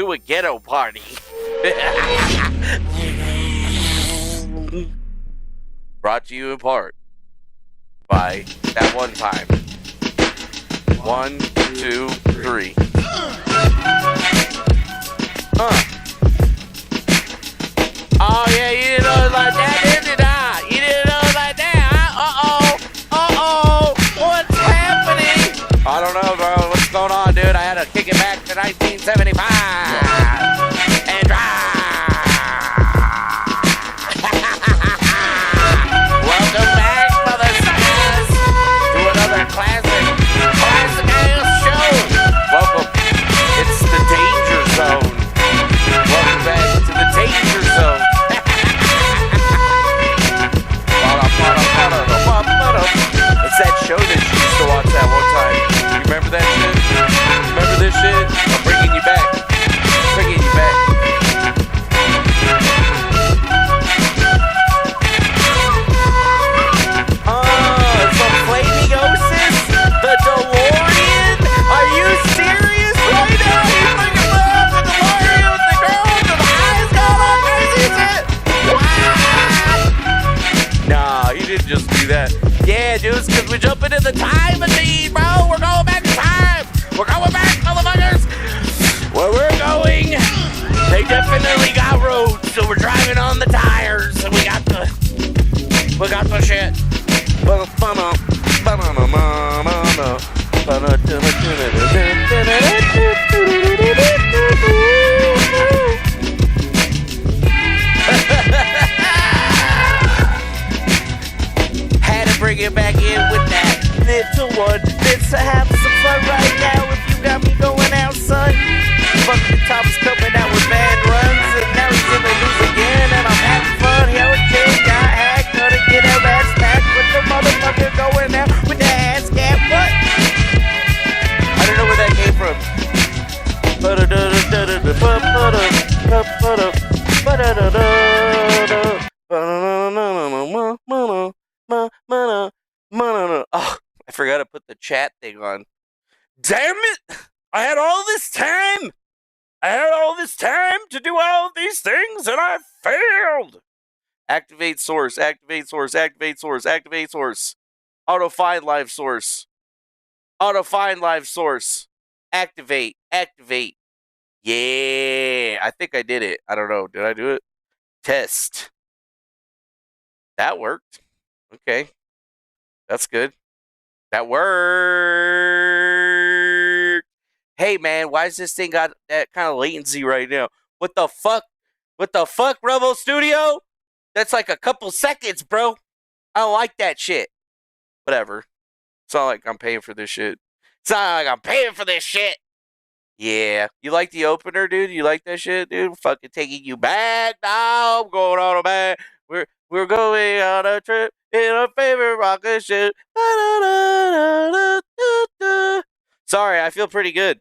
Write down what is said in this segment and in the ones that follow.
to a ghetto party. Brought to you in part by That One Time. 1, 2, 3. Oh yeah, you didn't know it like that, did you? You didn't know it like that, huh? Uh-oh. What's happening? I don't know, bro. What's going on, dude? I had to kick it back to 1975 and drive. Welcome back, mother suckers, to another classic ass show. Welcome. It's the Danger Zone. Welcome back to the Danger Zone. It's that show that you used to watch that one time. You remember that shit? Remember this shit? I'm bringing you back. Bringing you back. Some flamiosis? The DeLorean? Are you serious right now? You fucking love the DeLorean with the girl with the eyes going all crazy shit? What? Nah, he didn't just do that. Yeah, dude, it's because we're jumping in the time machine, bro. We're going back in time. We're going back, motherfuckers. Where we're going, they definitely got roads, so we're driving on the tires, and we got the shit. Had to bring it back in with that little one. Let's have some fun right now if you got me going out, son. Fucking Tom's coming out with bad runs, and now he's in the news again, and I'm having fun. Here a kid got hacked, gonna get her ass back with the motherfucker going out with the ass cap. What? I don't know where that came from. Oh, I forgot to put the chat thing on. Damn it! I had all this time! To do all these things, and I failed! Activate source. Auto find live source. Activate. Yeah, I think I did it. I don't know. Did I do it? Test. That worked. Okay. That's good. That worked. Hey, man, why is this thing got that kind of latency right now? What the fuck, Rebel Studio? That's like a couple seconds, bro. I don't like that shit. Whatever. It's not like I'm paying for this shit. Yeah. You like the opener, dude? You like that shit, dude? Fucking taking you back now. I'm going on a back. We're going on a trip in a favorite rocket ship. Sorry, I feel pretty good.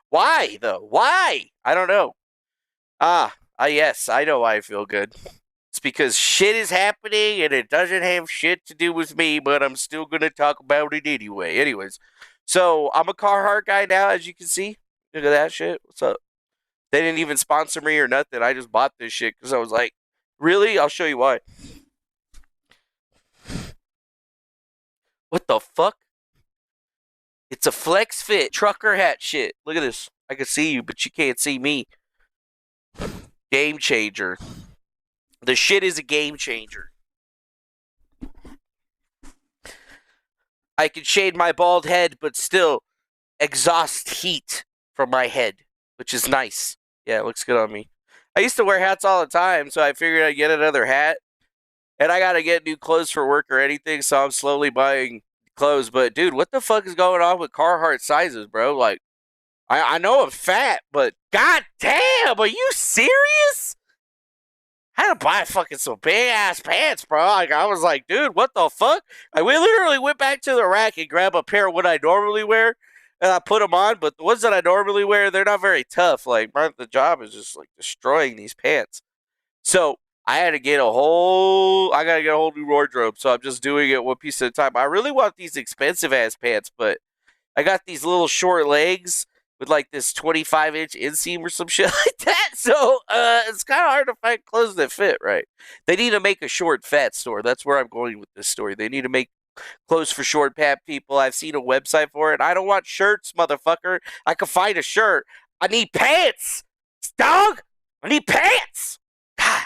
Why, though? Why? I don't know. Yes, I know why I feel good. It's because shit is happening, and it doesn't have shit to do with me, but I'm still going to talk about it anyway. Anyways, so I'm a Carhartt guy now, as you can see. Look at that shit. What's up? They didn't even sponsor me or nothing. I just bought this shit because I was like, really? I'll show you why. What the fuck? It's a flex fit trucker hat shit. Look at this. I can see you, but you can't see me. Game changer. The shit is a game changer. I can shade my bald head, but still exhaust heat from my head, which is nice. Yeah, it looks good on me. I used to wear hats all the time, so I figured I'd get another hat. And I gotta get new clothes for work or anything, so I'm slowly buying clothes. But, dude, what the fuck is going on with Carhartt sizes, bro? Like, I know I'm fat, but god damn, are you serious? I had to buy fucking some big-ass pants, bro. Like, I was like, dude, what the fuck? We literally went back to the rack and grabbed a pair of what I normally wear, and I put them on, but the ones that I normally wear, they're not very tough. Like, the job is just, like, destroying these pants. So, I gotta get a whole new wardrobe, so I'm just doing it one piece at a time. I really want these expensive-ass pants, but I got these little short legs, with like this 25-inch inseam or some shit like that. So it's kind of hard to find clothes that fit right. They need to make a short fat store. That's where I'm going with this story. They need to make clothes for short fat people. I've seen a website for it. I don't want shirts, motherfucker. I can find a shirt. I need pants, dog. I need pants. God.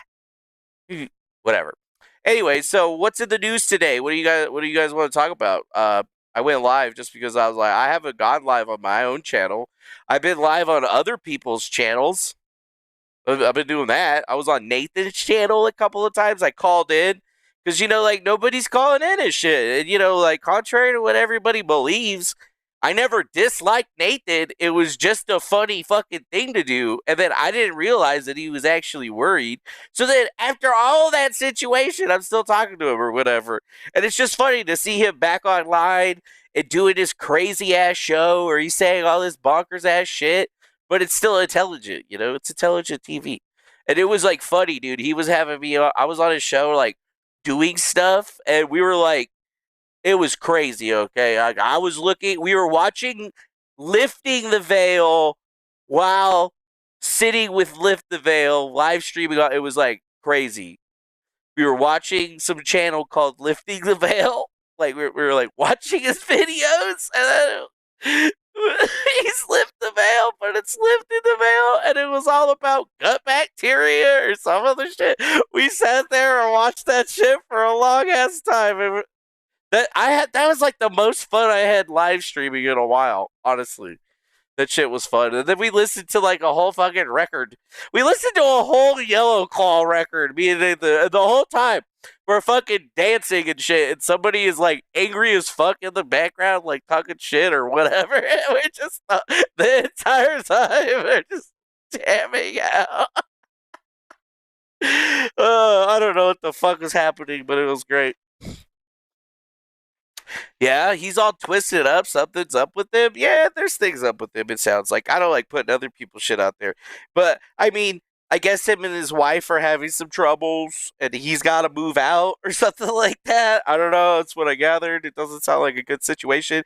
Whatever. Anyway, so what's in the news today? What do you guys want to talk about? I went live just because I was like, I haven't gone live on my own channel. I've been live on other people's channels. I've been doing that. I was on Nathan's channel a couple of times. I called in because, like, nobody's calling in and shit. And, like, contrary to what everybody believes, I never disliked Nathan. It was just a funny fucking thing to do. And then I didn't realize that he was actually worried. So then after all that situation, I'm still talking to him or whatever. And it's just funny to see him back online and doing his crazy ass show, or he's saying all this bonkers ass shit. But it's still intelligent, it's intelligent TV. And it was like funny, dude. He was having me, I was on his show, like, doing stuff. And we were like, it was crazy, okay? We were watching Lifting the Veil while sitting with Lift the Veil, live streaming. It was like crazy. We were watching some channel called Lifting the Veil. Like, we were like watching his videos, and then he's lifting the veil, but it's lifting the veil, and it was all about gut bacteria or some other shit. We sat there and watched that shit for a long ass time. And that was like the most fun I had live streaming in a while, honestly. That shit was fun. And then we listened to like a whole fucking record. We listened to a whole Yellow Claw record. Me and the whole time we're fucking dancing and shit. And somebody is like angry as fuck in the background, like talking shit or whatever. And we're just the entire time we're just jamming out. I don't know what the fuck was happening, but it was great. Yeah, he's all twisted up. Something's up with him. Yeah, there's things up with him, it sounds like. I don't like putting other people's shit out there. But, I mean, I guess him and his wife are having some troubles, and he's got to move out or something like that. I don't know. That's what I gathered. It doesn't sound like a good situation.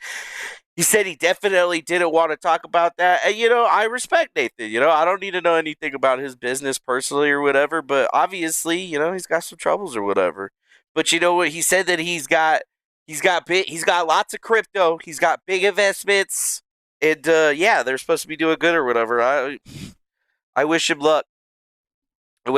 He said he definitely didn't want to talk about that. And, I respect Nathan. I don't need to know anything about his business personally or whatever. But obviously, he's got some troubles or whatever. But you know what? He said that he's got lots of crypto. He's got big investments, and yeah, they're supposed to be doing good or whatever. I wish him luck. But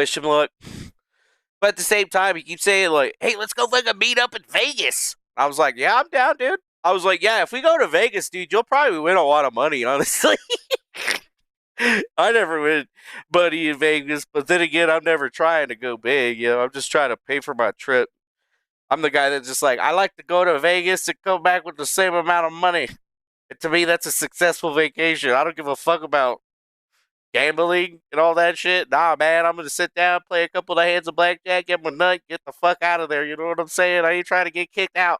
at the same time, he keeps saying like, "Hey, let's go fucking meet up in Vegas." I was like, "Yeah, I'm down, dude." I was like, "Yeah, if we go to Vegas, dude, you'll probably win a lot of money, honestly." I never win money in Vegas, but then again, I'm never trying to go big. I'm just trying to pay for my trip. I'm the guy that's just like, I like to go to Vegas and come back with the same amount of money. And to me, that's a successful vacation. I don't give a fuck about gambling and all that shit. Nah, man, I'm going to sit down, play a couple of hands of blackjack, get my nut, get the fuck out of there. You know what I'm saying? I ain't trying to get kicked out.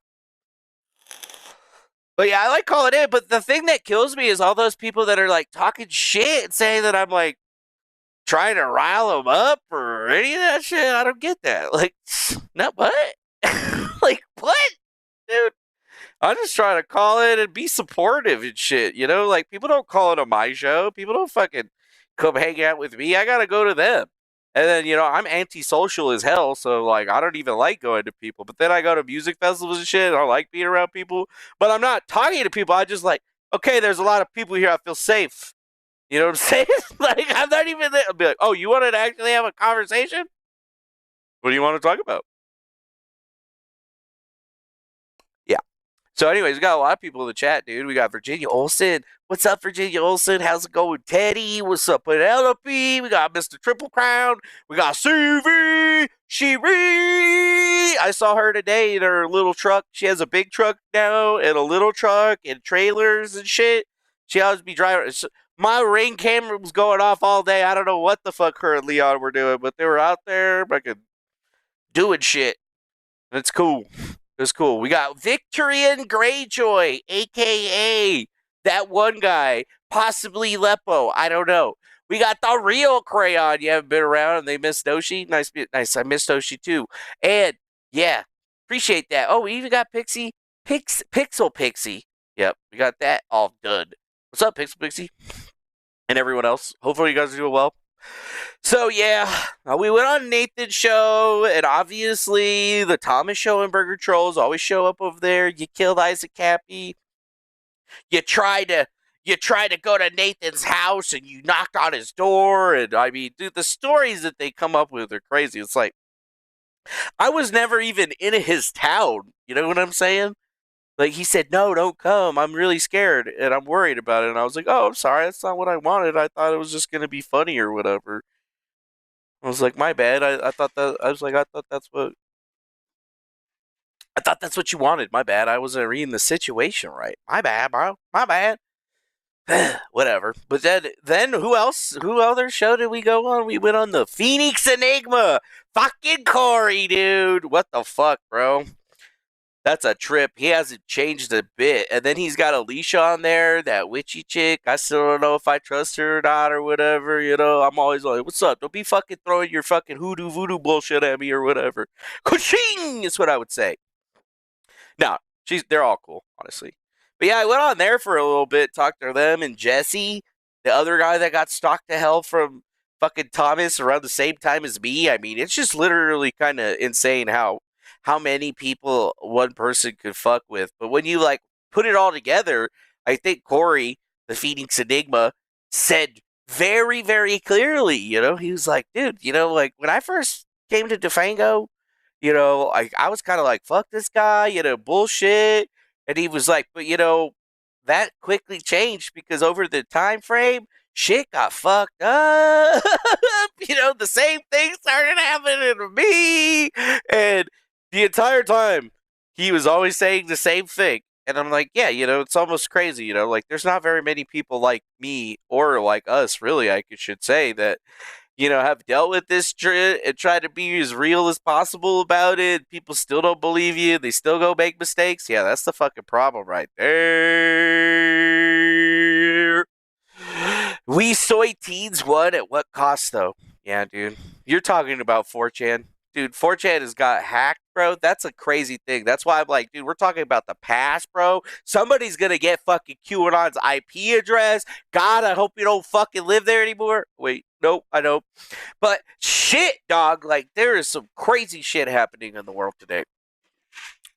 But yeah, I like calling in. But the thing that kills me is all those people that are like talking shit and saying that I'm like trying to rile them up or any of that shit. I don't get that. Like, no, what? Like, what? Dude, I'm just trying to call in and be supportive and shit, Like, people don't call into my show. People don't fucking come hang out with me. I gotta go to them. And then, I'm antisocial as hell, so, like, I don't even like going to people. But then I go to music festivals and shit, and I like being around people. But I'm not talking to people. I just like, okay, there's a lot of people here. I feel safe. You know what I'm saying? Like, I'm not even there. I'll be like, oh, you wanted to actually have a conversation? What do you want to talk about? So anyways, we got a lot of people in the chat, dude. We got Virginia Olsen. What's up, Virginia Olsen? How's it going, Teddy? What's up, Penelope? We got Mr. Triple Crown. We got CV. Shiri. I saw her today in her little truck. She has a big truck now and a little truck and trailers and shit. She always be driving. My Ring camera was going off all day. I don't know what the fuck her and Leon were doing, but they were out there fucking doing shit. It's cool. It was cool. We got Victorian Greyjoy, a.k.a. that one guy, possibly Lepo. I don't know. We got the real Crayon. You haven't been around, and they missed Doshi. Nice. I missed Doshi, too. And, yeah, appreciate that. Oh, we even got Pixel Pixie. Yep, we got that all done. What's up, Pixel Pixie? And everyone else. Hopefully you guys are doing well. So, yeah, we went on Nathan's show, and obviously the Thomas Shoenberger trolls always show up over there. You killed Isaac Cappy. You try to go to Nathan's house, and you knocked on his door, and, I mean, dude, the stories that they come up with are crazy. It's like, I was never even in his town. You know what I'm saying? Like, he said, no, don't come. I'm really scared, and I'm worried about it. And I was like, oh, I'm sorry. That's not what I wanted. I thought it was just going to be funny or whatever. I was like, my bad. I thought that's what you wanted. My bad. I wasn't reading the situation right. My bad, bro. My bad. Whatever. But then who else? Who other show did we go on? We went on the Phoenix Enigma. Fucking Corey, dude. What the fuck, bro? That's a trip. He hasn't changed a bit. And then he's got Alicia on there, that witchy chick. I still don't know if I trust her or not or whatever. You know, I'm always like, what's up? Don't be fucking throwing your fucking hoodoo voodoo bullshit at me or whatever. Kuching is what I would say. No, they're all cool, honestly. But yeah, I went on there for a little bit, talked to them and Jesse, the other guy that got stalked to hell from fucking Thomas around the same time as me. I mean, it's just literally kind of insane how many people one person could fuck with. But when you, like, put it all together, I think Corey, the Phoenix Enigma, said very, very clearly, you know, he was like, dude, you know, like, when I first came to Defango, you know, I was kind of like, fuck this guy, you know, bullshit. And he was like, but, you know, that quickly changed because over the time frame, shit got fucked up. You know, the same thing started happening to me. And the entire time, he was always saying the same thing. And I'm like, yeah, you know, it's almost crazy, you know, like, there's not very many people like me or like us, really, I should say, that, you know, have dealt with this and try to be as real as possible about it. People still don't believe you. They still go make mistakes. Yeah, that's the fucking problem right there. We soy teens won at what cost, though? Yeah, dude. You're talking about 4chan. Dude, 4chan has got hacked, bro. That's a crazy thing. That's why I'm like, dude, we're talking about the past, bro. Somebody's going to get fucking QAnon's IP address. God, I hope you don't fucking live there anymore. Wait, nope, I don't. But shit, dog, like, there is some crazy shit happening in the world today.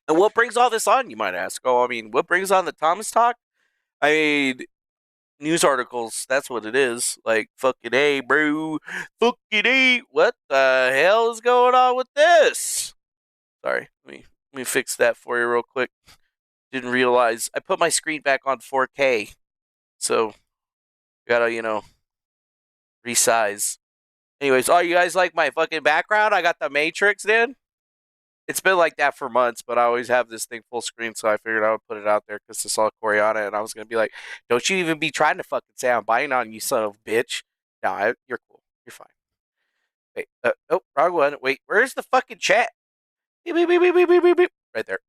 And what brings all this on, you might ask? Oh, I mean, what brings on the Thomas talk? I mean, news articles, that's what it is. Like, fucking A, bro. Fucking A. What the hell is going on with this? Sorry, let me fix that for you real quick. Didn't realize. I put my screen back on 4K. So, gotta, you know, resize. Anyways, oh, you guys like my fucking background? I got the Matrix, dude. It's been like that for months, but I always have this thing full screen, so I figured I would put it out there because I saw Coriana, and I was going to be like, don't you even be trying to fucking say I'm biting on you, son of a bitch. No, you're cool. You're fine. Wait, oh, wrong one. Wait, where's the fucking chat? Beep, beep, beep, beep, beep, beep, beep. Right there.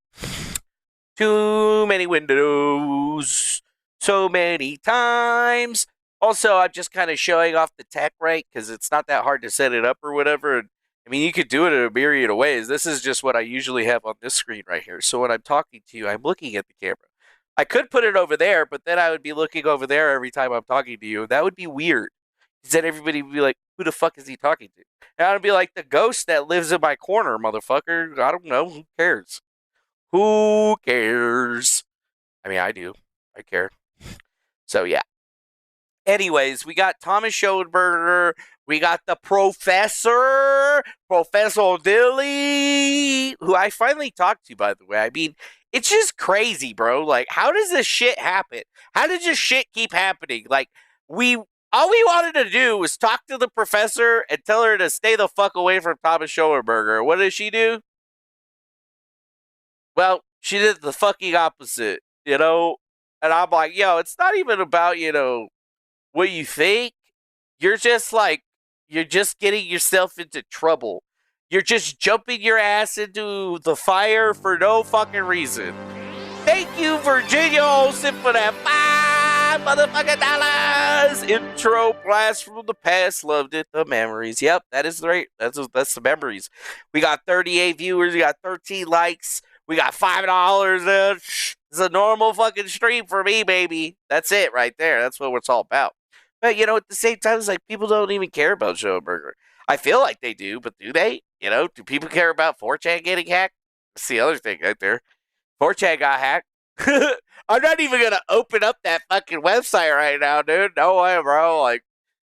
Too many windows. So many times. Also, I'm just kind of showing off the tech, right? Because it's not that hard to set it up or whatever. I mean, you could do it in a myriad of ways. This is just what I usually have on this screen right here. So when I'm talking to you, I'm looking at the camera. I could put it over there, but then I would be looking over there every time I'm talking to you. That would be weird. Because then everybody would be like, who the fuck is he talking to? And I would be like, the ghost that lives in my corner, motherfucker. I don't know. Who cares? Who cares? I mean, I do. I care. So, yeah. Anyways, we got Thomas Shoenberger. We got the Professor Dilly, who I finally talked to, by the way. I mean, it's just crazy, bro. Like, how does this shit happen? How does this shit keep happening? Like, all we wanted to do was talk to the professor and tell her to stay the fuck away from Thomas Shoenberger. What did she do? Well, she did the fucking opposite, you know? And I'm like, yo, it's not even about, you know, what you think. You're just getting yourself into trouble. You're just jumping your ass into the fire for no fucking reason. Thank you, Virginia Olsen, for that $5 intro blast from the past. Loved it. The memories. Yep, that is right. That's the memories. We got 38 viewers. We got 13 likes. We got $5 in. It's a normal fucking stream for me, baby. That's it right there. That's what it's all about. But, at the same time, it's like people don't even care about Shoenberger. I feel like they do, but do they? Do people care about 4chan getting hacked? That's the other thing right there. 4chan got hacked. I'm not even going to open up that fucking website right now, dude. No way, bro. Like,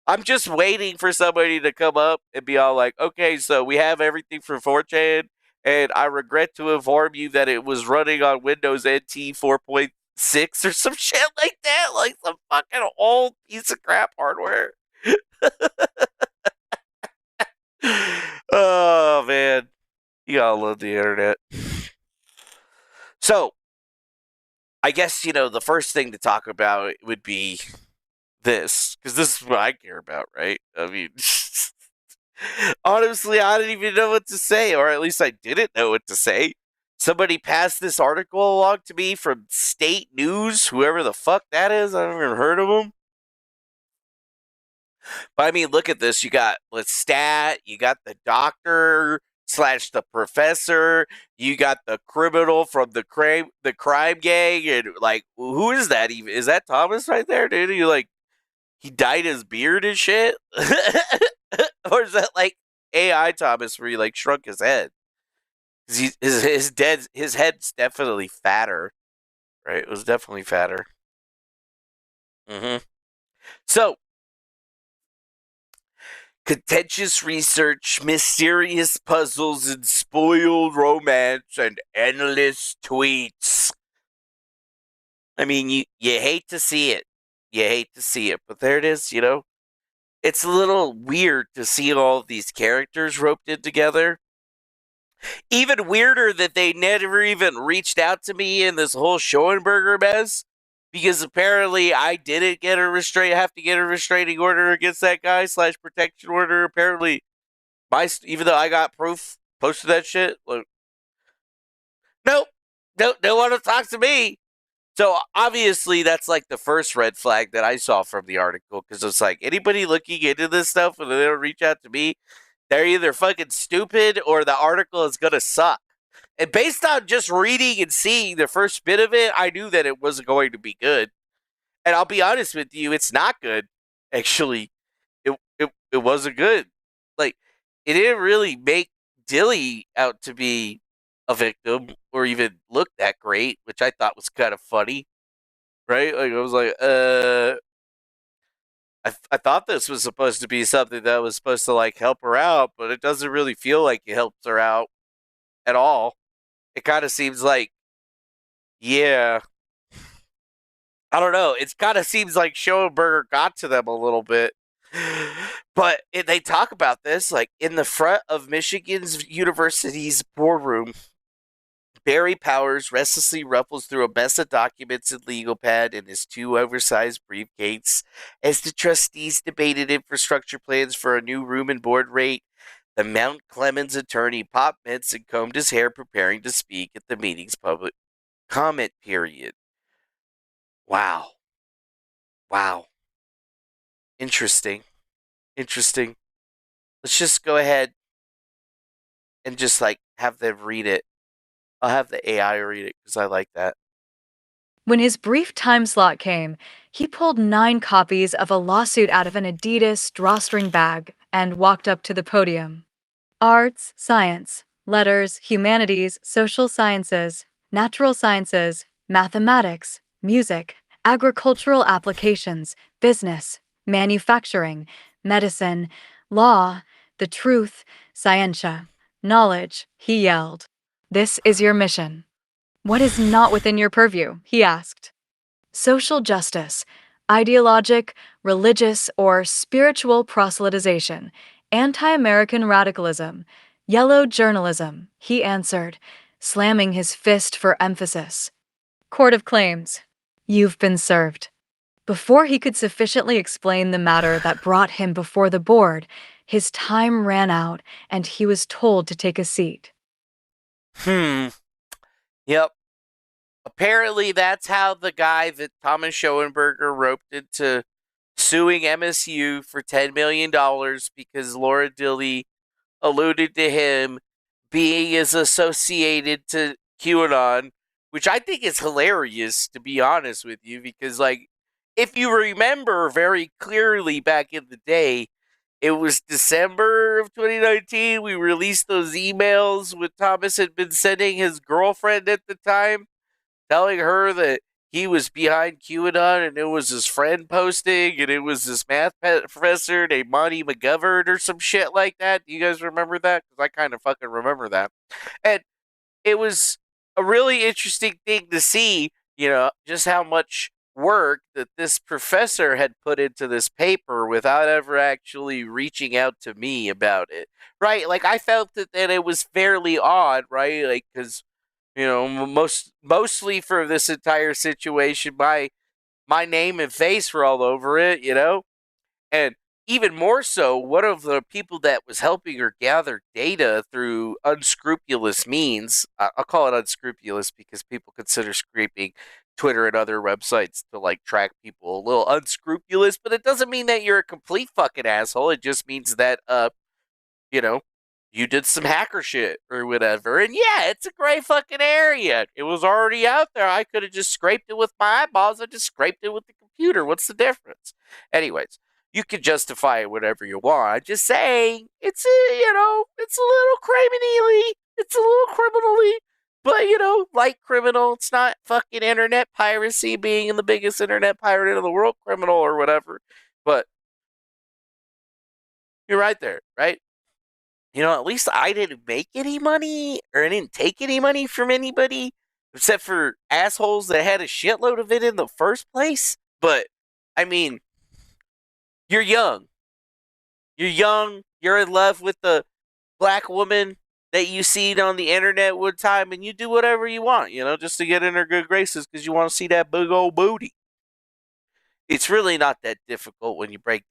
I'm just waiting for somebody to come up and be all like, okay, so we have everything for 4chan, and I regret to inform you that it was running on Windows NT 4.6 or some shit like that, like some fucking old piece of crap hardware. Oh, man. You gotta love the internet. So, I guess, the first thing to talk about would be this, because this is what I care about, right? I mean, honestly, I didn't even know what to say, or at least I didn't know what to say. Somebody passed this article along to me from State News, whoever the fuck that is. I've never heard of them. But I mean, look at this. You got Lestat, you got the doctor / the professor, you got the criminal from the crime gang, and like, who is that even? Is that Thomas right there, dude? He dyed his beard and shit? Or is that like AI Thomas where he like shrunk his head? His head's definitely fatter, right? It was definitely fatter. So, contentious research, mysterious puzzles, and spoiled romance, and endless tweets. I mean, you hate to see it. You hate to see it, but there it is, It's a little weird to see all of these characters roped in together. Even weirder that they never even reached out to me in this whole Shoenberger mess, because apparently I didn't have to get a restraining order against that guy / protection order. Apparently, even though I got proof, posted that shit. Like, nope, don't want to talk to me. So obviously that's like the first red flag that I saw from the article, because it's like anybody looking into this stuff and they don't reach out to me, they're either fucking stupid or the article is gonna suck. And based on just reading and seeing the first bit of it, I knew that it wasn't going to be good. And I'll be honest with you, it's not good. Actually, it wasn't good. Like, it didn't really make Dilly out to be a victim or even look that great, which I thought was kind of funny, right? Like, I was like, I thought this was supposed to be something that was supposed to like help her out, but it doesn't really feel like it helps her out at all. It kind of seems like, yeah, I don't know. It kind of seems like Schoenberger got to them a little bit. But they talk about this, like, in the front of Michigan's University's boardroom, Barry Powers restlessly ruffles through a mess of documents and legal pad in his 2 oversized briefcases as the trustees debated infrastructure plans for a new room and board rate. The Mount Clemens attorney popped mints and combed his hair, preparing to speak at the meeting's public comment period. Wow. Interesting. Let's just go ahead and just like have them read it. I'll have the AI read it because I like that. When his brief time slot came, he pulled 9 copies of a lawsuit out of an Adidas drawstring bag and walked up to the podium. Arts, science, letters, humanities, social sciences, natural sciences, mathematics, music, agricultural applications, business, manufacturing, medicine, law, the truth, scientia, knowledge, he yelled. This is your mission. What is not within your purview? He asked. Social justice, ideologic, religious, or spiritual proselytization, anti-American radicalism, yellow journalism, he answered, slamming his fist for emphasis. Court of Claims. You've been served. Before he could sufficiently explain the matter that brought him before the board, his time ran out and he was told to take a seat. Yep. Apparently, that's how the guy that Thomas Schoenberger roped into suing MSU for $10 million because Laura Dilley alluded to him being as associated to QAnon which I think is hilarious, to be honest with you, because, like, if you remember very clearly back in the day, it was December of 2019. We released those emails when Thomas had been sending his girlfriend at the time, telling her that he was behind QAnon and it was his friend posting and it was this math professor named Monty McGovern or some shit like that. Do you guys remember that? Because I kind of fucking remember that. And it was a really interesting thing to see, just how much work that this professor had put into this paper without ever actually reaching out to me about it. Right? Like, I felt that it was fairly odd, right? Like, because, mostly for this entire situation, my name and face were all over it, and even more so, one of the people that was helping her gather data through unscrupulous means, I'll call it unscrupulous because people consider scraping Twitter and other websites to, like, track people a little unscrupulous, but it doesn't mean that you're a complete fucking asshole. It just means that, you know, you did some hacker shit or whatever. And yeah, it's a great fucking area. It was already out there. I could have just scraped it with my eyeballs. I just scraped it with the computer. What's the difference? Anyways, you can justify it whatever you want. I'm just saying, it's it's a little criminally. It's a little criminally. But, light criminal. It's not fucking internet piracy, being the biggest internet pirate in the world criminal or whatever. But you're right there, right? At least I didn't make any money or I didn't take any money from anybody except for assholes that had a shitload of it in the first place. But, I mean, you're young. You're young. You're in love with the black woman that you seen on the internet one time, and you do whatever you want, just to get in her good graces because you want to see that big old booty. It's really not that difficult when you break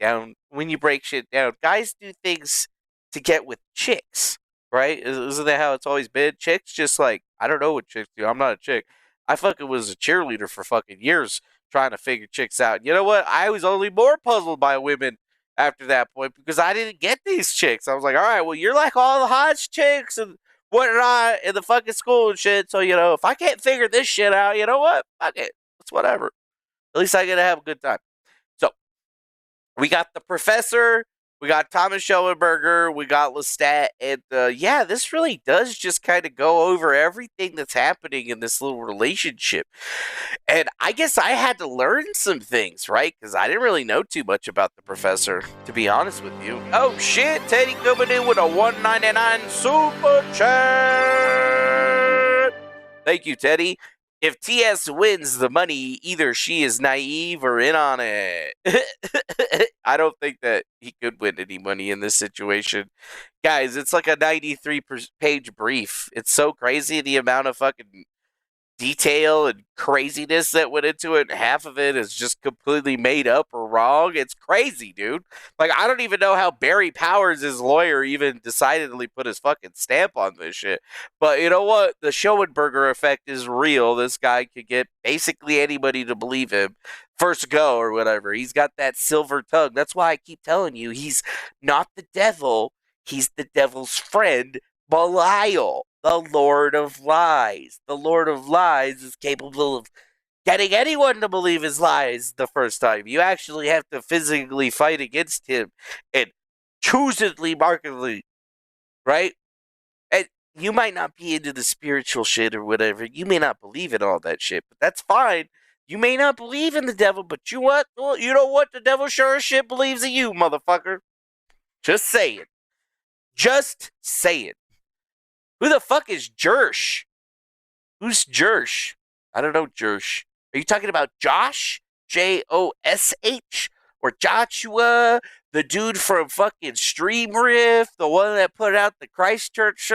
shit down. Guys do things to get with chicks, right? Isn't that how it's always been? Chicks just, like, I don't know what chicks do. I'm not a chick. I fucking was a cheerleader for fucking years trying to figure chicks out. You know what? I was only more puzzled by women after that point because I didn't get these chicks. I was like, all right, well, you're like all the hot chicks and whatnot in the fucking school and shit. So, if I can't figure this shit out, you know what? Fuck it. It's whatever. At least I get to have a good time. So, we got the professor, we got Thomas Shoenberger, we got Lestat, and yeah, this really does just kind of go over everything that's happening in this little relationship. And I guess I had to learn some things, right? Because I didn't really know too much about the professor, to be honest with you. Oh shit, Teddy coming in with a $1.99 super chat. Thank you, Teddy. If TS wins the money, either she is naive or in on it. I don't think that he could win any money in this situation. Guys, it's like a 93-page brief. It's so crazy the amount of fucking detail and craziness that went into it. Half of it is just completely made up or wrong. It's crazy, dude. Like, I don't even know how Barry Powers, his lawyer, even decidedly put his fucking stamp on this shit. But you know what? The Schoenberger effect is real. This guy could get basically anybody to believe him. First go or whatever. He's got that silver tongue. That's why I keep telling you, he's not the devil. He's the devil's friend, Belial, the Lord of Lies. The Lord of Lies is capable of getting anyone to believe his lies the first time. You actually have to physically fight against him and choosily, markedly, right? And you might not be into the spiritual shit or whatever. You may not believe in all that shit, but that's fine. You may not believe in the devil, but you know what? The devil sure as shit believes in you, motherfucker. Just saying. Just saying. Who the fuck is Jersh? Who's Jersh? I don't know Jersh. Are you talking about Josh? Josh? Or Joshua? The dude from fucking Streamriff? The one that put out the Christchurch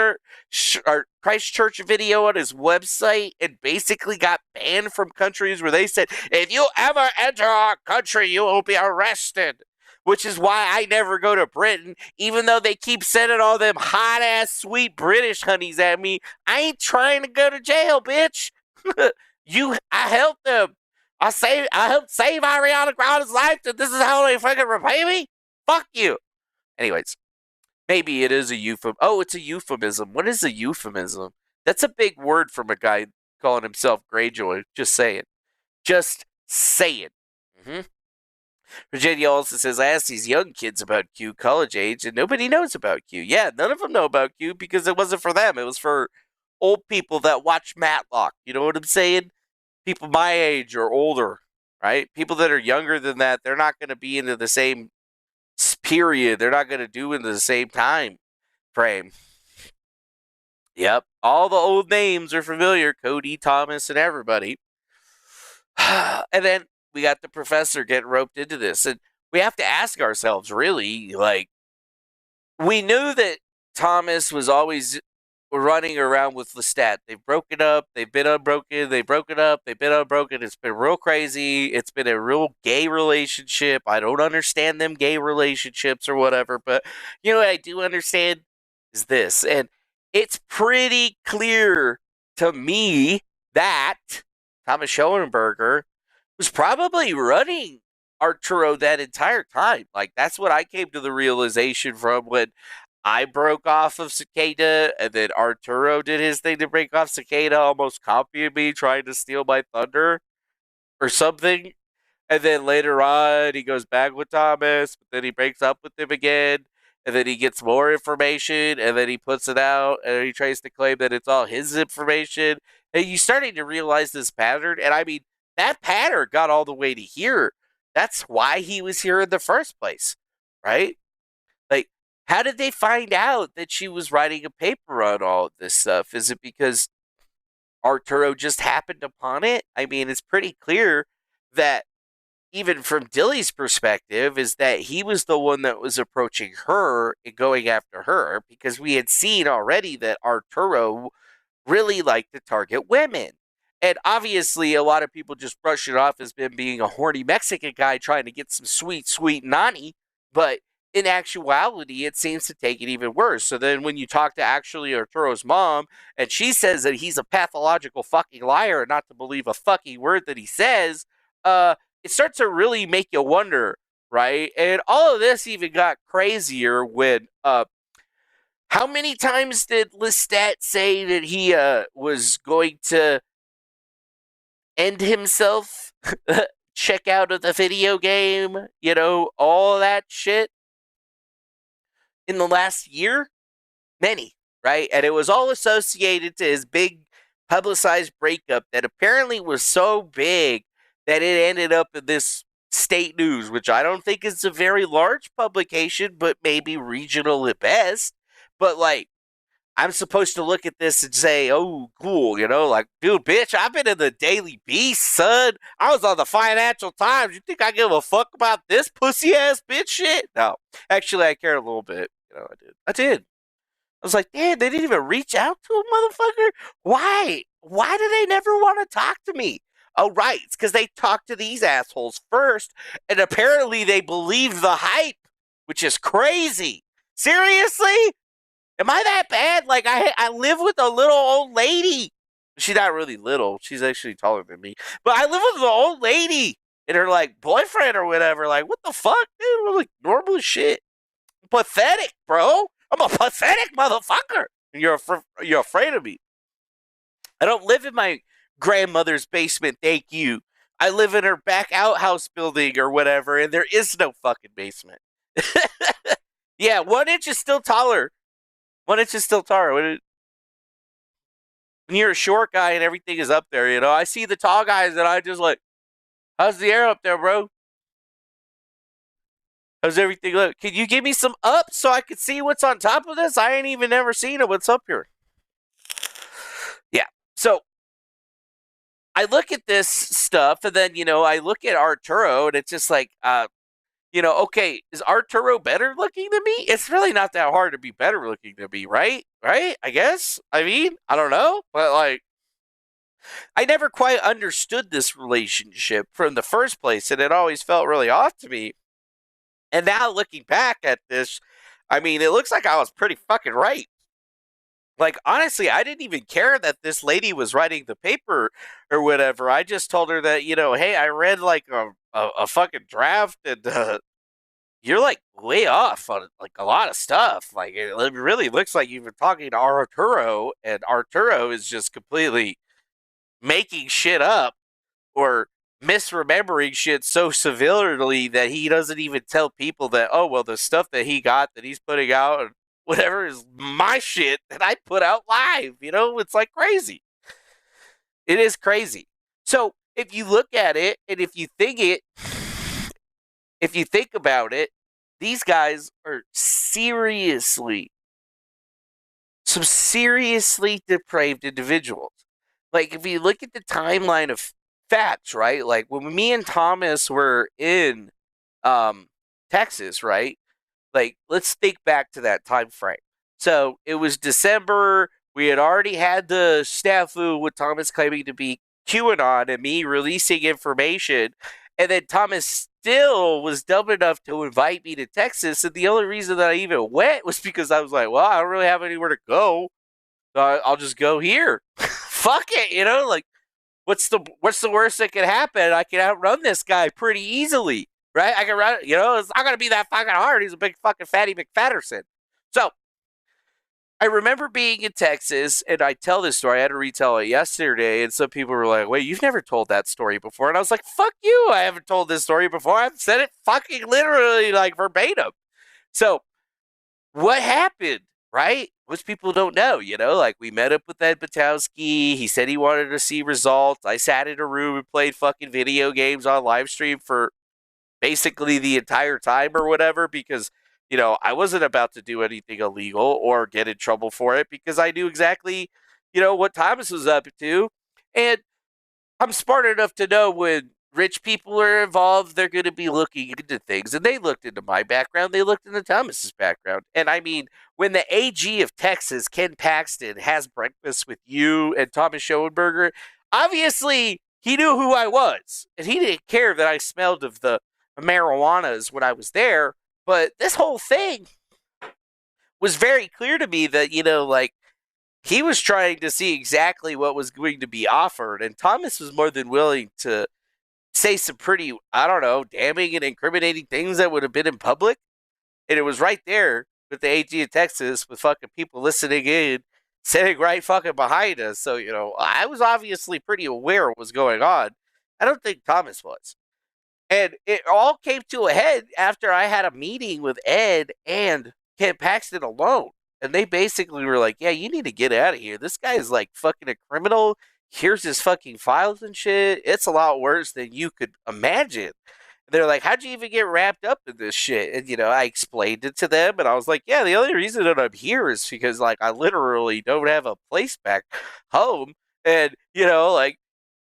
video on his website and basically got banned from countries where they said, if you ever enter our country, you will be arrested. Which is why I never go to Britain, even though they keep sending all them hot-ass, sweet British honeys at me. I ain't trying to go to jail, bitch. I helped them. I helped save Ariana Grande's life, and this is how they fucking repay me? Fuck you. Anyways, maybe it is a euphemism. Oh, it's a euphemism. What is a euphemism? That's a big word from a guy calling himself Greyjoy. Just saying. Just saying. Mm-hmm. Virginia also says, I asked these young kids about Q college age, and nobody knows about Q. Yeah, none of them know about Q because it wasn't for them. It was for old people that watch Matlock. You know what I'm saying? People my age or older, right? People that are younger than that, they're not going to be into the same period. They're not going to do into the same time frame. Yep. All the old names are familiar. Cody, Thomas, and everybody. And then we got the professor getting roped into this. And we have to ask ourselves, really, like, we knew that Thomas was always running around with Lestat. They've broken up, they've been unbroken, they've broken up, they've been unbroken. It's been real crazy. It's been a real gay relationship. I don't understand them gay relationships or whatever, but you know what I do understand is this. And it's pretty clear to me that Thomas Shoenberger was probably running Arturo that entire time. Like, that's what I came to the realization from when I broke off of Cicada, and then Arturo did his thing to break off Cicada, almost copying me, trying to steal my thunder or something. And then later on, he goes back with Thomas, but then he breaks up with him again, and then he gets more information, and then he puts it out, and he tries to claim that it's all his information. And you're starting to realize this pattern, and I mean, that pattern got all the way to here. That's why he was here in the first place, right? Like, how did they find out that she was writing a paper on all of this stuff? Is it because Arturo just happened upon it? I mean, it's pretty clear that even from Dilly's perspective, is that he was the one that was approaching her and going after her, because we had seen already that Arturo really liked to target women. And obviously, a lot of people just brush it off as being a horny Mexican guy trying to get some sweet, sweet nani. But in actuality, it seems to take it even worse. So then when you talk to actually Arturo's mom, and she says that he's a pathological fucking liar and not to believe a fucking word that he says, it starts to really make you wonder, right? And all of this even got crazier when, how many times did Lestat say that he was going to end himself, check out of the video game, you know, all that shit in the last year? Many, right? And it was all associated to his big publicized breakup that apparently was so big that it ended up in this state news, which I don't think is a very large publication, but maybe regional at best. But like, I'm supposed to look at this and say, oh, cool, you know, like, dude, bitch, I've been in the Daily Beast, son. I was on the Financial Times. You think I give a fuck about this pussy-ass bitch shit? No. Actually, I cared a little bit. You know, I did. I was like, damn, they didn't even reach out to him, motherfucker? Why? Why do they never want to talk to me? Oh, right. It's because they talked to these assholes first, and apparently they believe the hype, which is crazy. Seriously? Am I that bad? Like, I live with a little old lady. She's not really little. She's actually taller than me. But I live with an old lady and her, like, boyfriend or whatever. Like, what the fuck, dude? We're like, normal shit. Pathetic, bro. I'm a pathetic motherfucker. And you're afraid of me. I don't live in my grandmother's basement, thank you. I live in her back outhouse building or whatever, and there is no fucking basement. Yeah, 1 inch is still taller. 1 inch is still taller. When you're a short guy and everything is up there, you know, I see the tall guys and I just like, how's the air up there, bro? How's everything look? Can you give me some up so I can see what's on top of this? I ain't even never seen it. What's up here? Yeah. So I look at this stuff and then, you know, I look at Arturo and it's just like, you know, okay, is Arturo better looking than me? It's really not that hard to be better looking than me, right? Right? I guess. I mean, I don't know. But, like, I never quite understood this relationship from the first place, and it always felt really off to me. And now looking back at this, I mean, it looks like I was pretty fucking right. Like, honestly, I didn't even care that this lady was writing the paper or whatever. I just told her that, you know, hey, I read, like, a fucking draft, and you're, like, way off on, like, a lot of stuff. Like, it really looks like you've been talking to Arturo, and Arturo is just completely making shit up or misremembering shit so severely that he doesn't even tell people that, oh, well, the stuff that he got that he's putting out and whatever is my shit that I put out live. You know, it's like crazy. It is crazy. So if you look at it and if you think about it, these guys are some seriously depraved individuals. Like, if you look at the timeline of facts, right? Like, when me and Thomas were in Texas, right? Like, let's think back to that time frame. So, it was December. We had already had the snafu with Thomas claiming to be QAnon and me releasing information. And then Thomas still was dumb enough to invite me to Texas. And the only reason that I even went was because I was like, well, I don't really have anywhere to go. So I'll just go here. Fuck it, you know? Like, what's the worst that can happen? I can outrun this guy pretty easily, right? I can run, you know, it's not going to be that fucking hard. He's a big fucking fatty McFatterson. So, I remember being in Texas, and I tell this story. I had to retell it yesterday, and some people were like, wait, you've never told that story before. And I was like, fuck you, I haven't told this story before. I've said it fucking literally, like, verbatim. So, what happened, right? Most people don't know, you know? Like, we met up with Ed Batowski. He said he wanted to see results. I sat in a room and played fucking video games on live stream for basically the entire time or whatever because, you know, I wasn't about to do anything illegal or get in trouble for it because I knew exactly, you know, what Thomas was up to. And I'm smart enough to know when rich people are involved, they're going to be looking into things. And they looked into my background. They looked into Thomas's background. And I mean, when the AG of Texas, Ken Paxton, has breakfast with you and Thomas Shoenberger, obviously he knew who I was. And he didn't care that I smelled of the marijuanas when I was there. But this whole thing was very clear to me that, you know, like, he was trying to see exactly what was going to be offered. And Thomas was more than willing to say some pretty, I don't know, damning and incriminating things that would have been in public. And it was right there with the AG of Texas with fucking people listening in, sitting right fucking behind us. So, you know, I was obviously pretty aware of what was going on. I don't think Thomas was. And it all came to a head after I had a meeting with Ed and Ken Paxton alone. And they basically were like, yeah, you need to get out of here. This guy is like fucking a criminal. Here's his fucking files and shit. It's a lot worse than you could imagine. And they're like, how'd you even get wrapped up in this shit? And, you know, I explained it to them. And I was like, yeah, the only reason that I'm here is because, like, I literally don't have a place back home. And, you know, like,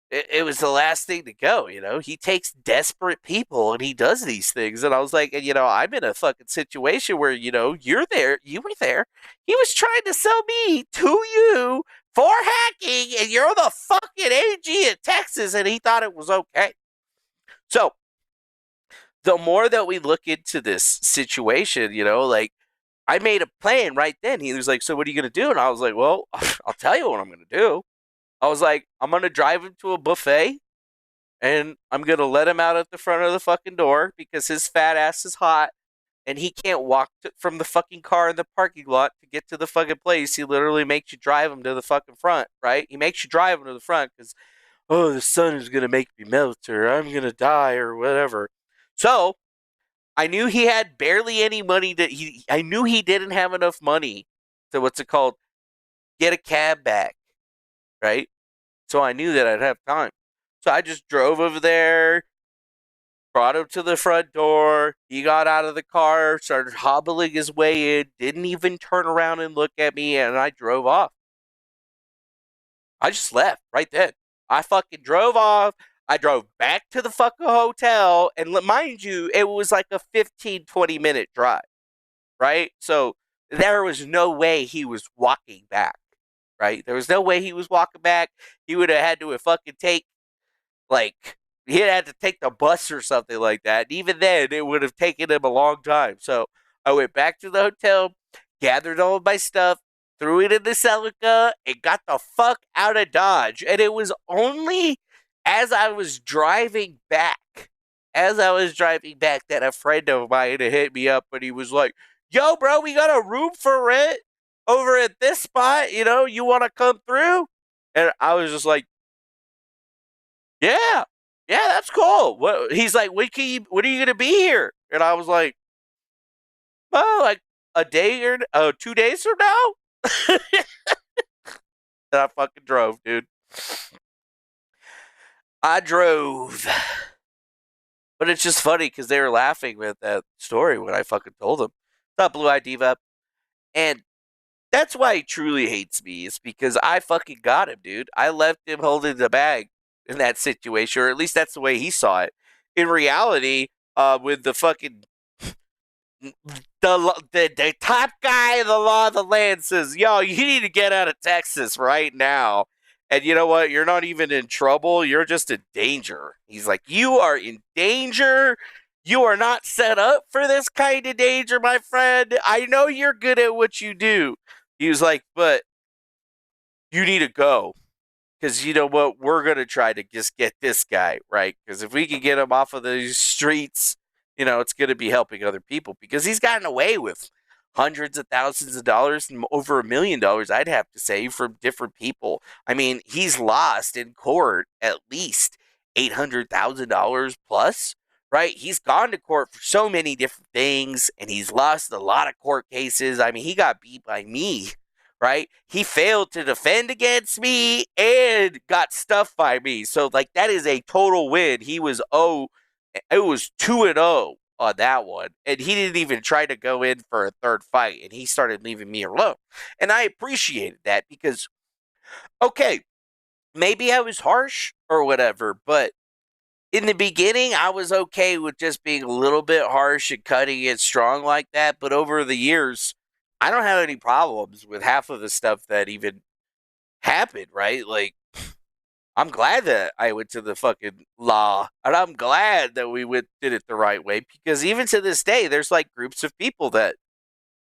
it was the last thing to go, you know? He takes desperate people and he does these things. And I was like, and, you know, I'm in a fucking situation where, you know, you were there. He was trying to sell me to you for hacking, and you're the fucking AG in Texas, and he thought it was okay. So, the more that we look into this situation, you know, like, I made a plan right then. He was like, so what are you going to do? And I was like, well, I'll tell you what I'm going to do. I was like, I'm going to drive him to a buffet and I'm going to let him out at the front of the fucking door because his fat ass is hot and he can't walk from the fucking car in the parking lot to get to the fucking place. He literally makes you drive him to the fucking front, right? He makes you drive him to the front because, oh, the sun is going to make me melt or I'm going to die or whatever. So I knew he had barely any money I knew he didn't have enough money to, what's it called, get a cab back. Right? So I knew that I'd have time. So I just drove over there, brought him to the front door. He got out of the car, started hobbling his way in, didn't even turn around and look at me, and I drove off. I just left right then. I fucking drove off. I drove back to the fucking hotel, and mind you, it was like a 15-20 minute drive, right? So there was no way he was walking back. Right? There was no way he was walking back. He would have had to fucking take, like, he had to take the bus or something like that. And even then, it would have taken him a long time. So I went back to the hotel, gathered all of my stuff, threw it in the Celica, and got the fuck out of Dodge. And it was only as I was driving back that a friend of mine hit me up and he was like, yo, bro, we got a room for rent over at this spot, you know, you want to come through? And I was just like, Yeah, yeah, that's cool. What he's like, when are you gonna be here? And I was like, well, like a day or 2 days from now. And I fucking drove, dude. I drove. But it's just funny because they were laughing with that story when I fucking told them. Thought Blue Eyed Diva. And that's why he truly hates me, is because I fucking got him, dude. I left him holding the bag in that situation, or at least that's the way he saw it. In reality, with the fucking the top guy of the law of the land says, "Yo, you need to get out of Texas right now." And you know what? You're not even in trouble. You're just in danger. He's like, "You are in danger. You are not set up for this kind of danger, my friend. I know you're good at what you do." He was like, "But you need to go. Because you know what? We're going to try to just get this guy, right? Because if we can get him off of these streets, it's going to be helping other people. Because he's gotten away with hundreds of thousands of dollars and over $1 million, I'd have to say, from different people. I mean, he's lost in court at least $800,000 plus, right? He's gone to court for so many different things, and he's lost a lot of court cases. I mean, he got beat by me, right? He failed to defend against me and got stuffed by me. So like that is a total win. He was it was 2-0 on that one. And he didn't even try to go in for a third fight, and he started leaving me alone. And I appreciated that because okay, maybe I was harsh or whatever, but in the beginning, I was okay with just being a little bit harsh and cutting it strong like that. But over the years, I don't have any problems with half of the stuff that even happened, right? Like, I'm glad that I went to the fucking law, and I'm glad that we did it the right way, because even to this day, there's like groups of people that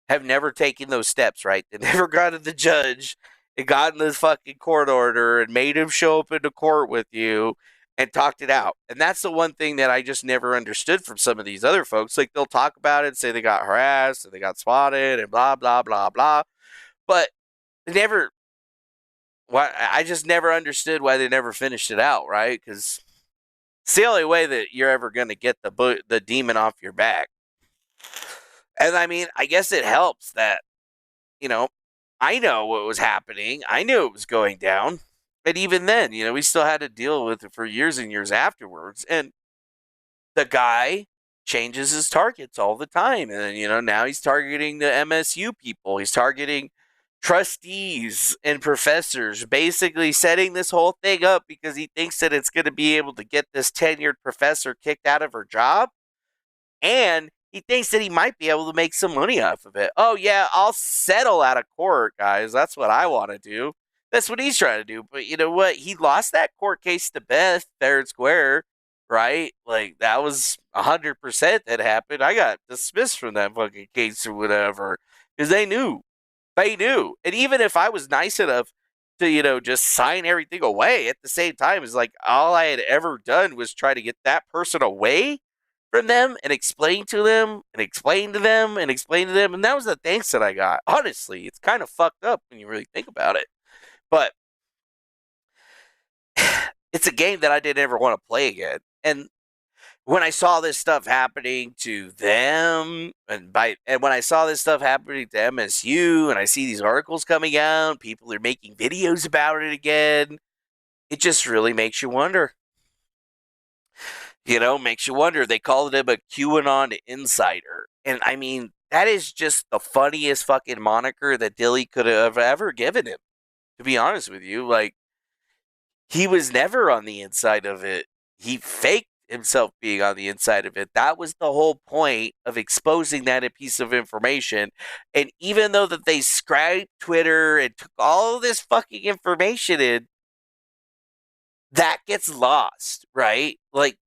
have never taken those steps, right? They never gone to the judge and gotten the fucking court order and made him show up into court with you and talked it out. And that's the one thing that I just never understood from some of these other folks. Like, they'll talk about it and say they got harassed and they got swatted and blah, blah, blah, blah. But they never, why, I just never understood why they never finished it out, right? Because it's the only way that you're ever going to get the demon off your back. And I mean, I guess it helps that, you know, I know what was happening. I knew it was going down. But even then, we still had to deal with it for years and years afterwards. And the guy changes his targets all the time. And, now he's targeting the MSU people. He's targeting trustees and professors, basically setting this whole thing up because he thinks that it's going to be able to get this tenured professor kicked out of her job. And he thinks that he might be able to make some money off of it. Oh, yeah, I'll settle out of court, guys. That's what I want to do. That's what he's trying to do. But you know what? He lost that court case to Beth, fair and square, right? Like, that was 100% that happened. I got dismissed from that fucking case or whatever because they knew. They knew. And even if I was nice enough to, just sign everything away at the same time, it's like all I had ever done was try to get that person away from them and explain to them and explain to them and explain to them. And that was the thanks that I got. Honestly, it's kind of fucked up when you really think about it. But it's a game that I didn't ever want to play again. And when I saw this stuff happening to them, and when I saw this stuff happening to MSU, and I see these articles coming out, people are making videos about it again, it just really makes you wonder. Makes you wonder. They called him a QAnon insider. And I mean, that is just the funniest fucking moniker that Dilly could have ever given him, to be honest with you. Like, he was never on the inside of it. He faked himself being on the inside of it. That was the whole point of exposing that piece of information. And even though that they scraped Twitter and took all this fucking information in, that gets lost, right? Like,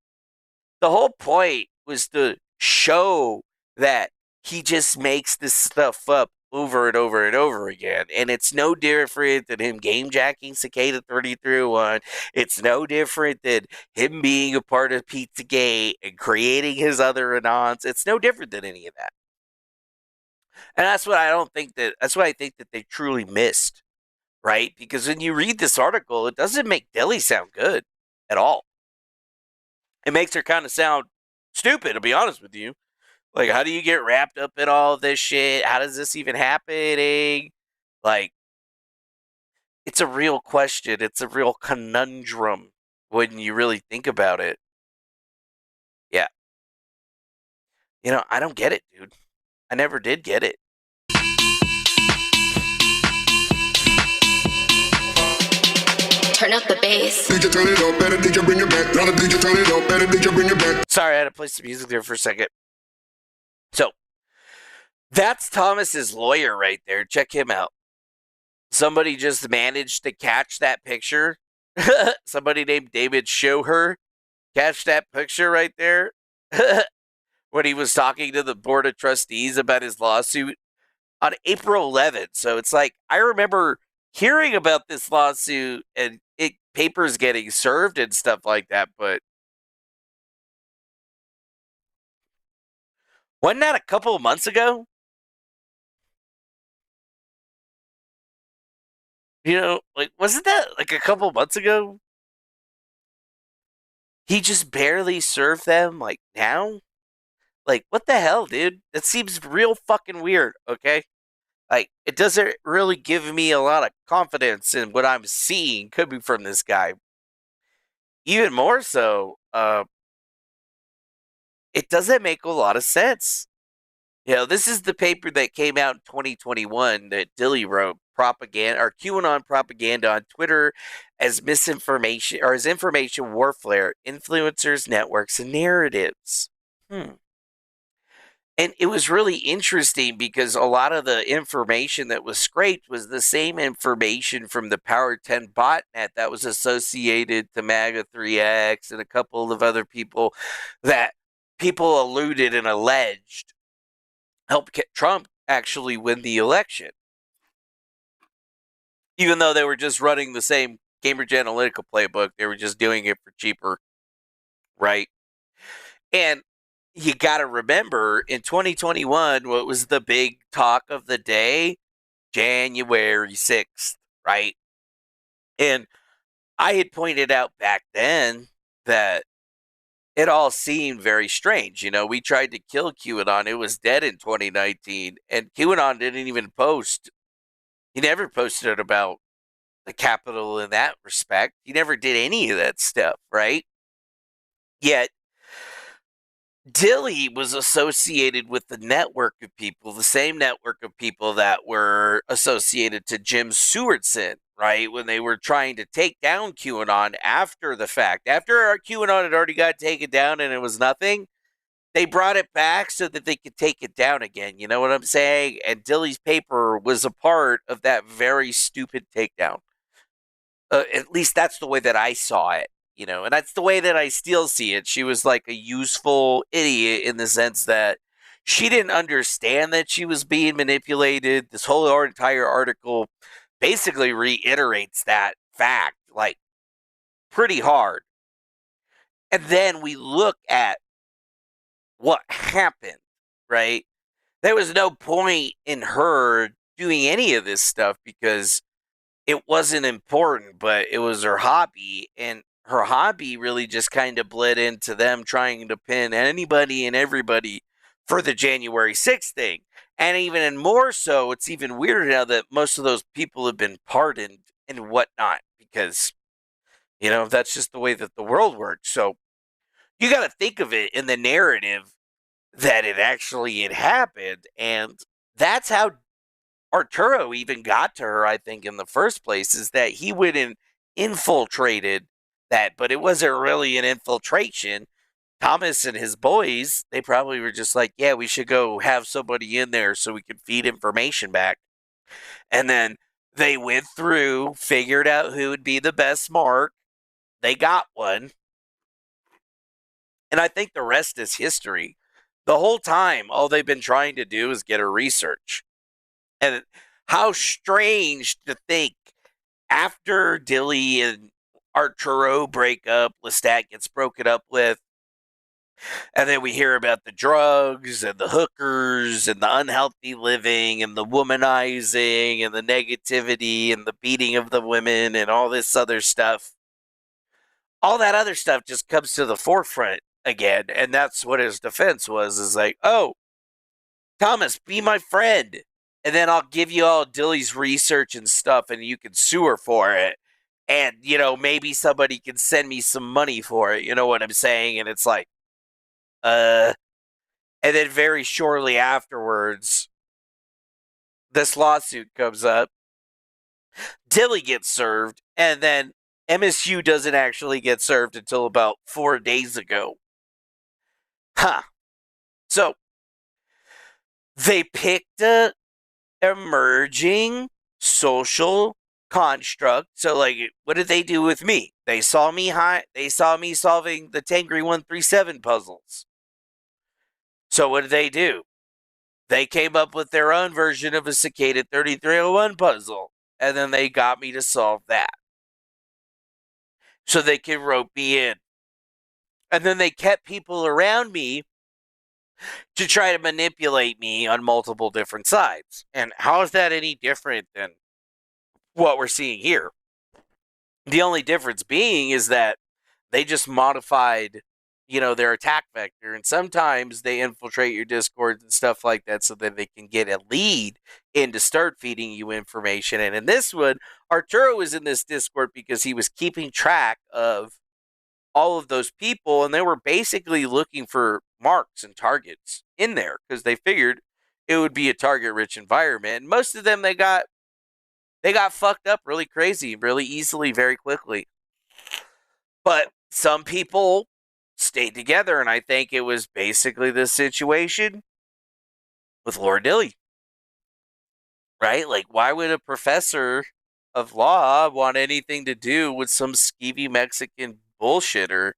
the whole point was to show that he just makes this stuff up over and over and over again. And it's no different than him game jacking Cicada 3301. It's no different than him being a part of Pizzagate and creating his other anons. It's no different than any of that. And that's what I think that they truly missed, right? Because when you read this article, it doesn't make Dilly sound good at all. It makes her kind of sound stupid, to be honest with you. Like, how do you get wrapped up in all of this shit? How does this even happening? Like, it's a real question. It's a real conundrum when you really think about it. Yeah. I don't get it, dude. I never did get it. Turn up the bass. DJ turn it up, better DJ bring it back. Not a DJ turn it up, better DJ bring it back. Sorry, I had to play some music there for a second. So, that's Thomas's lawyer right there. Check him out. Somebody just managed to catch that picture. Somebody named David Shoenberger catch that picture right there when he was talking to the board of trustees about his lawsuit on April 11th. So it's like, I remember hearing about this lawsuit and papers getting served and stuff like that, but wasn't that a couple of months ago? Wasn't that like a couple of months ago? He just barely served them, like, now? Like, what the hell, dude? That seems real fucking weird, okay? Like, it doesn't really give me a lot of confidence in what I'm seeing coming from this guy. Even more so, it doesn't make a lot of sense. This is the paper that came out in 2021 that Dilly wrote, propaganda or QAnon propaganda on Twitter as misinformation or as information warfare, influencers, networks, and narratives. And it was really interesting because a lot of the information that was scraped was the same information from the Power 10 botnet that was associated to MAGA 3X and a couple of other people that people alluded and alleged helped Trump actually win the election. Even though they were just running the same Cambridge Analytica playbook, they were just doing it for cheaper, right? And you got to remember, in 2021, what was the big talk of the day? January 6th, right? And I had pointed out back then that it all seemed very strange. We tried to kill QAnon. It was dead in 2019. And QAnon didn't even post. He never posted about the Capitol in that respect. He never did any of that stuff, right? Yet, Dilly was associated with the network of people, the same network of people that were associated to Jim Sewardson, right? When they were trying to take down QAnon after the fact. After QAnon had already got taken down and it was nothing, they brought it back so that they could take it down again. You know what I'm saying? And Dilly's paper was a part of that very stupid takedown. At least that's the way that I saw it. And that's the way that I still see it. She was like a useful idiot in the sense that she didn't understand that she was being manipulated. This whole entire article basically reiterates that fact, like, pretty hard. And then we look at what happened, right? There was no point in her doing any of this stuff because it wasn't important, but it was her hobby, and her hobby really just kind of bled into them trying to pin anybody and everybody for the January 6th thing. And even more so, it's even weirder now that most of those people have been pardoned and whatnot because, that's just the way that the world works. So you got to think of it in the narrative that it actually had happened. And that's how Arturo even got to her, I think, in the first place, is that he went and infiltrated that, but it wasn't really an infiltration. Thomas and his boys, they probably were just like, yeah, we should go have somebody in there so we can feed information back. And then they went through, figured out who would be the best mark. They got one. And I think the rest is history. The whole time, all they've been trying to do is get her research. And how strange to think after Dilly and Arturo break up, Lestat gets broken up with, and then we hear about the drugs and the hookers and the unhealthy living and the womanizing and the negativity and the beating of the women and all this other stuff. all that other stuff just comes to the forefront again. And that's what his defense was, is like, oh, Thomas, be my friend. And then I'll give you all Dilly's research and stuff, and you can sue her for it. And, maybe somebody can send me some money for it. You know what I'm saying? And it's like, and then very shortly afterwards, this lawsuit comes up. Dilly gets served, and then MSU doesn't actually get served until about 4 days ago. So, they picked a emerging social construct. So, like, what did they do with me? They saw me solving the Tangri 137 puzzles. So what did they do? They came up with their own version of a Cicada 3301 puzzle, and then they got me to solve that. So they could rope me in. And then they kept people around me to try to manipulate me on multiple different sides. And how is that any different than what we're seeing here? The only difference being is that they just modified, their attack vector. And sometimes they infiltrate your Discord and stuff like that so that they can get a lead in to start feeding you information. And in this one, Arturo was in this Discord because he was keeping track of all of those people, and they were basically looking for marks and targets in there because they figured it would be a target-rich environment. And most of them, they got fucked up really crazy, really easily, very quickly. But some people stayed together, and I think it was basically this situation with Laura Dilly. Right? Like, why would a professor of law want anything to do with some skeevy Mexican bullshitter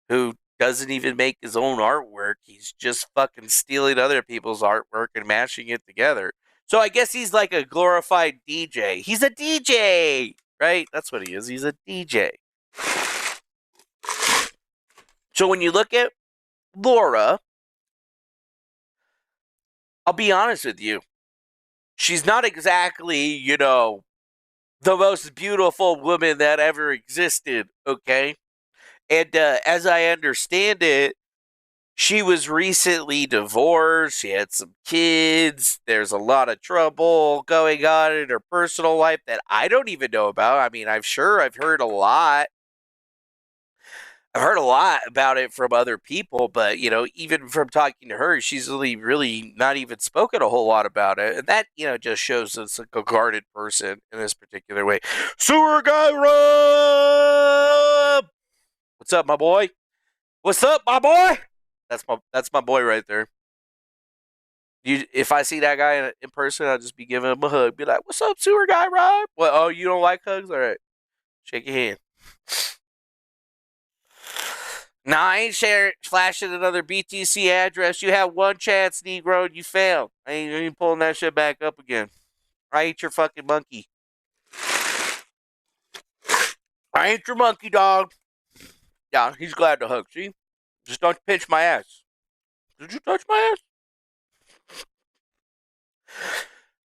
who doesn't even make his own artwork? He's just fucking stealing other people's artwork and mashing it together. So I guess he's like a glorified DJ. He's a DJ, right? That's what he is. He's a DJ. So when you look at Laura, I'll be honest with you. She's not exactly, the most beautiful woman that ever existed, okay? And as I understand it, she was recently divorced. She had some kids. There's a lot of trouble going on in her personal life that I don't even know about. I mean, I've heard a lot. I've heard a lot about it from other people, but, even from talking to her, she's really not even spoken a whole lot about it. And that, just shows us like a guarded person in this particular way. Sewer Guy Rob! What's up, my boy? What's up, my boy? That's my boy right there. If I see that guy in person, I'll just be giving him a hug. Be like, what's up, Sewer Guy Rob? What, oh, you don't like hugs? All right. Shake your hand. Nah, I ain't flashing another BTC address. You had one chance, Negro, and you failed. I ain't pulling that shit back up again. I ain't your fucking monkey. I ain't your monkey, dog. Yeah, he's glad to hug. See? Just don't pinch my ass. Did you touch my ass?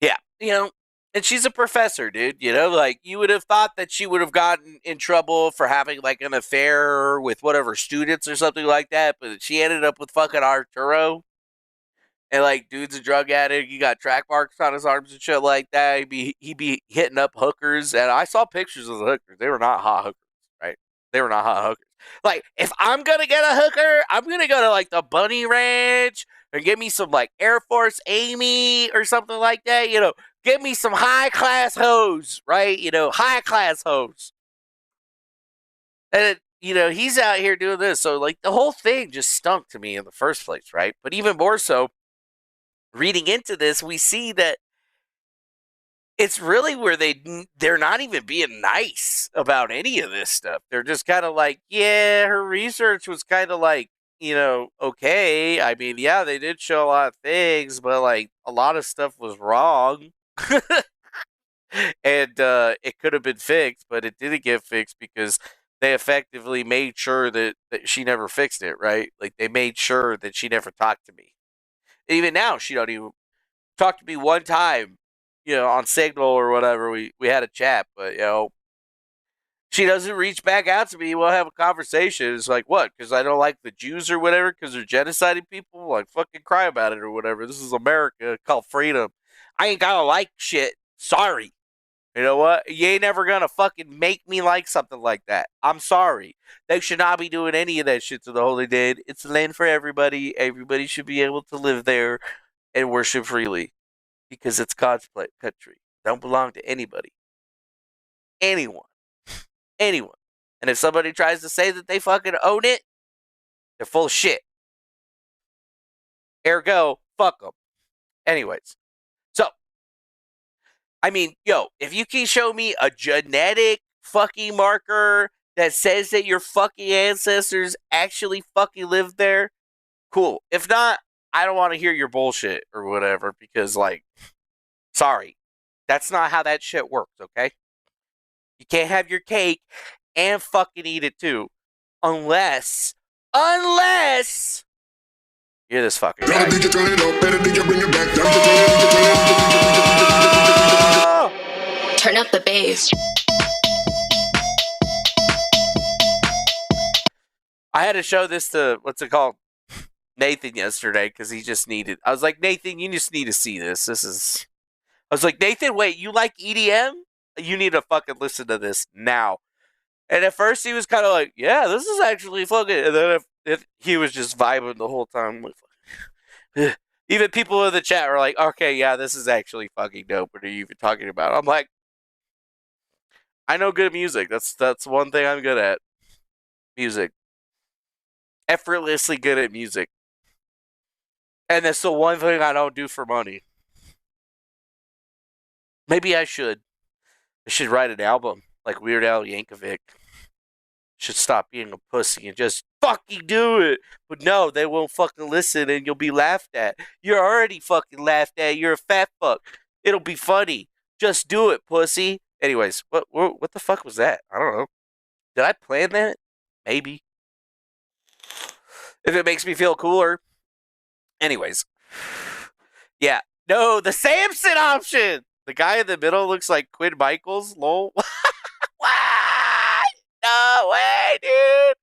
Yeah, and she's a professor, dude. Like, you would have thought that she would have gotten in trouble for having, like, an affair with one of her students or something like that, but she ended up with fucking Arturo. And, like, dude's a drug addict. He got track marks on his arms and shit like that. He'd be hitting up hookers. And I saw pictures of the hookers. They were not hot hookers, right? They were not hot hookers. Like, if I'm going to get a hooker, I'm going to go to, like, the Bunny Ranch and get me some, like, Air Force Amy or something like that. Get me some high-class hoes, right? High-class hoes. And, he's out here doing this. So, like, the whole thing just stunk to me in the first place, right? But even more so, reading into this, we see that it's really where they're not even being nice about any of this stuff. They're just kind of like, yeah, her research was kind of like, okay. I mean, yeah, they did show a lot of things, but, like, a lot of stuff was wrong. And it could have been fixed, but it didn't get fixed because they effectively made sure that she never fixed it, right? Like, they made sure that she never talked to me. And even now, she don't even talk to me one time, on Signal or whatever. We had a chat, but, She doesn't reach back out to me. We'll have a conversation. It's like, what? Because I don't like the Jews or whatever? Because they're genociding people? Like, fucking cry about it or whatever. This is America. Called freedom. I ain't gotta like shit. Sorry. You know what? You ain't never gonna fucking make me like something like that. I'm sorry. They should not be doing any of that shit to the Holy Land. It's a land for everybody. Everybody should be able to live there and worship freely. Because it's God's country. Don't belong to anybody. Anyone. Anyone. And if somebody tries to say that they fucking own it, they're full of shit. Ergo, fuck them. Anyways. So, I mean, yo, if you can show me a genetic fucking marker that says that your fucking ancestors actually fucking lived there, cool. If not, I don't want to hear your bullshit or whatever because, like, sorry. That's not how that shit works, okay? You can't have your cake and fucking eat it too. Unless you're this fucking guy. Better DJ turn it up, better DJ bring it back. Turn up the bass. I had to show this to, what's it called? Nathan yesterday because he just needed. I was like, Nathan, you just need to see this. I was like, Nathan, wait, you like EDM? You need to fucking listen to this now. And at first he was kind of like, yeah, this is actually fucking. And then if he was just vibing the whole time. Like, even people in the chat were like, okay, yeah, this is actually fucking dope. What are you even talking about? I'm like, I know good music. That's one thing I'm good at. Music. Effortlessly good at music. And that's the one thing I don't do for money. Maybe I should. I should write an album like Weird Al Yankovic. Should stop being a pussy and just fucking do it. But no, they won't fucking listen and you'll be laughed at. You're already fucking laughed at. You're a fat fuck. It'll be funny. Just do it, pussy. Anyways, what the fuck was that? I don't know. Did I plan that? Maybe. If it makes me feel cooler. Anyways. Yeah. No, the Samson option. The guy in the middle looks like Quinn Michaels. Lol. What? No way, dude.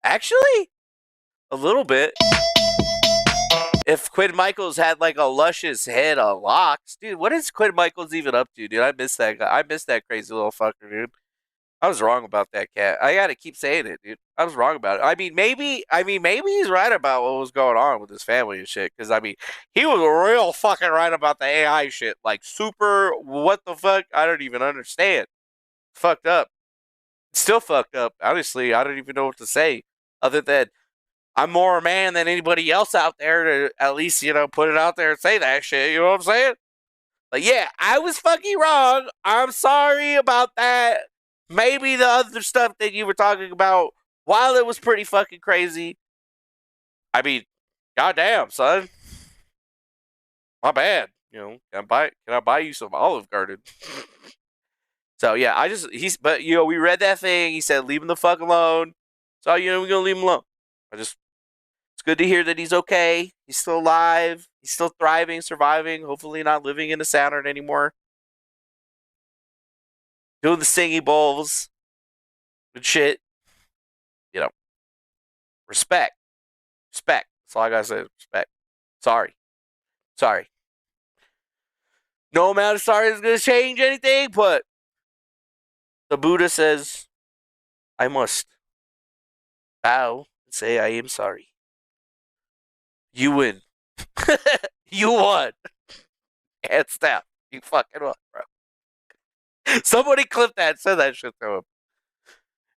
Actually, a little bit. If Quinn Michaels had like a luscious head on locks, dude, what is Quinn Michaels even up to, dude? I miss that guy. I miss that crazy little fucker, dude. I was wrong about that cat. I gotta keep saying it, dude. I was wrong about it. I mean, maybe he's right about what was going on with his family and shit. Because I mean, he was real fucking right about the AI shit. Like super, what the fuck? I don't even understand. Fucked up. Still fucked up. Honestly, I don't even know what to say other than I'm more a man than anybody else out there to at least put it out there and say that shit. You know what I'm saying? Like, yeah, I was fucking wrong. I'm sorry about that. Maybe the other stuff that you were talking about, while it was pretty fucking crazy, I mean, goddamn, son. My bad. Can I buy you some Olive Garden? So yeah, but we read that thing. He said, leave him the fuck alone. So we're gonna leave him alone. It's good to hear that he's okay. He's still alive. He's still thriving, surviving. Hopefully not living in a Saturn anymore. Doing the singing bowls. Good shit. Respect. Respect. That's all I gotta say. Respect. Sorry. No amount of sorry is gonna change anything, but the Buddha says, I must bow and say I am sorry. You win. You won. Hands down. You fucking won, bro. Somebody clip that and send that shit to him.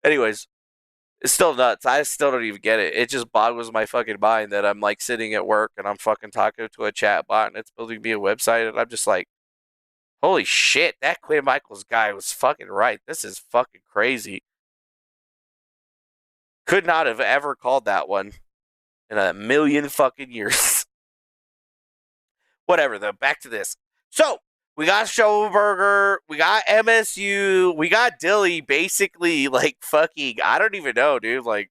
Anyways, it's still nuts. I still don't even get it. It just boggles my fucking mind that I'm like sitting at work and I'm fucking talking to a chat bot and it's building me a website and I'm just like, holy shit, that Quinn Michaels guy was fucking right. This is fucking crazy. Could not have ever called that one in a million fucking years. Whatever, though. Back to this. So, we got Shoenberger, we got MSU, we got Dilly basically, like, fucking, I don't even know, dude. Like,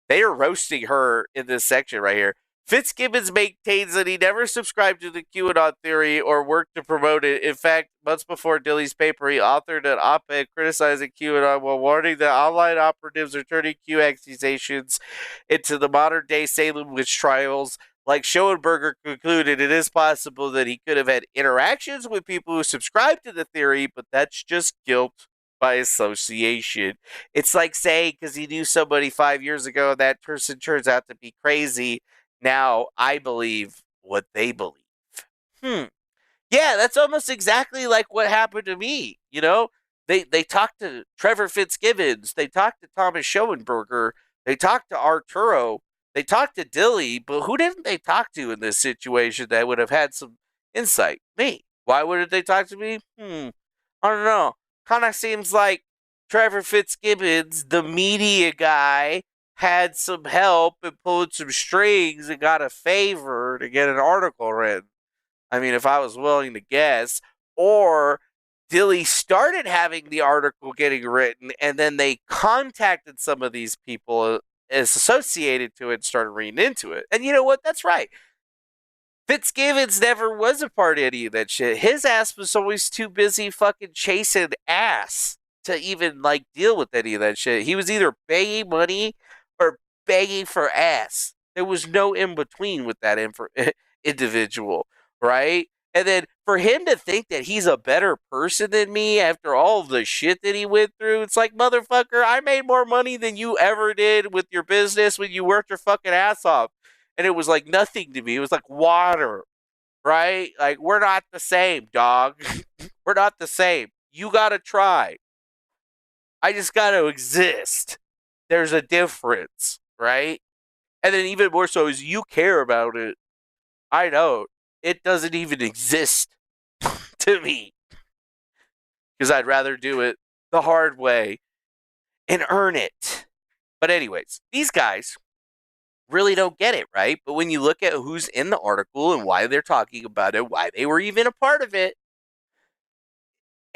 they are roasting her in this section right here. Fitzgibbons maintains that he never subscribed to the QAnon theory or worked to promote it. In fact, months before Dilly's paper, he authored an op-ed criticizing QAnon while warning that online operatives are turning Q accusations into the modern-day Salem witch trials. Like Shoenberger concluded, it is possible that he could have had interactions with people who subscribe to the theory, but that's just guilt by association. It's like saying, because he knew somebody 5 years ago, that person turns out to be crazy. Now I believe what they believe. Yeah, that's almost exactly like what happened to me. You know, they talked to Trevor Fitzgibbons, they talked to Thomas Schoenberger, they talked to Arturo, they talked to Dilly, but who didn't they talk to in this situation that would have had some insight? Me. Why wouldn't they talk to me? I don't know. Kind of seems like Trevor Fitzgibbons, the media guy, had some help and pulled some strings and got a favor to get an article written. I mean, if I was willing to guess. Or Dilly started having the article getting written, and then they contacted some of these people as associated to it and started reading into it. And you know what? That's right. Fitzgibbons never was a part of any of that shit. His ass was always too busy fucking chasing ass to even, like, deal with any of that shit. He was either begging money or begging for ass. There was no in between with that individual, right? And then for him to think that he's a better person than me after all the shit that he went through, it's like, motherfucker, I made more money than you ever did with your business when you worked your fucking ass off. And it was like nothing to me. It was like water, right? Like, we're not the same, dog. We're not the same. You gotta try. I just gotta exist. There's a difference, right? And then even more so is you care about it. I don't. It doesn't even exist to me. Because I'd rather do it the hard way and earn it. But anyways, these guys really don't get it, right? But when you look at who's in the article and why they're talking about it, why they were even a part of it,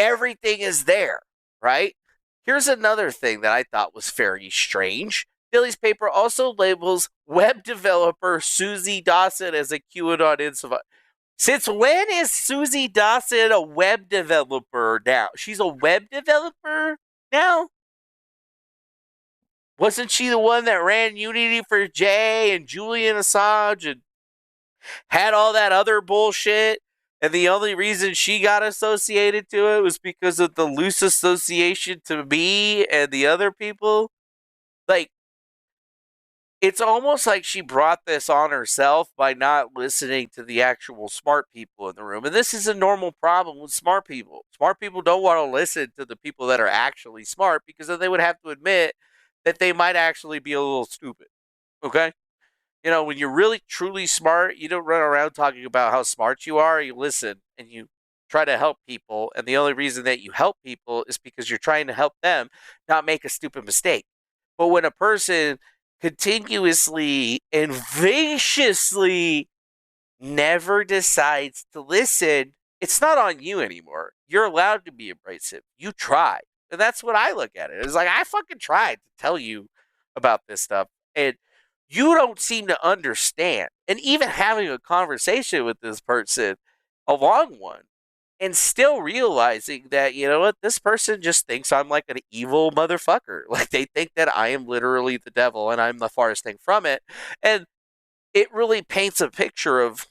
everything is there, right? Here's another thing that I thought was very strange. Dilly's paper also labels web developer Susie Dawson as a QAnon insider. Since when is Susie Dawson a web developer now? She's a web developer now? Wasn't she the one that ran Unity for Jay and Julian Assange and had all that other bullshit? And the only reason she got associated to it was because of the loose association to me and the other people? Like, it's almost like she brought this on herself by not listening to the actual smart people in the room. And this is a normal problem with smart people. Smart people don't want to listen to the people that are actually smart because then they would have to admit that they might actually be a little stupid. Okay? You know, when you're really truly smart, you don't run around talking about how smart you are. You listen and you try to help people. And the only reason that you help people is because you're trying to help them not make a stupid mistake. But when a person continuously and viciously never decides to listen, it's not on you anymore. You're allowed to be abrasive. You tried. And that's what I look at it. It's like, I fucking tried to tell you about this stuff. And you don't seem to understand. And even having a conversation with this person, a long one, and still realizing that, you know what, this person just thinks I'm like an evil motherfucker. Like, they think that I am literally the devil and I'm the farthest thing from it. And it really paints a picture of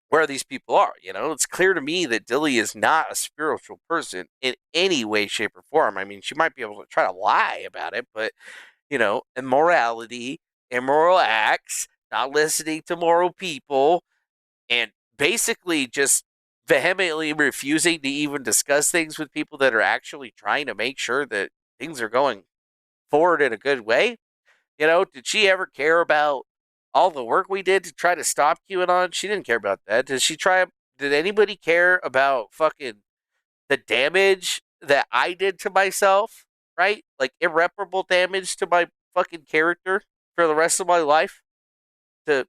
where these people are. You know, it's clear to me that Dilly is not a spiritual person in any way, shape, or form. I mean, she might be able to try to lie about it, but, you know, immorality, immoral acts, not listening to moral people, and basically just vehemently refusing to even discuss things with people that are actually trying to make sure that things are going forward in a good way. You know, did she ever care about all the work we did to try to stop QAnon? She didn't care about that. Did anybody care about fucking the damage that I did to myself, right? Like, irreparable damage to my fucking character for the rest of my life to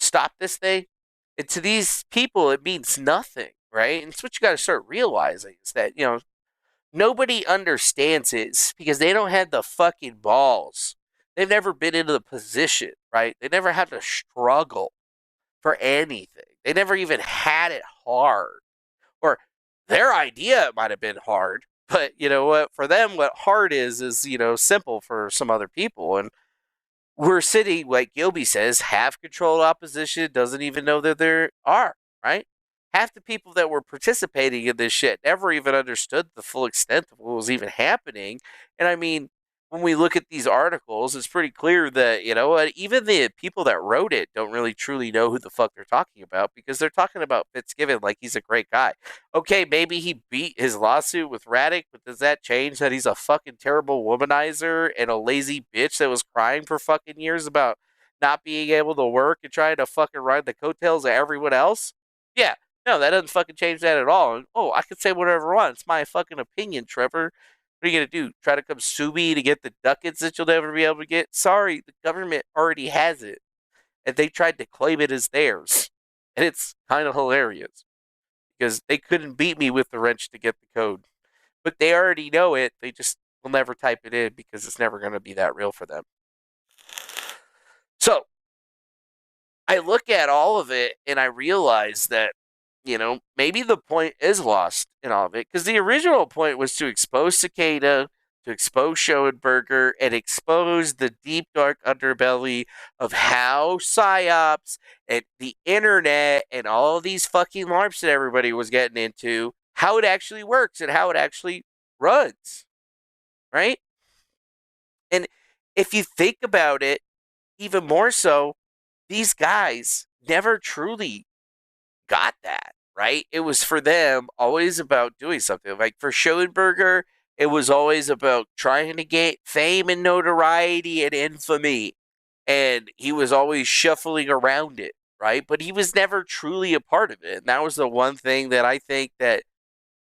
stop this thing? And to these people, it means nothing, right? And it's what you got to start realizing is that, you know, nobody understands it because they don't have the fucking balls They've never been in the position, right? They never had to struggle for anything. They never even had it hard. Or their idea might have been hard, but you know what? For them, what hard is, simple for some other people. And we're sitting, like Gilby says, half controlled opposition doesn't even know that there are, right? Half the people that were participating in this shit never even understood the full extent of what was even happening. And I mean, when we look at these articles, it's pretty clear that, you know what, even the people that wrote it don't really truly know who the fuck they're talking about, because they're talking about Fitzgibbon like he's a great guy. Okay, maybe he beat his lawsuit with Raddick, but does that change that he's a fucking terrible womanizer and a lazy bitch that was crying for fucking years about not being able to work and trying to fucking ride the coattails of everyone else? Yeah, no, that doesn't fucking change that at all. And, oh, I could say whatever I want. It's my fucking opinion, Trevor. What are you going to do? Try to come sue me to get the ducats that you'll never be able to get? Sorry, the government already has it. And they tried to claim it as theirs. And it's kind of hilarious, because they couldn't beat me with the wrench to get the code. But they already know it. They just will never type it in because it's never going to be that real for them. So, I look at all of it and I realize that, maybe the point is lost in all of it, because the original point was to expose Cicada, to expose Shoenberger, and expose the deep, dark underbelly of how PsyOps and the internet and all of these fucking LARPs that everybody was getting into, how it actually works and how it actually runs, right? And if you think about it, even more so, these guys never truly got that, right? It was for them always about doing something. Like for Schoenberger, it was always about trying to get fame and notoriety and infamy. And he was always shuffling around it, right? But he was never truly a part of it. And that was the one thing that I think that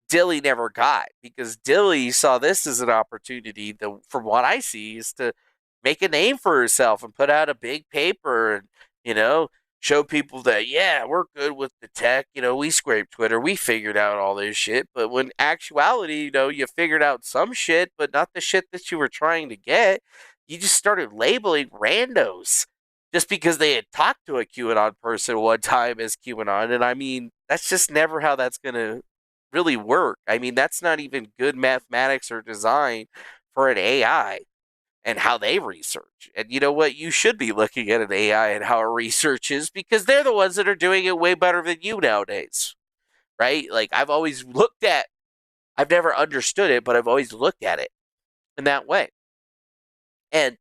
Dilly never got, because Dilly saw this as an opportunity that, from what I see, is to make a name for herself and put out a big paper and, show people that, yeah, we're good with the tech. We scraped Twitter. We figured out all this shit. But when actuality, you figured out some shit, but not the shit that you were trying to get. You just started labeling randos just because they had talked to a QAnon person one time as QAnon. And I mean, that's just never how that's going to really work. I mean, that's not even good mathematics or design for an AI and how they research. And you know what? You should be looking at an AI and how it researches, because they're the ones that are doing it way better than you nowadays, right? Like, I've never understood it, but I've always looked at it in that way. And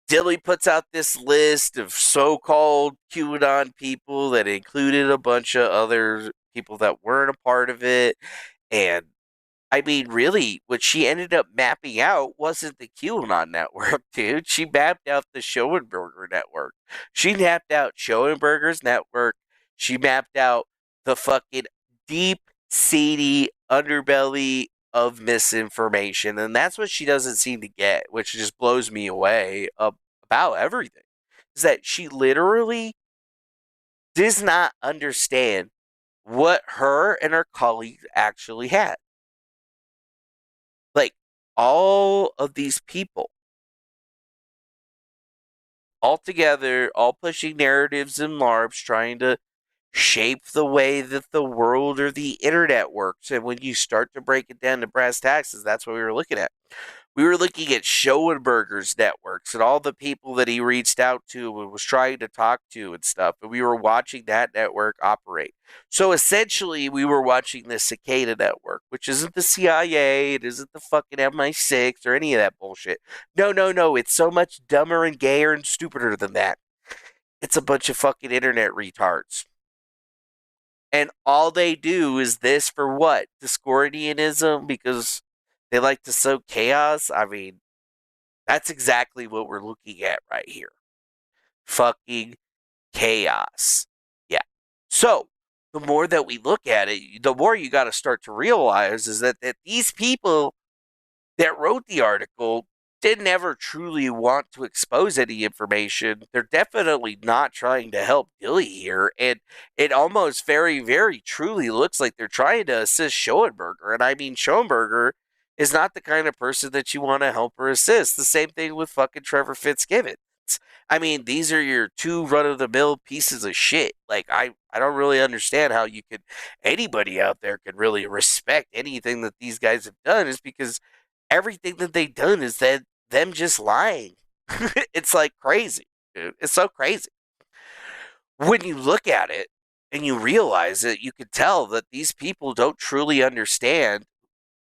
Dilly puts out this list of so-called QAnon people that included a bunch of other people that weren't a part of it. And I mean, really, what she ended up mapping out wasn't the QAnon network, dude. She mapped out the Schoenberger network. She mapped out Schoenberger's network. She mapped out the fucking deep, seedy underbelly of misinformation. And that's what she doesn't seem to get, which just blows me away about everything. Is that she literally does not understand what her and her colleagues actually had. Like, all of these people, all together, all pushing narratives and LARPs, trying to shape the way that the world or the internet works. And when you start to break it down to brass taxes, that's what we were looking at. We were looking at Schoenberger's networks and all the people that he reached out to and was trying to talk to and stuff. And we were watching that network operate. So essentially, we were watching the Cicada network, which isn't the CIA, it isn't the fucking MI6 or any of that bullshit. No. It's so much dumber and gayer and stupider than that. It's a bunch of fucking internet retards. And all they do is this for what? Discordianism? Because they like to sow chaos? I mean, that's exactly what we're looking at right here. Fucking chaos. Yeah. So, the more that we look at it, the more you got to start to realize is that these people that wrote the article didn't ever truly want to expose any information. They're definitely not trying to help Dilly here. And it almost very, very truly looks like they're trying to assist Schoenberger. And I mean, Schoenberger is not the kind of person that you want to help or assist. The same thing with fucking Trevor Fitzgibbon. I mean, these are your two run-of-the-mill pieces of shit. Like, I don't really understand how anybody out there could really respect anything that these guys have done, is because everything that they've done is them just lying. It's like crazy, dude. It's so crazy. When you look at it and you realize it, you can tell that these people don't truly understand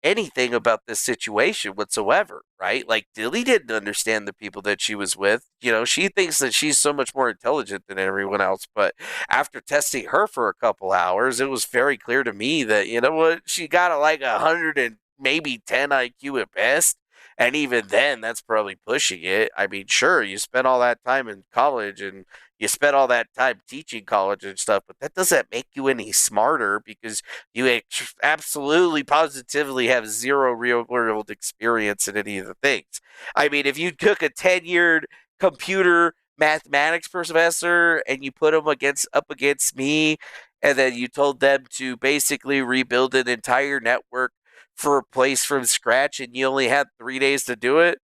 anything about this situation whatsoever, right? Like, Dilly didn't understand the people that she was with. She thinks that she's so much more intelligent than everyone else, but after testing her for a couple hours, it was very clear to me that, you know what, she got like 100 and maybe 10 IQ at best. And even then, that's probably pushing it. I mean, sure, you spent all that time in college and you spent all that time teaching college and stuff, but that doesn't make you any smarter, because you absolutely positively have zero real world experience in any of the things. I mean, if you took a 10-year computer mathematics professor and you put them up against me, and then you told them to basically rebuild an entire network for a place from scratch, and you only had 3 days to do it,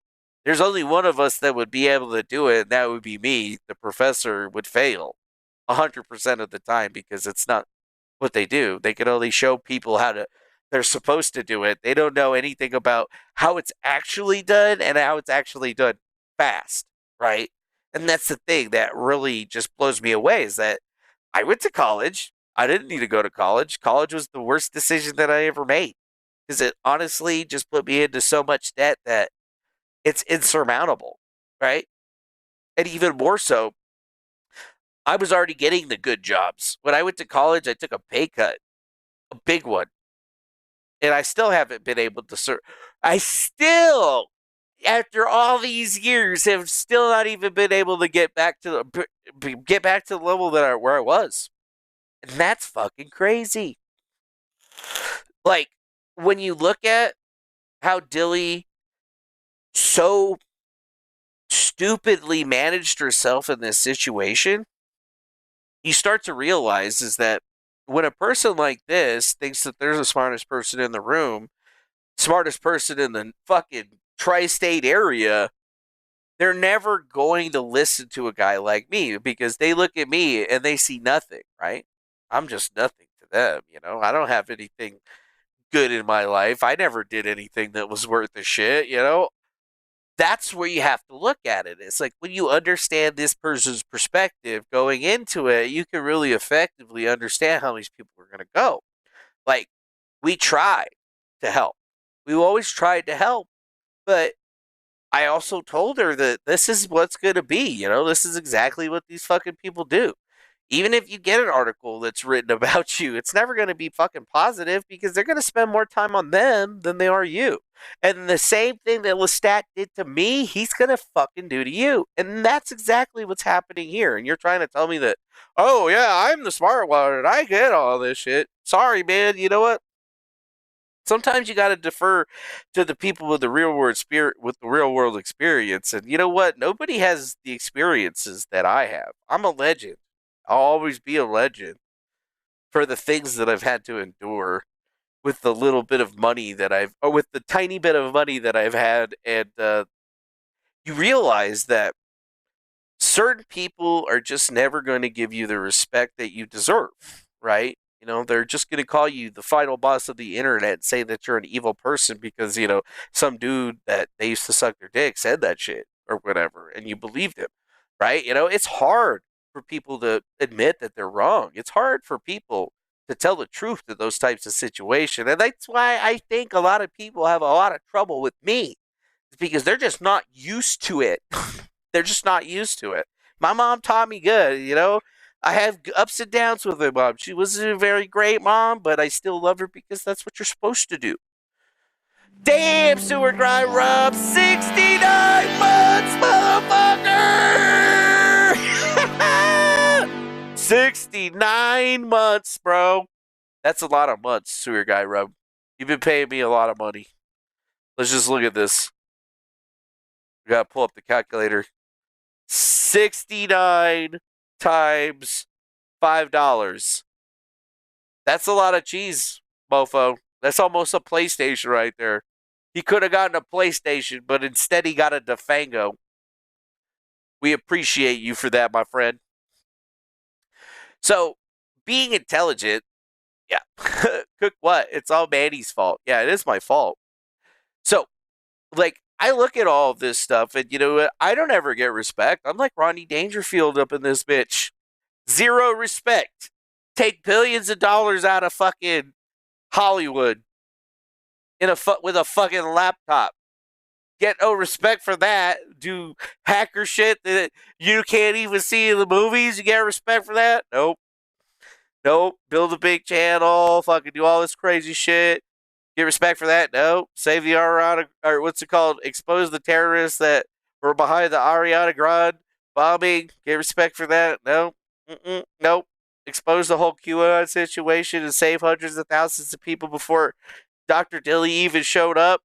there's only one of us that would be able to do it, and that would be me. The professor would fail 100% of the time, because it's not what they do. They can only show people they're supposed to do it. They don't know anything about how it's actually done and how it's actually done fast, right? And that's the thing that really just blows me away, is that I went to college. I didn't need to go to college. College was the worst decision that I ever made, because it honestly just put me into so much debt that it's insurmountable, right? And even more so, I was already getting the good jobs. When I went to college, I took a pay cut, a big one. And I still haven't been able to serve. I still, after all these years, have still not even been able to get back to the level where I was. And that's fucking crazy. Like, when you look at how Dilly so stupidly managed herself in this situation, you start to realize is that when a person like this thinks that they're the smartest person in the room, smartest person in the fucking tri-state area, they're never going to listen to a guy like me, because they look at me and they see nothing, right? I'm just nothing to them, I don't have anything good in my life. I never did anything that was worth a shit, That's where you have to look at it. It's like, when you understand this person's perspective going into it, you can really effectively understand how these people are going to go. Like, we try to help. We always tried to help, but I also told her that this is what's going to be. This is exactly what these fucking people do. Even if you get an article that's written about you, it's never going to be fucking positive, because they're going to spend more time on them than they are you. And the same thing that Lestat did to me, he's going to fucking do to you. And that's exactly what's happening here. And you're trying to tell me that, oh yeah, I'm the smart one and I get all this shit. Sorry, man. You know what? Sometimes you got to defer to the people with the real world experience. And you know what? Nobody has the experiences that I have. I'm a legend. I'll always be a legend for the things that I've had to endure with the little bit of money with the tiny bit of money that I've had. And you realize that certain people are just never going to give you the respect that you deserve, right? They're just going to call you the final boss of the internet and say that you're an evil person because, some dude that they used to suck their dick said that shit or whatever, and you believed him, right? It's hard for people to admit that they're wrong. It's hard for people to tell the truth to those types of situations. And that's why I think a lot of people have a lot of trouble with me. It's because they're just not used to it. They're just not used to it. My mom taught me good, I have ups and downs with her mom. She wasn't a very great mom, but I still love her because that's what you're supposed to do. Damn, Sewer Grind Rob, 69 months, motherfucker! 69 months, bro. That's a lot of months, Sewer Guy Rub. You've been paying me a lot of money. Let's just look at this. We gotta pull up the calculator. 69 times $5. That's a lot of cheese, mofo. That's almost a PlayStation right there. He could have gotten a PlayStation, but instead he got a Defango. We appreciate you for that, my friend. So, being intelligent, yeah. Cook what? It's all Manny's fault. Yeah, it is my fault. So, like, I look at all of this stuff, and you know what? I don't ever get respect. I'm like Rodney Dangerfield up in this bitch. Zero respect. Take billions of dollars out of fucking Hollywood with a fucking laptop. Get no respect for that. Do hacker shit that you can't even see in the movies. You get respect for that? Nope. Build a big channel. Fucking do all this crazy shit. Get respect for that? Nope. Save the Ariana, or what's it called? Expose the terrorists that were behind the Ariana Grande bombing. Get respect for that? Nope. Nope. Expose the whole QAnon situation and save hundreds of thousands of people before Dr. Dilly even showed up.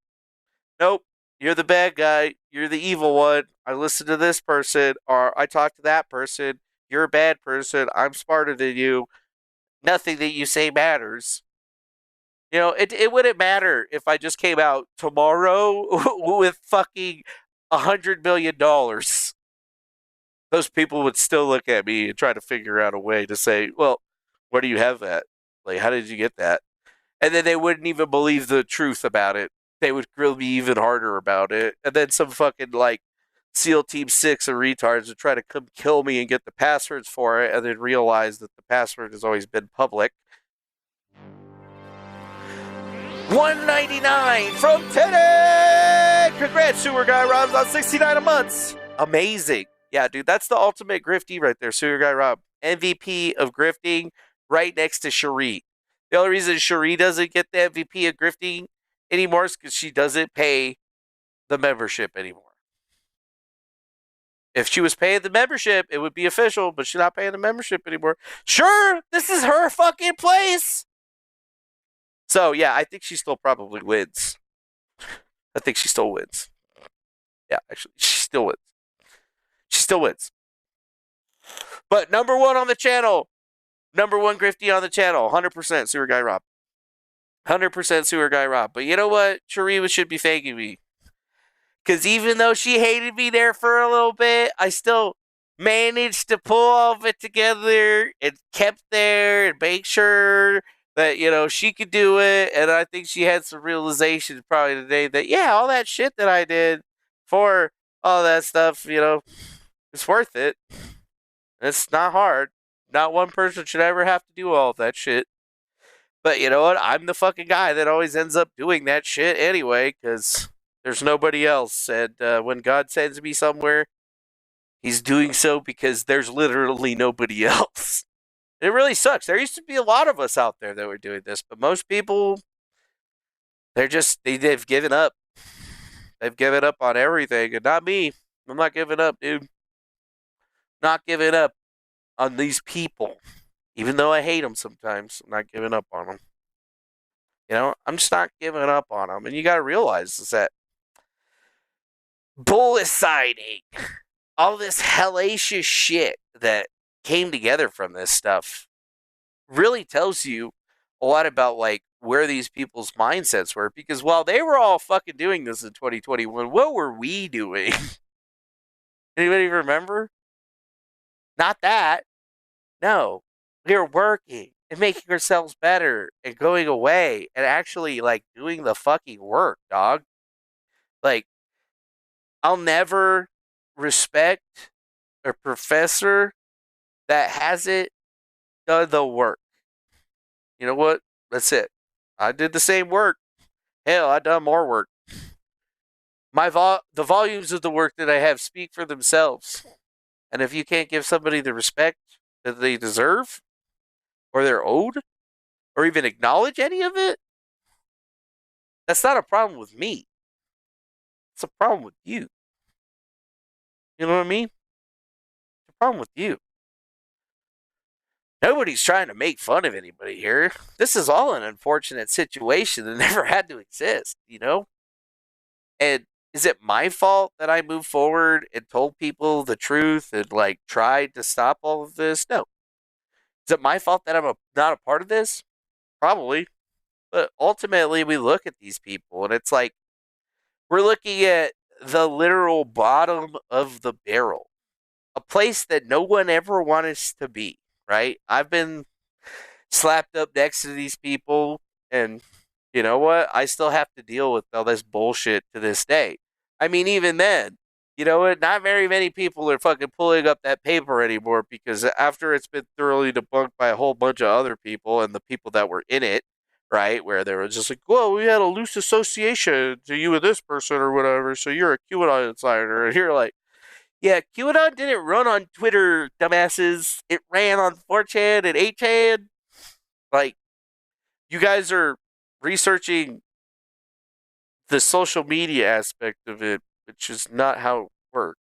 Nope. You're the bad guy. You're the evil one. I listen to this person, or I talk to that person. You're a bad person. I'm smarter than you. Nothing that you say matters. You know, it wouldn't matter if I just came out tomorrow with fucking $100 million. Those people would still look at me and try to figure out a way to say, well, where do you have that? Like, how did you get that? And then they wouldn't even believe the truth about it. They would grill me even harder about it. And then some fucking, like, SEAL Team 6 of retards would try to come kill me and get the passwords for it, and then realize that the password has always been public. $199 from Teddy! Congrats, Sewer Guy Rob's on 69 a month. Amazing. Yeah, dude, that's the ultimate grifty right there, Sewer Guy Rob. MVP of grifting, right next to Cherie. The only reason Cherie doesn't get the MVP of grifting anymore is because she doesn't pay the membership anymore. If she was paying the membership, it would be official, but she's not paying the membership anymore. Sure, this is her fucking place. So, yeah, I think she still probably wins. I think she still wins. Yeah, actually, she still wins. She still wins. But number one on the channel. Number one grifty on the channel. 100% Sewer Guy Rob. 100% Sewer Guy Rob. But you know what? Cherie should be thanking me. Because even though she hated me there for a little bit, I still managed to pull all of it together and kept there and make sure that, you know, she could do it. And I think she had some realization probably today that, yeah, all that shit that I did for all that stuff, you know, it's worth it. It's not hard. Not one person should ever have to do all of that shit. But you know what? I'm the fucking guy that always ends up doing that shit anyway, because there's nobody else. And when God sends me somewhere, he's doing so because there's literally nobody else. It really sucks. There used to be a lot of us out there that were doing this, but most people, they've given up. They've given up on everything, and not me. I'm not giving up, dude. Not giving up on these people. Even though I hate them sometimes, I'm not giving up on them. You know, I'm just not giving up on them. And you got to realize is that bulliciding, all this hellacious shit that came together from this stuff really tells you a lot about, like, where these people's mindsets were. Because while they were all fucking doing this in 2021, what were we doing? Anybody remember? Not that. No. We were working and making ourselves better and going away and actually, like, doing the fucking work, dog. Like, I'll never respect a professor that hasn't done the work. You know what? That's it. I did the same work. Hell, I done more work. The volumes of the work that I have speak for themselves. And if you can't give somebody the respect that they deserve, or they're owed, or even acknowledge any of it, that's not a problem with me. It's a problem with you. You know what I mean? It's a problem with you. Nobody's trying to make fun of anybody here. This is all an unfortunate situation that never had to exist, you know? And is it my fault that I moved forward and told people the truth and, like, tried to stop all of this? No. Is it my fault that I'm not a part of this? Probably. But ultimately, we look at these people and it's like, We're looking at the literal bottom of the barrel, a place that no one ever wants to be, right? I've been slapped up next to these people, and you know what? I still have to deal with all this bullshit to this day. I mean, even then, you know what? Not very many people are fucking pulling up that paper anymore because after it's been thoroughly debunked by a whole bunch of other people and the people that were in it, right? Where they were just like, well, we had a loose association to you with this person or whatever, so you're a QAnon insider. And you're like, yeah, QAnon didn't run on Twitter, dumbasses. It ran on 4chan and 8chan. Like, you guys are researching the social media aspect of it, which is not how it works.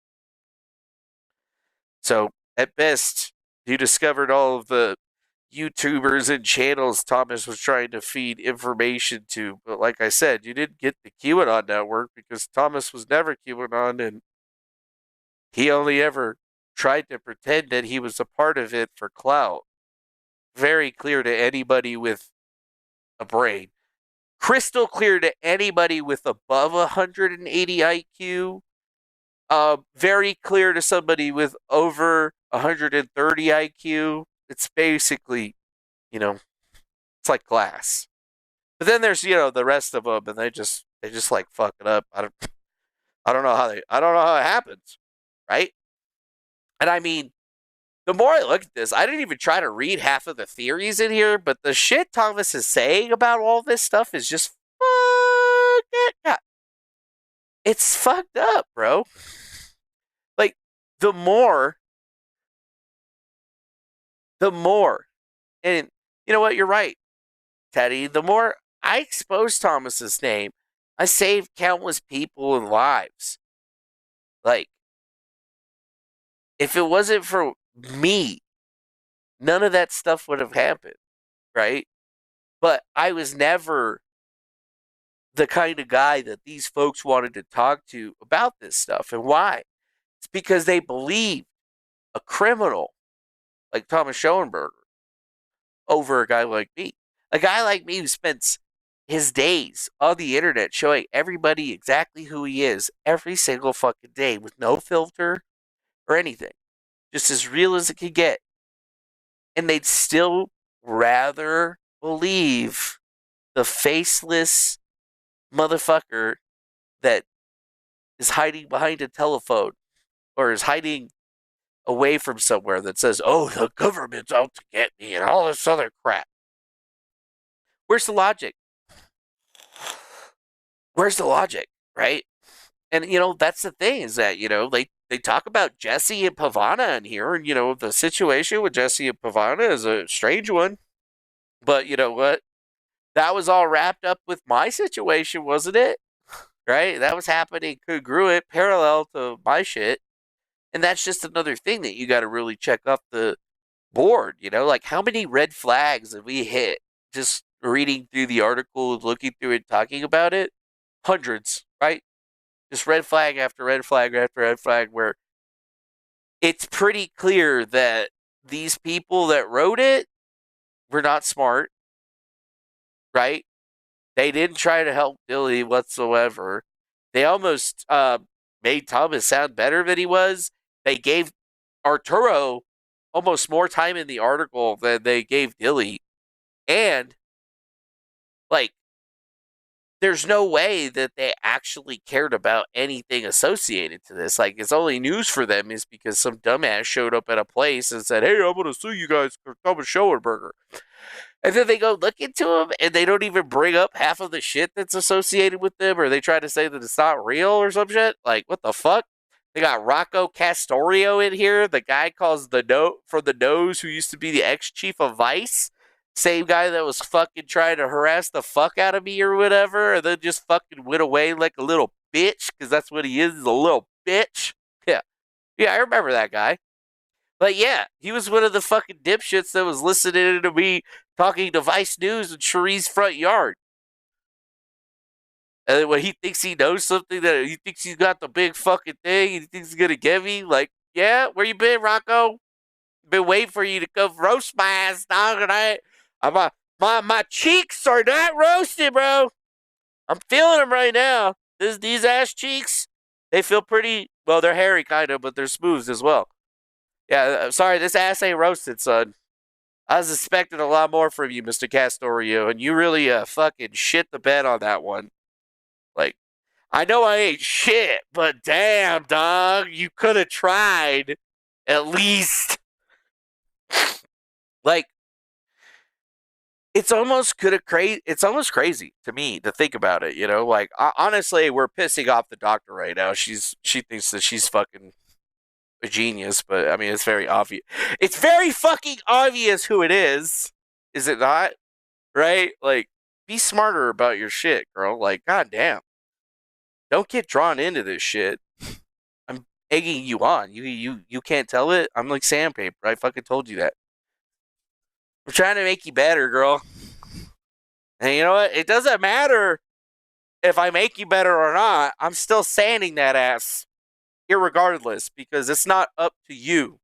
So, at best, you discovered all of the YouTubers and channels Thomas was trying to feed information to. But like I said, you didn't get the QAnon network because Thomas was never QAnon and he only ever tried to pretend that he was a part of it for clout. Very clear to anybody with a brain. Crystal clear to anybody with above 180 IQ. Very clear to somebody with over 130 IQ. It's basically, it's like glass. But then there's, the rest of them, and they just like fuck it up. I don't know how it happens, right? And I mean, the more I look at this, I didn't even try to read half of the theories in here, but the shit Thomas is saying about all this stuff is just fucked up. It's fucked up, bro. Like, the more, and you know what, you're right, Teddy, the more I expose Thomas's name, I saved countless people and lives. Like, if it wasn't for me, none of that stuff would have happened, right? But I was never the kind of guy that these folks wanted to talk to about this stuff. And why? It's because they believe a criminal like Thomas Shoenberger over a guy like me. A guy like me who spends his days on the internet showing everybody exactly who he is every single fucking day with no filter or anything. Just as real as it could get. And they'd still rather believe the faceless motherfucker that is hiding behind a telephone or is hiding away from somewhere that says, oh, the government's out to get me and all this other crap. Where's the logic? Where's the logic, right? And, that's the thing is that, they talk about Jesse and Pavana in here, and, the situation with Jesse and Pavana is a strange one. But you know what? That was all wrapped up with my situation, wasn't it? Right? That was happening congruent, parallel to my shit. And that's just another thing that you got to really check off the board, like how many red flags have we hit just reading through the article, looking through it, talking about it? Hundreds, right? Just red flag after red flag after red flag, where it's pretty clear that these people that wrote it were not smart, right? They didn't try to help Billy whatsoever. They almost made Thomas sound better than he was. They gave Arturo almost more time in the article than they gave Dilly. And, there's no way that they actually cared about anything associated to this. It's only news for them is because some dumbass showed up at a place and said, hey, I'm going to sue you guys for Thomas Shoenberger. And then they go look into them and they don't even bring up half of the shit that's associated with them, or they try to say that it's not real or some shit. What the fuck? They got Rocco Castorio in here. The guy calls the note from the nose who used to be the ex-chief of Vice. Same guy that was fucking trying to harass the fuck out of me or whatever, and then just fucking went away like a little bitch, because that's what he is a little bitch. Yeah. Yeah, I remember that guy. But yeah, he was one of the fucking dipshits that was listening to me talking to Vice News in Cherie's front yard. And then when he thinks he knows something, that he thinks he's got the big fucking thing, and he thinks he's gonna get me, yeah, where you been, Rocco? Been waiting for you to come roast my ass, dog, and my cheeks are not roasted, bro. I'm feeling them right now. These ass cheeks, they feel pretty, well, they're hairy kind of, but they're smooth as well. Yeah, sorry, this ass ain't roasted, son. I was expecting a lot more from you, Mr. Castorio, and you really fucking shit the bed on that one. Like, I know I ain't shit, but damn, dog, you could have tried at least. Like, it's almost It's almost crazy to me to think about it. Like honestly, we're pissing off the doctor right now. She thinks that she's fucking a genius, but I mean, it's very obvious. It's very fucking obvious who it is it not? Right? Like, be smarter about your shit, girl. Like, goddamn, don't get drawn into this shit. I'm egging you on. You can't tell it. I'm like sandpaper. I fucking told you that. I'm trying to make you better, girl. And you know what? It doesn't matter if I make you better or not. I'm still sanding that ass, irregardless, because it's not up to you.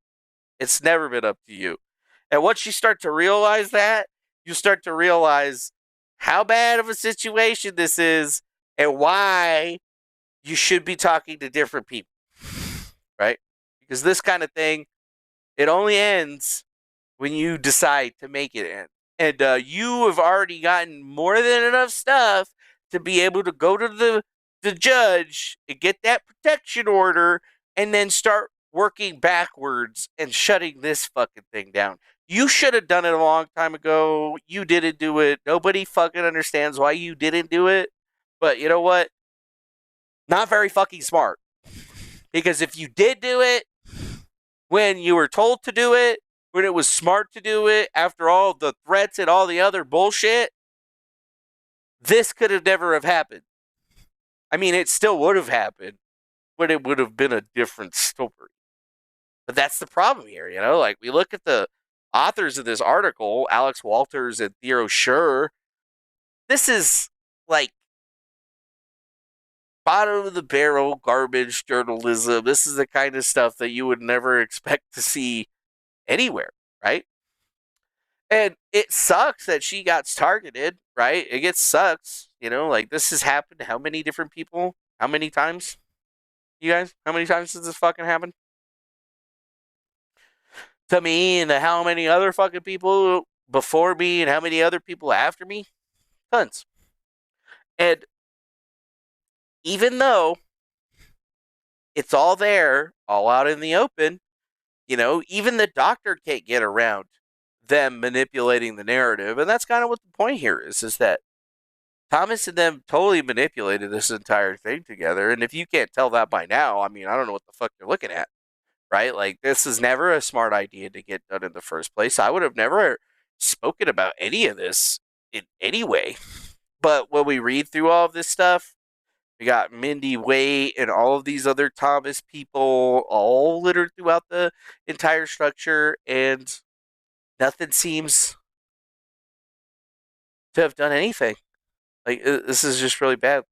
It's never been up to you. And once you start to realize that, you start to realize how bad of a situation this is and why you should be talking to different people, right? Because this kind of thing, it only ends when you decide to make it end. And you have already gotten more than enough stuff to be able to go to the judge and get that protection order and then start working backwards and shutting this fucking thing down. You should have done it a long time ago. You didn't do it. Nobody fucking understands why you didn't do it. But you know what? Not very fucking smart. Because if you did do it when you were told to do it, when it was smart to do it, after all the threats and all the other bullshit, this could have never have happened. I mean, it still would have happened, but it would have been a different story. But that's the problem here, Like, we look at the authors of this article, Alex Walters and Theo Schur. This is, like, bottom of the barrel garbage journalism. This is the kind of stuff that you would never expect to see anywhere, right? And it sucks that she got targeted, right? It sucks, like, this has happened to how many different people? How many times? You guys? How many times has this fucking happened? To me and to how many other fucking people before me and how many other people after me? Tons. And even though it's all there, all out in the open, even the doctor can't get around them manipulating the narrative. And that's kind of what the point here is that Thomas and them totally manipulated this entire thing together. And if you can't tell that by now, I mean, I don't know what the fuck you're looking at, right? Like, this is never a smart idea to get done in the first place. I would have never spoken about any of this in any way. But when we read through all of this stuff, we got Mindy Waite and all of these other Thomas people all littered throughout the entire structure, and nothing seems to have done anything. Like, this is just really bad.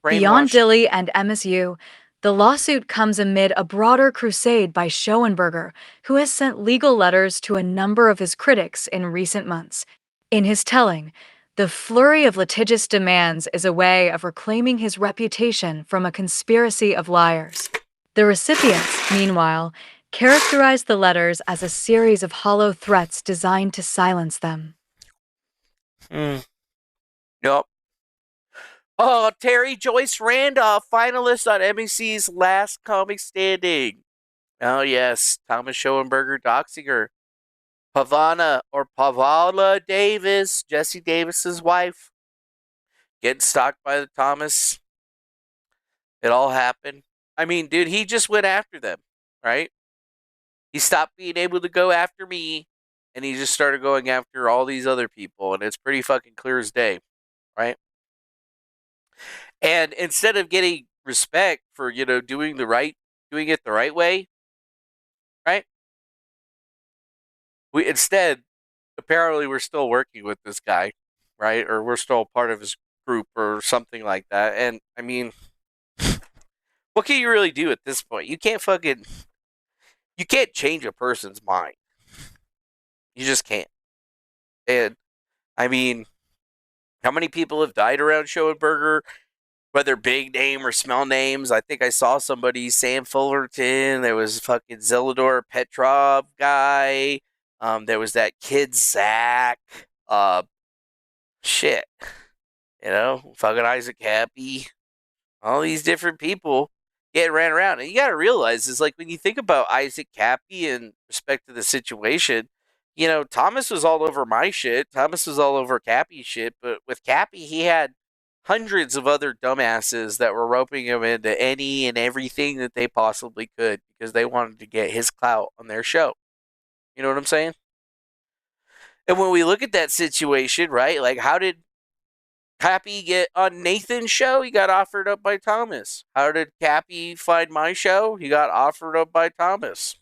Beyond Dilly and MSU, the lawsuit comes amid a broader crusade by Shoenberger, who has sent legal letters to a number of his critics in recent months. In his telling, the flurry of litigious demands is a way of reclaiming his reputation from a conspiracy of liars. The recipients, meanwhile, characterized the letters as a series of hollow threats designed to silence them. Nope. Oh, Terry Joyce Randolph, finalist on NBC's Last Comic Standing. Oh, yes, Thomas Schoenberger doxing her. Pavala Davis, Jesse Davis's wife, getting stalked by the Thomas. It all happened. I mean, dude, he just went after them, right? He stopped being able to go after me, and he just started going after all these other people, and it's pretty fucking clear as day, right? And instead of getting respect for, doing it the right way, right? Apparently we're still working with this guy, right? Or we're still part of his group or something like that. And I mean, what can you really do at this point? You can't change a person's mind. You just can't. And I mean, how many people have died around Schoenberger? whether big name or small names. I think I saw somebody, Sam Fullerton. There was fucking Zelador Petrov guy. There was that kid Zach. Shit. Fucking Isaac Happy. All these different people getting ran around. And you got to realize is like when you think about Isaac Cappy in respect to the situation, Thomas was all over my shit. Thomas was all over Cappy's shit. But with Cappy, he had hundreds of other dumbasses that were roping him into any and everything that they possibly could because they wanted to get his clout on their show. You know what I'm saying? And when we look at that situation, right, like how did Cappy get on Nathan's show? He got offered up by Thomas. How did Cappy find my show? He got offered up by Thomas.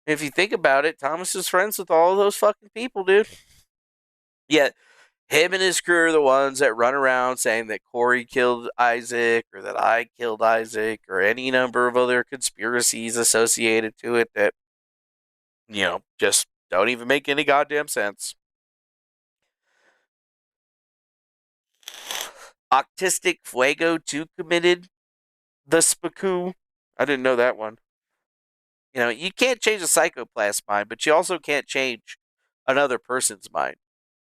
If you think about it, Thomas is friends with all of those fucking people, dude. Yet, him and his crew are the ones that run around saying that Corey killed Isaac or that I killed Isaac or any number of other conspiracies associated to it that, just don't even make any goddamn sense. Autistic Fuego 2 committed the Spaku. I didn't know that one. You can't change a psychopath's mind, but you also can't change another person's mind,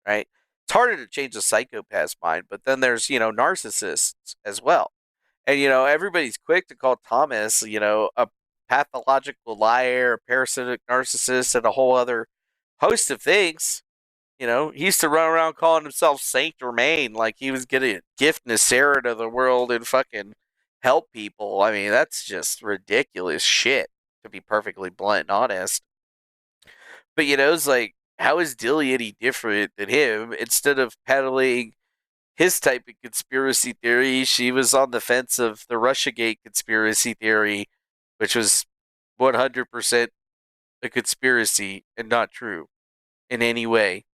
right? It's harder to change a psychopath's mind, but then there's, narcissists as well. And, everybody's quick to call Thomas, a pathological liar, a parasitic narcissist, and a whole other host of things. He used to run around calling himself Saint Germain like he was going to gift Nasera to the world and fucking help people. I mean, that's just ridiculous shit, to be perfectly blunt and honest. But, it's like, how is Dilly any different than him? Instead of peddling his type of conspiracy theory, she was on the fence of the Russiagate conspiracy theory, which was 100% a conspiracy and not true in any way.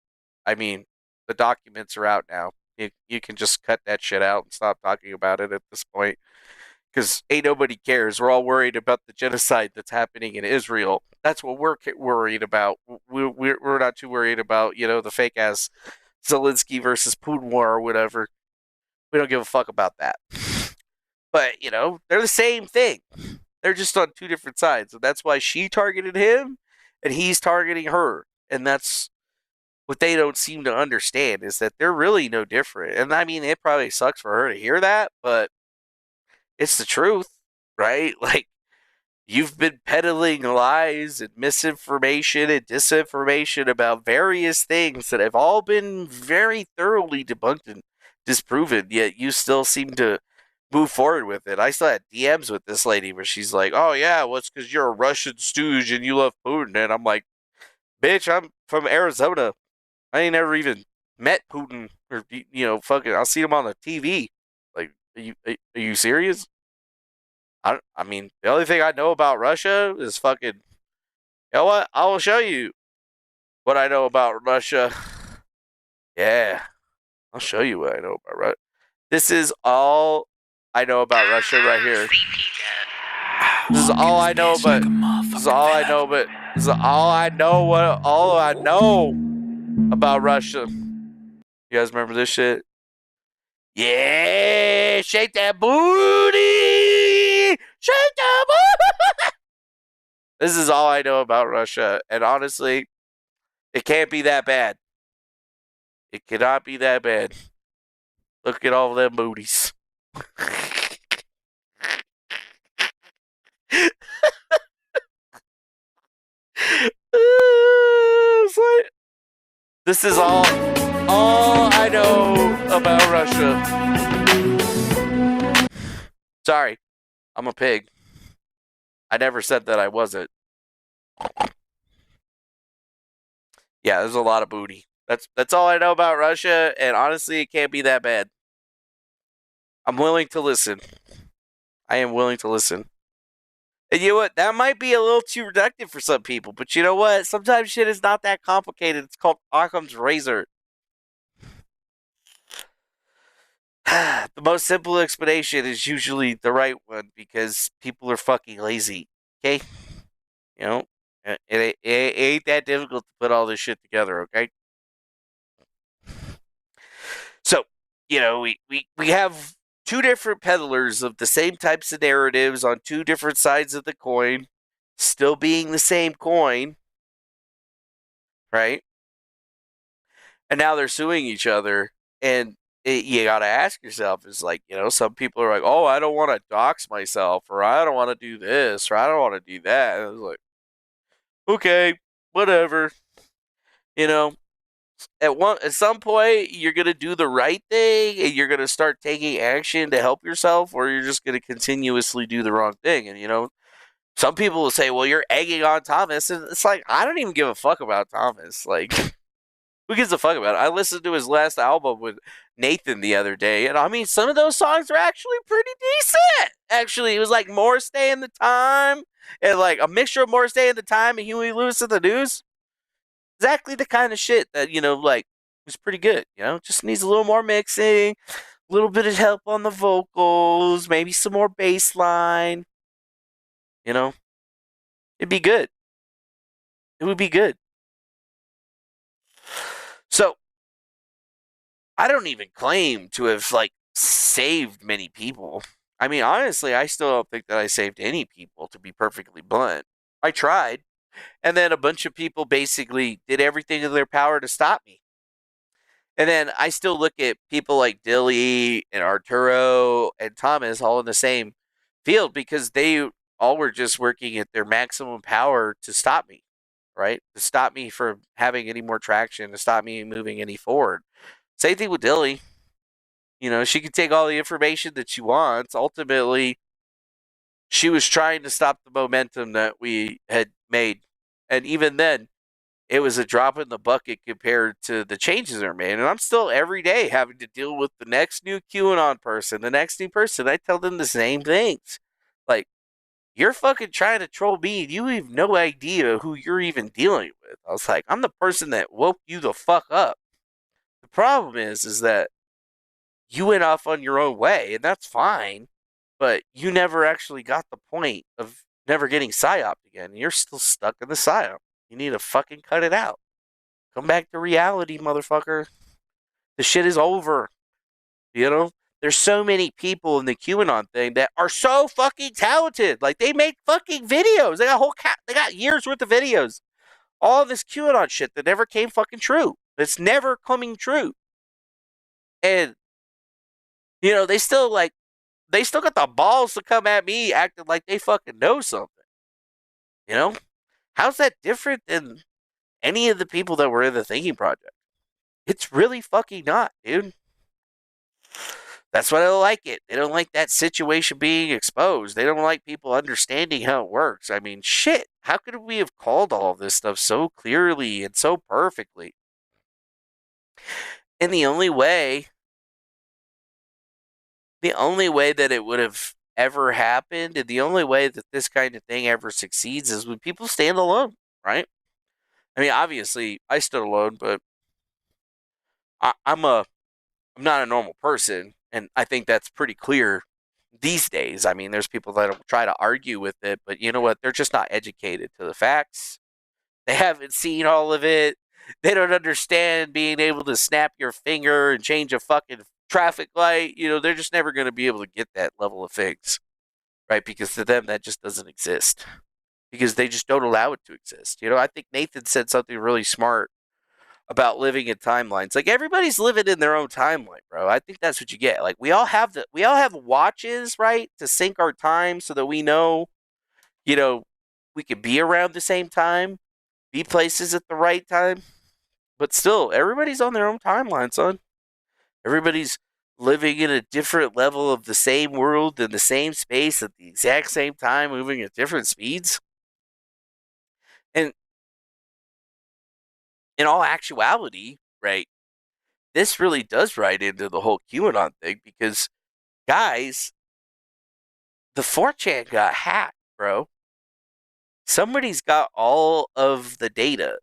I mean, the documents are out now. You can just cut that shit out and stop talking about it at this point. Because ain't nobody cares. We're all worried about the genocide that's happening in Israel. That's what we're worried about. We're not too worried about, the fake-ass Zelensky versus Putin war or whatever. We don't give a fuck about that. But, they're the same thing. They're just on two different sides. And that's why she targeted him and he's targeting her. And that's what they don't seem to understand is that they're really no different. And I mean, it probably sucks for her to hear that, but it's the truth, right? Like, you've been peddling lies and misinformation and disinformation about various things that have all been very thoroughly debunked and disproven, yet you still seem to move forward with it. I still had DMs with this lady where she's like, oh yeah, well, it's because you're a Russian stooge and you love Putin. And I'm like, bitch, I'm from Arizona. I ain't never even met Putin or, fucking, I'll see him on the TV. Like, are you serious? I mean, the only thing I know about Russia is fucking, you know what? I will show you what I know about Russia. Yeah, I'll show you what I know about Russia. This is all I know about Russia right here. This is all I know, but this is all I know, but this is all I know. All I know about Russia. You guys remember this shit? Yeah, shake that booty, shake that booty. This is all I know about Russia, and honestly, it can't be that bad. It cannot be that bad. Look at all them booties. This is all I know about Russia. Sorry, I'm a pig. I never said that I wasn't. Yeah, there's a lot of booty. That's all I know about Russia, and honestly, it can't be that bad. I'm willing to listen. I am willing to listen. And you know what? That might be a little too reductive for some people, but you know what? Sometimes shit is not that complicated. It's called Occam's razor. The most simple explanation is usually the right one because people are fucking lazy. Okay? It ain't that difficult to put all this shit together, okay? So, we have two different peddlers of the same types of narratives on two different sides of the coin, still being the same coin, right? And now they're suing each other, and you got to ask yourself, is like, some people are like, oh, I don't want to dox myself, or I don't want to do this, or I don't want to do that. And it's like, okay, whatever. At some point, you're gonna do the right thing, and you're gonna start taking action to help yourself, or you're just gonna continuously do the wrong thing. And some people will say, well, you're egging on Thomas, and it's like, I don't even give a fuck about Thomas. Like, who gives a fuck about it? I listened to his last album with Nathan the other day, and I mean, some of those songs are actually pretty decent. Actually, it was like Morris Day in the Time, and like a mixture of Morris Day in the Time and Huey Lewis in the News. Exactly the kind of shit that, like, was pretty good. Just needs a little more mixing, a little bit of help on the vocals, maybe some more bass line. It'd be good. It would be good. So, I don't even claim to have, like, saved many people. I mean, honestly, I still don't think that I saved any people, to be perfectly blunt. I tried. And then a bunch of people basically did everything in their power to stop me. And then I still look at people like Dilly and Arturo and Thomas all in the same field, because they all were just working at their maximum power to stop me, right? To stop me from having any more traction, to stop me moving any forward. Same thing with Dilly. She can take all the information that she wants. Ultimately, she was trying to stop the momentum that we had made. And even then, it was a drop in the bucket compared to the changes are made. And I'm still every day having to deal with the next new QAnon person, the next new person. I tell them the same things. Like, you're fucking trying to troll me, and you have no idea who you're even dealing with. I was like, I'm the person that woke you the fuck up. The problem is that you went off on your own way, and that's fine. But you never actually got the point of never getting psyoped again. You're still stuck in the psyop. You need to fucking cut it out. Come back to reality, motherfucker. The shit is over. There's so many people in the QAnon thing that are so fucking talented. Like, they make fucking videos. They got years worth of videos. All this QAnon shit that never came fucking true. It's never coming true. And they still got the balls to come at me acting like they fucking know something. How's that different than any of the people that were in the Thinking Project? It's really fucking not, dude. That's why they don't like it. They don't like that situation being exposed. They don't like people understanding how it works. I mean, shit. How could we have called all of this stuff so clearly and so perfectly? And the only way that it would have ever happened, and the only way that this kind of thing ever succeeds, is when people stand alone, right? I mean, obviously, I stood alone, but I'm not a normal person, and I think that's pretty clear these days. I mean, there's people that try to argue with it, but you know what? They're just not educated to the facts. They haven't seen all of it. They don't understand being able to snap your finger and change a fucking traffic light. They're just never going to be able to get that level of things, right? Because to them, that just doesn't exist. Because they just don't allow it to exist. I think Nathan said something really smart about living in timelines. Like, everybody's living in their own timeline, bro. I think that's what you get. Like, we all have watches, right, to sync our time so that we know, we could be around the same time, be places at the right time. But still, everybody's on their own timeline, son. Everybody's living in a different level of the same world in the same space at the exact same time, moving at different speeds. And in all actuality, right, this really does ride into the whole QAnon thing, because, guys, the 4chan got hacked, bro. Somebody's got all of the data.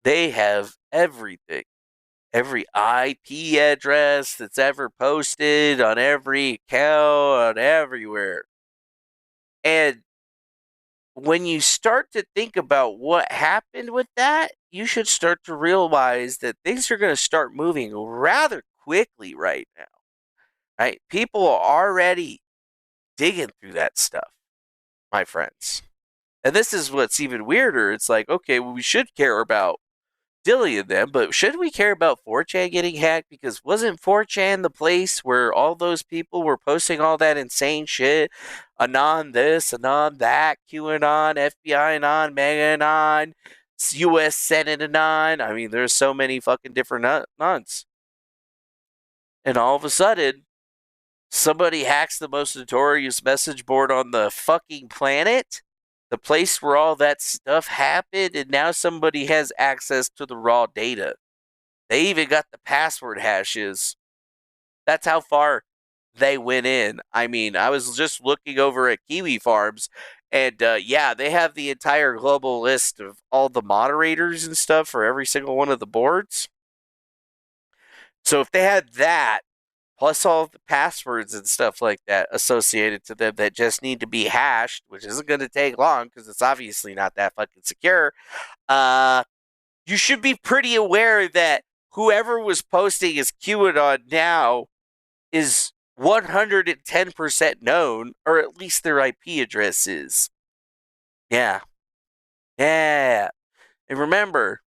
They have everything. Every IP address that's ever posted on every account, everywhere. And when you start to think about what happened with that, you should start to realize that things are going to start moving rather quickly right now. Right? People are already digging through that stuff, my friends. And this is what's even weirder. It's like, okay, well, we should care about Dilly and them, but should we care about 4chan getting hacked? Because wasn't 4chan the place where all those people were posting all that insane shit? Anon this, anon that, QAnon, FBI anon, Mega anon, US Senate anon. I mean, there's so many fucking different anons. And all of a sudden, somebody hacks the most notorious message board on the fucking planet, the place where all that stuff happened, and now somebody has access to the raw data. They even got the password hashes. That's how far they went in. I mean, I was just looking over at Kiwi Farms, and yeah, they have the entire global list of all the moderators and stuff for every single one of the boards. So if they had that, plus all the passwords and stuff like that associated to them that just need to be hashed, which isn't going to take long because it's obviously not that fucking secure, you should be pretty aware that whoever was posting as QAnon now is 110% known, or at least their IP address is. Yeah. Yeah. And remember,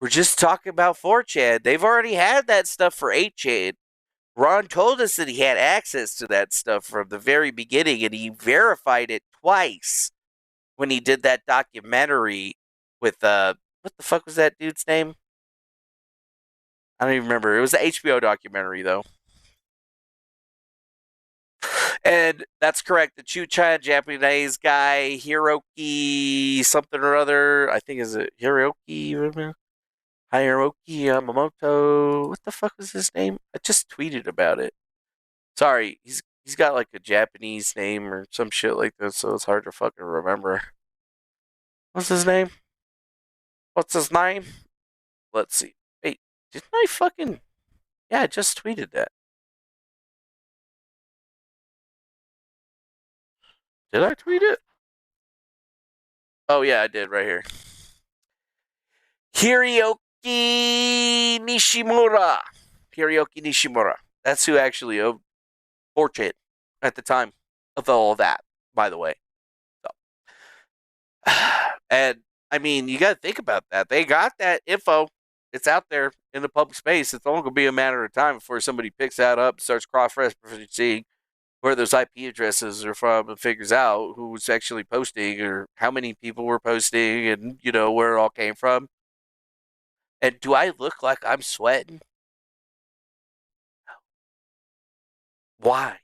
we're just talking about 4chan. They've already had that stuff for 8chan. Ron told us that he had access to that stuff from the very beginning, and he verified it twice when he did that documentary with, what the fuck was that dude's name? I don't even remember. It was the HBO documentary, though. And that's correct. The Chuchan Japanese guy, Hiroki something or other. I think is it Hiroki? Hiroki Yamamoto. What the fuck was his name? I just tweeted about it. Sorry, he's got like a Japanese name or some shit like that, so it's hard to fucking remember. What's his name? What's his name? Let's see. Wait, didn't I fucking... Yeah, I just tweeted that. Did I tweet it? Oh yeah, I did right here. Hiroki Nishimura. Hiroki Nishimura. That's who actually owned 4chan at the time of all that, by the way. So. And, I mean, you gotta think about that. They got that info. It's out there in the public space. It's only gonna be a matter of time before somebody picks that up and starts cross-referencing where those IP addresses are from and figures out who was actually posting or how many people were posting and, you know, where it all came from. And do I look like I'm sweating? Why?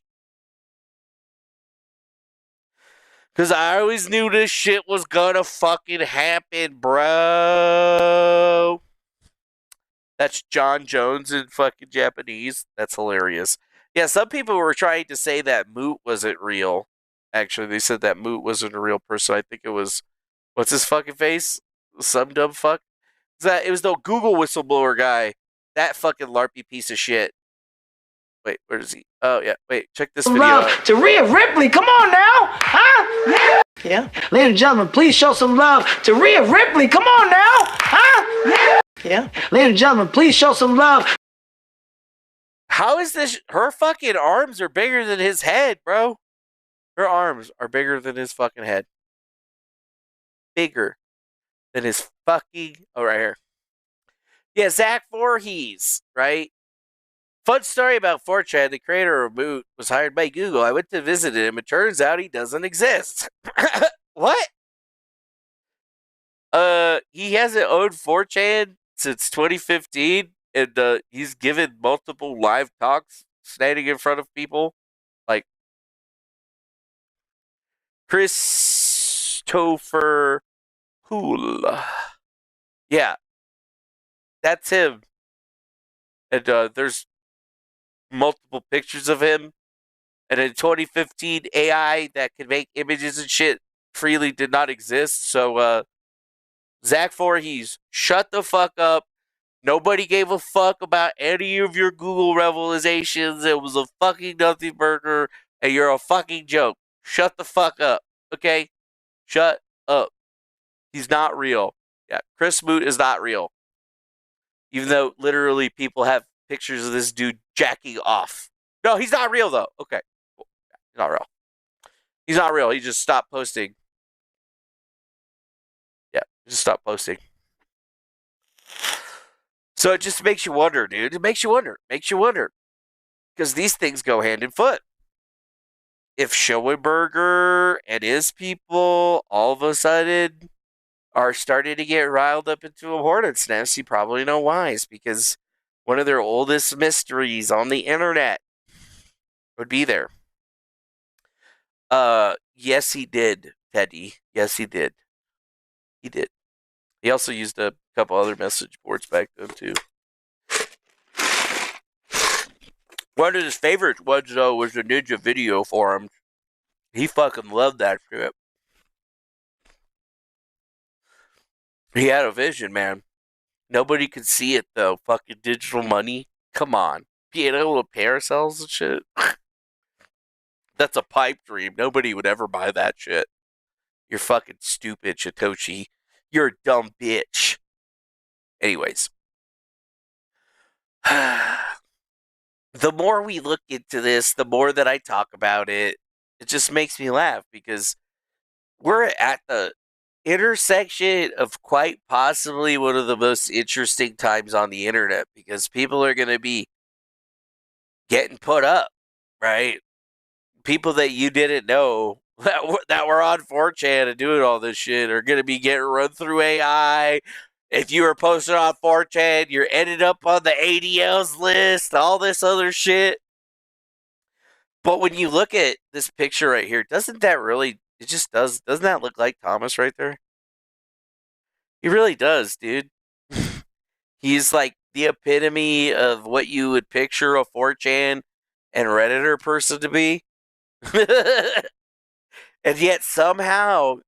Because I always knew this shit was gonna fucking happen, bro. That's John Jones in fucking Japanese. That's hilarious. Yeah, some people were trying to say that Moot wasn't real. Actually, they said that Moot wasn't a real person. I think it was, what's his fucking face? Some dumb fuck. It was the Google whistleblower guy. That fucking LARPy piece of shit. Wait, where is he? Oh, yeah. Wait, check this video out. To Rhea Ripley, come on now! Huh? Yeah. Ladies and gentlemen, please show some love to Rhea Ripley, come on now! Huh? Yeah. Ladies and gentlemen, please show some love. How is this? Her fucking arms are bigger than his head, bro. Her arms are bigger than his fucking head. Bigger than his fucking... Oh, right here. Yeah, Zach Voorhees, right? Fun story about 4chan, the creator of Moot was hired by Google. I went to visit him. It turns out he doesn't exist. What? He hasn't owned 4chan since 2015, and he's given multiple live talks standing in front of people. Like Christopher Poole. Yeah. That's him. And there's multiple pictures of him. And in 2015, AI that can make images and shit freely did not exist. So, Zach Voorhees, shut the fuck up. Nobody gave a fuck about any of your Google revelations. It was a fucking nothing burger, and you're a fucking joke. Shut the fuck up, okay? Shut up. He's not real. Yeah, Chris Moot is not real. Even though literally people have pictures of this dude jacking off. No, he's not real, though. Okay. Cool. He's not real. He's not real. He just stopped posting. Yeah, just stopped posting. So it just makes you wonder, dude. It makes you wonder. Makes you wonder. Because these things go hand in foot. If Shoenberger and his people all of a sudden are starting to get riled up into a hornet's nest, you probably know why. It's because one of their oldest mysteries on the internet would be there. Yes, he did, Teddy. Yes, he did. He did. He also used a couple other message boards back then, too. One of his favorite ones, though, was the Ninja Video Forums. He fucking loved that shit. He had a vision, man. Nobody could see it, though. Fucking digital money. Come on. Being able to pay ourselves and shit. That's a pipe dream. Nobody would ever buy that shit. You're fucking stupid, Satoshi. You're a dumb bitch. Anyways. The more we look into this, the more that I talk about it, it just makes me laugh because we're at the intersection of quite possibly one of the most interesting times on the internet because people are going to be getting put up, right? People that you didn't know that were on 4chan and doing all this shit are going to be getting run through AI. If you were posted on 4chan, you're ended up on the ADL's list, all this other shit. But when you look at this picture right here, doesn't that really, it just doesn't that look like Thomas right there? He really does, dude. He's like the epitome of what you would picture a 4chan and Redditor person to be. And yet somehow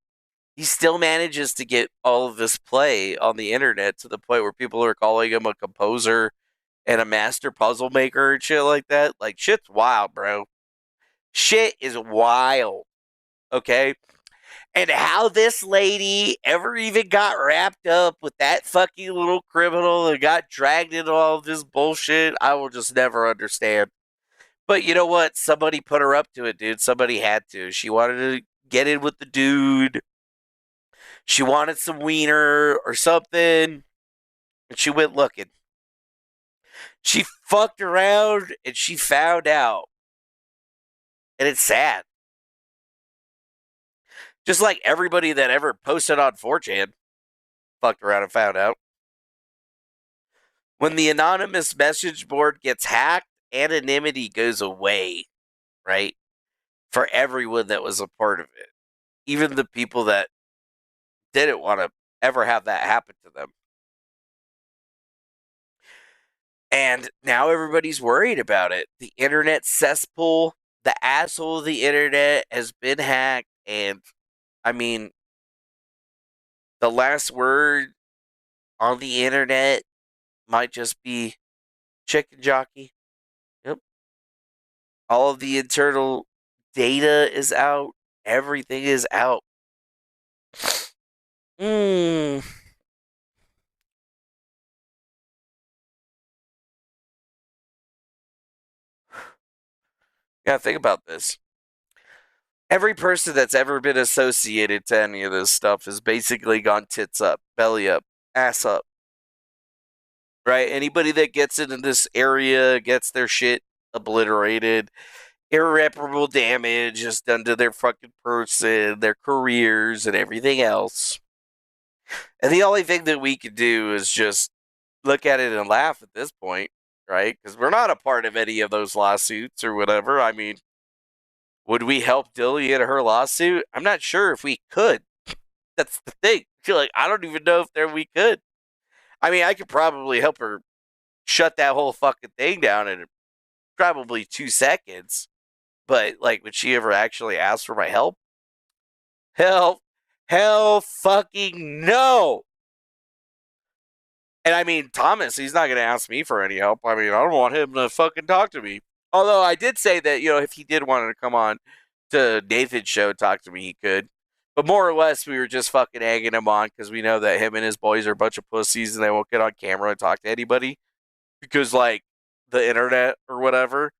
he still manages to get all of this play on the internet to the point where people are calling him a composer and a master puzzle maker and shit like that. Like, shit's wild, bro. Shit is wild. Okay? And how this lady ever even got wrapped up with that fucking little criminal and got dragged into all of this bullshit, I will just never understand. But you know what? Somebody put her up to it, dude. Somebody had to. She wanted to get in with the dude. She wanted some wiener or something. And she went looking. She fucked around and she found out. And it's sad. Just like everybody that ever posted on 4chan fucked around and found out. When the anonymous message board gets hacked, anonymity goes away, right? For everyone that was a part of it. Even the people that didn't want to ever have that happen to them. And now everybody's worried about it. The internet cesspool, the asshole of the internet has been hacked. And, I mean, the last word on the internet might just be chicken jockey. Yep. All of the internal data is out. Everything is out. Yeah, think about this. Every person that's ever been associated to any of this stuff has basically gone tits up, belly up, ass up. Right? Anybody that gets into this area gets their shit obliterated. Irreparable damage is done to their fucking person, their careers, and everything else. And the only thing that we can do is just look at it and laugh at this point, right? Because we're not a part of any of those lawsuits or whatever. I mean, would we help Dilly in her lawsuit? I'm not sure if we could. That's the thing. I feel like I don't even know if we could. I mean, I could probably help her shut that whole fucking thing down in probably 2 seconds. But, like, would she ever actually ask for my help? Hell fucking no! And I mean, Thomas, he's not going to ask me for any help. I mean, I don't want him to fucking talk to me. Although I did say that, you know, if he did want to come on to Nathan's show and talk to me, he could. But more or less, we were just fucking egging him on because we know that him and his boys are a bunch of pussies and they won't get on camera and talk to anybody. Because, like, the internet or whatever.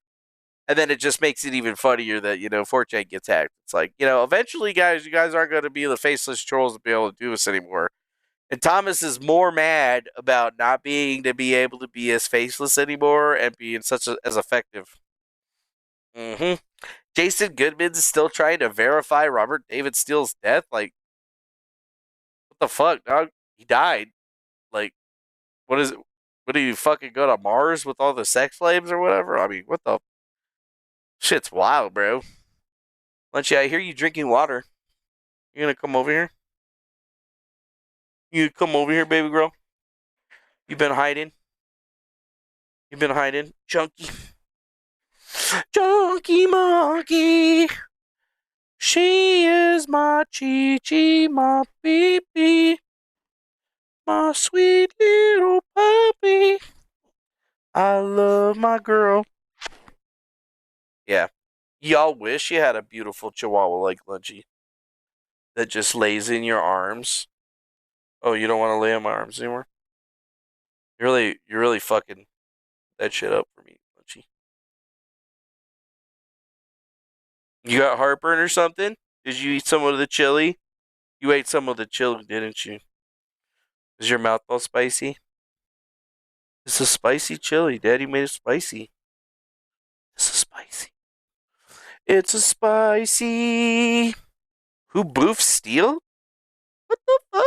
And then it just makes it even funnier that, 4chan gets hacked. It's like, eventually, guys, you guys aren't going to be the faceless trolls to be able to do this anymore. And Thomas is more mad about not being to be able to be as faceless anymore and being as effective. Jason Goodman's still trying to verify Robert David Steele's death. Like, what the fuck, dog? He died. Like, what is it? What, do you fucking go to Mars with all the sex slaves or whatever? I mean, what the... Shit's wild, bro. Lunchy, I hear you drinking water. You gonna come over here? You come over here, baby girl? You been hiding? Chunky. Chunky monkey. She is my chi-chi, my baby. My sweet little puppy. I love my girl. Yeah. Y'all wish you had a beautiful chihuahua like Lunchy that just lays in your arms. Oh, you don't want to lay in my arms anymore? You're really fucking that shit up for me, Lunchy. You got heartburn or something? Did you eat some of the chili? You ate some of the chili, didn't you? Is your mouth all spicy? It's a spicy chili. Daddy made it spicy. It's a spicy. It's a spicy. Who boofed Steel? What the fuck?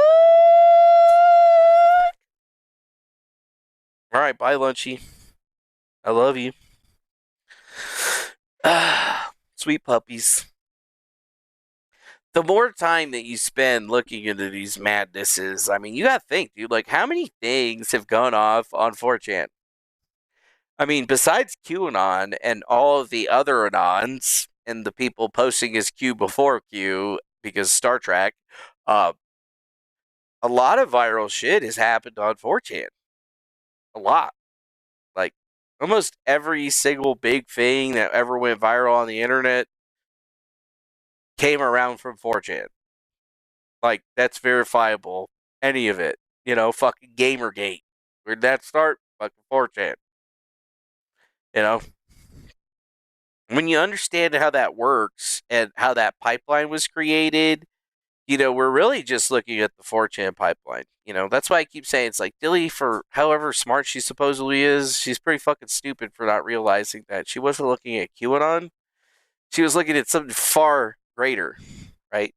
Alright, bye, Lunchy. I love you. Sweet puppies. The more time that you spend looking into these madnesses, I mean, you gotta think, dude, like, how many things have gone off on 4chan? I mean, besides QAnon and all of the other Anons and the people posting as Q before Q, because Star Trek, a lot of viral shit has happened on 4chan. A lot. Like, almost every single big thing that ever went viral on the internet came around from 4chan. Like, that's verifiable. Any of it. Fucking Gamergate. Where'd that start? Fucking 4chan. When you understand how that works and how that pipeline was created, we're really just looking at the 4chan pipeline. That's why I keep saying it's like Dilly, for however smart she supposedly is, she's pretty fucking stupid for not realizing that she wasn't looking at QAnon. She was looking at something far greater, right?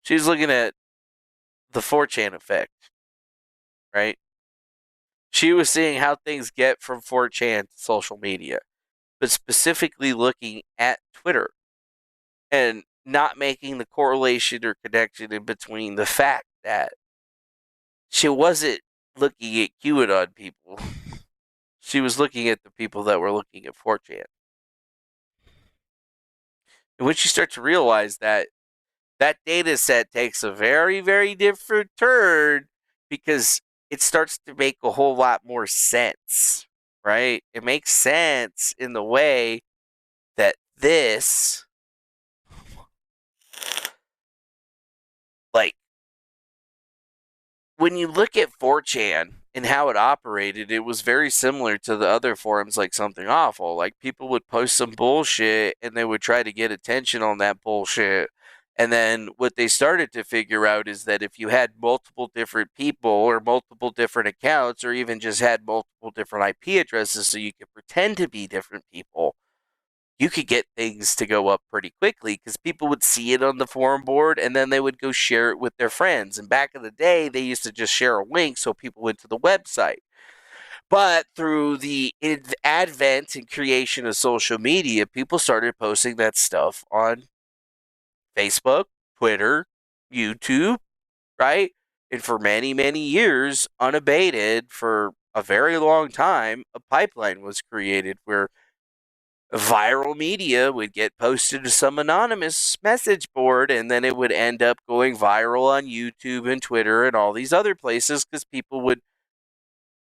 She was looking at the 4chan effect, right? She was seeing how things get from 4chan to social media, but specifically looking at Twitter and not making the correlation or connection in between the fact that she wasn't looking at QAnon people. She was looking at the people that were looking at 4chan. And when you start to realize that data set takes a very, very different turn, because it starts to make a whole lot more sense, right? It makes sense in the way that this, like, when you look at 4chan and how it operated, it was very similar to the other forums like Something Awful. Like, people would post some bullshit and they would try to get attention on that bullshit. And then what they started to figure out is that if you had multiple different people or multiple different accounts, or even just had multiple different IP addresses so you could pretend to be different people, you could get things to go up pretty quickly, because people would see it on the forum board and then they would go share it with their friends. And back in the day, they used to just share a link so people went to the website. But through the advent and creation of social media, people started posting that stuff on Facebook, Twitter, YouTube, right? And for many, many years, unabated, for a very long time, a pipeline was created where viral media would get posted to some anonymous message board, and then it would end up going viral on YouTube and Twitter and all these other places, because people would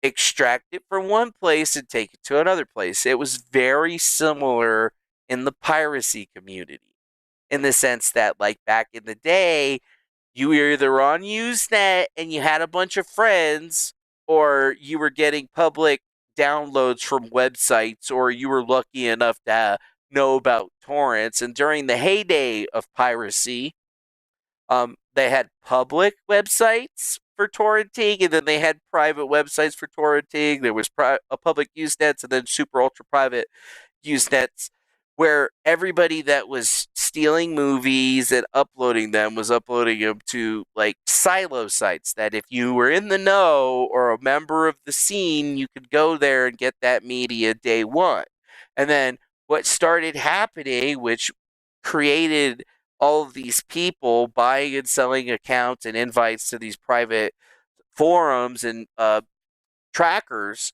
extract it from one place and take it to another place. It was very similar in the piracy community, in the sense that, like, back in the day, you were either on Usenet and you had a bunch of friends, or you were getting public downloads from websites, or you were lucky enough to know about torrents. And during the heyday of piracy, they had public websites for torrenting, and then they had private websites for torrenting. There was a public Usenets, and then super ultra private Usenets, where everybody that was stealing movies and uploading them was uploading them to like silo sites that if you were in the know or a member of the scene, you could go there and get that media day one. And then what started happening, which created all of these people buying and selling accounts and invites to these private forums and trackers,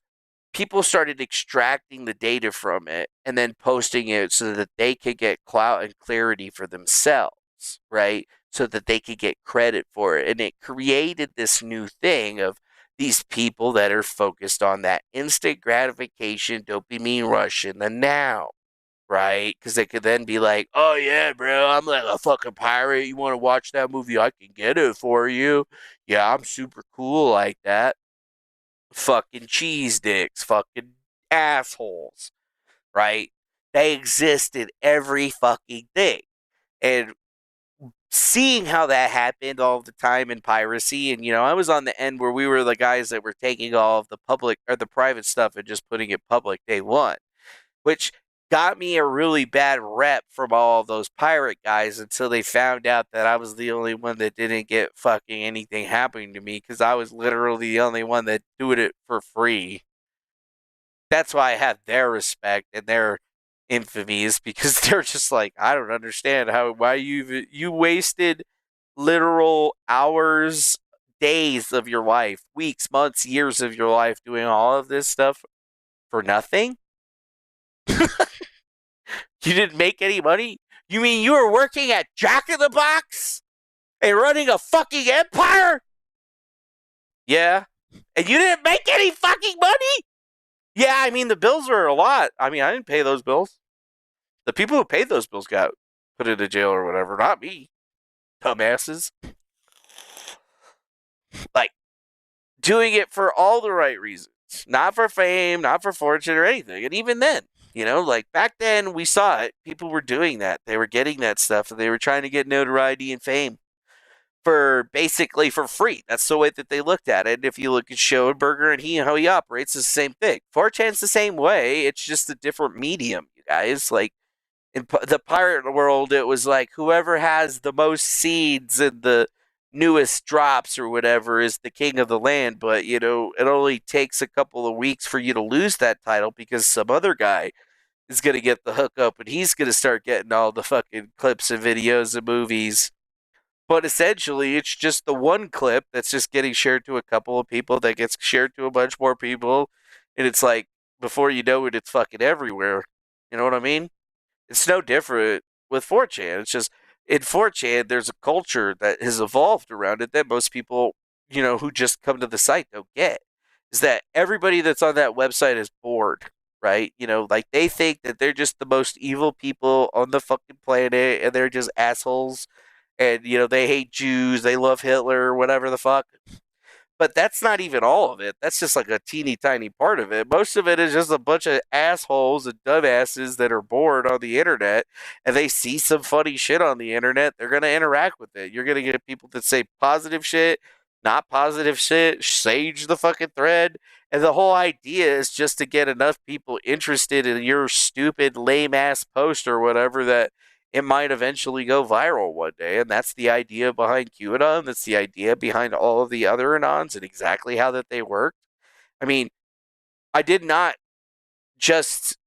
people started extracting the data from it and then posting it so that they could get clout and clarity for themselves, right? So that they could get credit for it. And it created this new thing of these people that are focused on that instant gratification, dopamine rush in the now, right? Because they could then be like, oh yeah, bro, I'm like a fucking pirate. You want to watch that movie? I can get it for you. Yeah, I'm super cool like that. Fucking cheese dicks, fucking assholes, right? They exist in every fucking thing. And seeing how that happened all the time in piracy, and I was on the end where we were the guys that were taking all of the public or the private stuff and just putting it public day one, which got me a really bad rep from all of those pirate guys until they found out that I was the only one that didn't get fucking anything happening to me because I was literally the only one that doing it for free. That's why I have their respect and their infamy, is because they're just like, I don't understand why you wasted literal hours, days of your life, weeks, months, years of your life doing all of this stuff for nothing. You didn't make any money? You mean you were working at Jack in the Box and running a fucking empire? Yeah. And you didn't make any fucking money? Yeah, I mean, the bills are a lot. I mean, I didn't pay those bills. The people who paid those bills got put into jail or whatever, not me. Dumbasses. Like, doing it for all the right reasons. Not for fame, not for fortune or anything. And even then, like back then we saw it. People were doing that. They were getting that stuff and they were trying to get notoriety and fame for basically for free. That's the way that they looked at it. And if you look at Shoenberger and how he operates, it's the same thing. 4chan's the same way. It's just a different medium, you guys. Like in the pirate world, it was like whoever has the most seeds and the newest drops or whatever is the king of the land. But, it only takes a couple of weeks for you to lose that title because some other guy is going to get the hookup and he's going to start getting all the fucking clips and videos and movies. But essentially, it's just the one clip that's just getting shared to a couple of people that gets shared to a bunch more people. And it's like, before you know it, it's fucking everywhere. You know what I mean? It's no different with 4chan. It's just, in 4chan, there's a culture that has evolved around it that most people, who just come to the site don't get. Is that everybody that's on that website is bored, right? Like they think that they're just the most evil people on the fucking planet and they're just assholes. And, they hate Jews, they love Hitler, whatever the fuck. But that's not even all of it. That's just like a teeny tiny part of it. Most of it is just a bunch of assholes and dumbasses that are bored on the internet and they see some funny shit on the internet. They're going to interact with it. You're going to get people that say positive shit, not positive shit, sage the fucking thread. And the whole idea is just to get enough people interested in your stupid, lame ass post or whatever that it might eventually go viral one day. And that's the idea behind QAnon. That's the idea behind all of the other Anons and exactly how that they work. I mean, I didn't just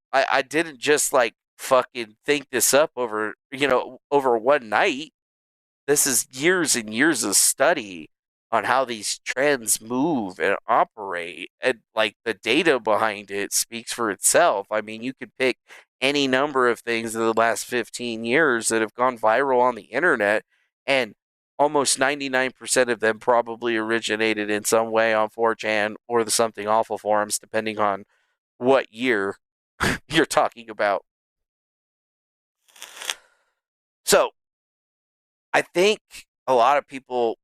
like fucking think this up over one night. This is years and years of study on how these trends move and operate. And like the data behind it speaks for itself. I mean, you could pick any number of things in the last 15 years that have gone viral on the internet, and almost 99% of them probably originated in some way on 4chan or the Something Awful forums, depending on what year you're talking about. So, I think a lot of people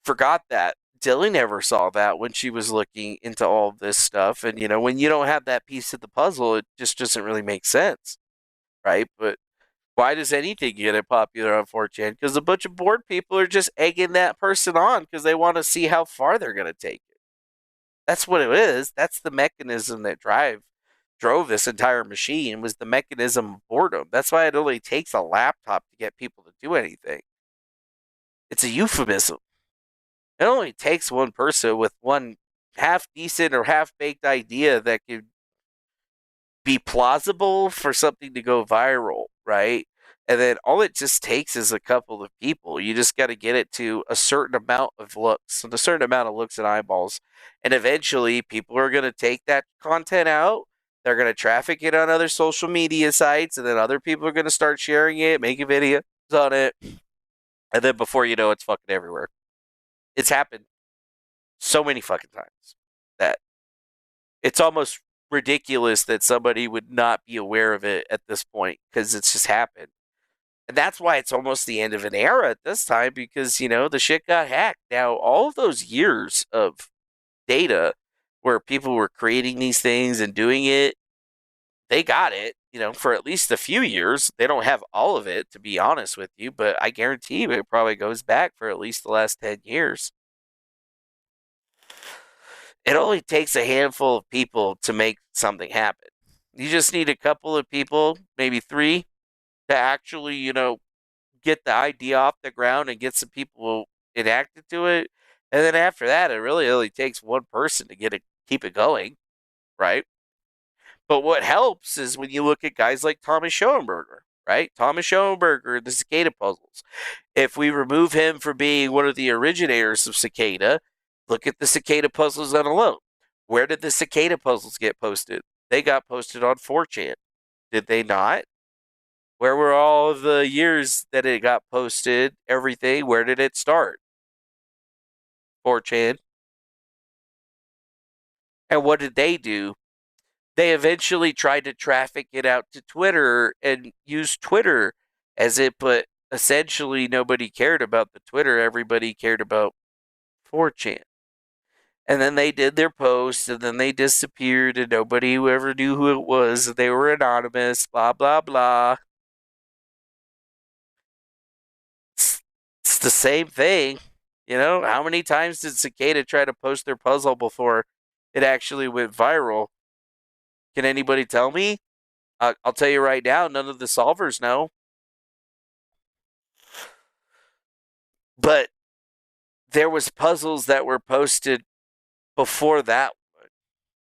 forgot that, Tilly never saw that when she was looking into all of this stuff. And, when you don't have that piece of the puzzle, it just doesn't really make sense, right? But why does anything get popular on 4chan? Because a bunch of bored people are just egging that person on because they want to see how far they're going to take it. That's what it is. That's the mechanism that drove this entire machine, was the mechanism of boredom. That's why it only takes a laptop to get people to do anything. It's a euphemism. It only takes one person with one half-decent or half-baked idea that could be plausible for something to go viral, right? And then all it just takes is a couple of people. You just got to get it to a certain amount of looks, and a certain amount of looks and eyeballs. And eventually people are going to take that content out. They're going to traffic it on other social media sites, and then other people are going to start sharing it, making videos on it. And then before you know, it's fucking everywhere. It's happened so many fucking times that it's almost ridiculous that somebody would not be aware of it at this point, because it's just happened. And that's why it's almost the end of an era at this time, because, the shit got hacked. Now, all of those years of data where people were creating these things and doing it, they got it, for at least a few years. They don't have all of it, to be honest with you, but I guarantee you it probably goes back for at least the last 10 years. It only takes a handful of people to make something happen. You just need a couple of people, maybe 3, to actually, get the idea off the ground and get some people enacted to it. And then after that, it really only takes one person to keep it going, right? But what helps is when you look at guys like Thomas Shoenberger, right? Thomas Shoenberger, the cicada puzzles. If we remove him for being one of the originators of cicada, look at the cicada puzzles on alone. Where did the cicada puzzles get posted? They got posted on 4chan. Did they not? Where were all of the years that it got posted, everything? Where did it start? 4chan. And what did they do? They eventually tried to traffic it out to Twitter and use Twitter as it, but essentially nobody cared about the Twitter. Everybody cared about 4chan. And then they did their post, and then they disappeared, and nobody ever knew who it was. They were anonymous, blah, blah, blah. It's the same thing. How many times did Cicada try to post their puzzle before it actually went viral? Can anybody tell me? I'll tell you right now, none of the solvers know. But there was puzzles that were posted before that one.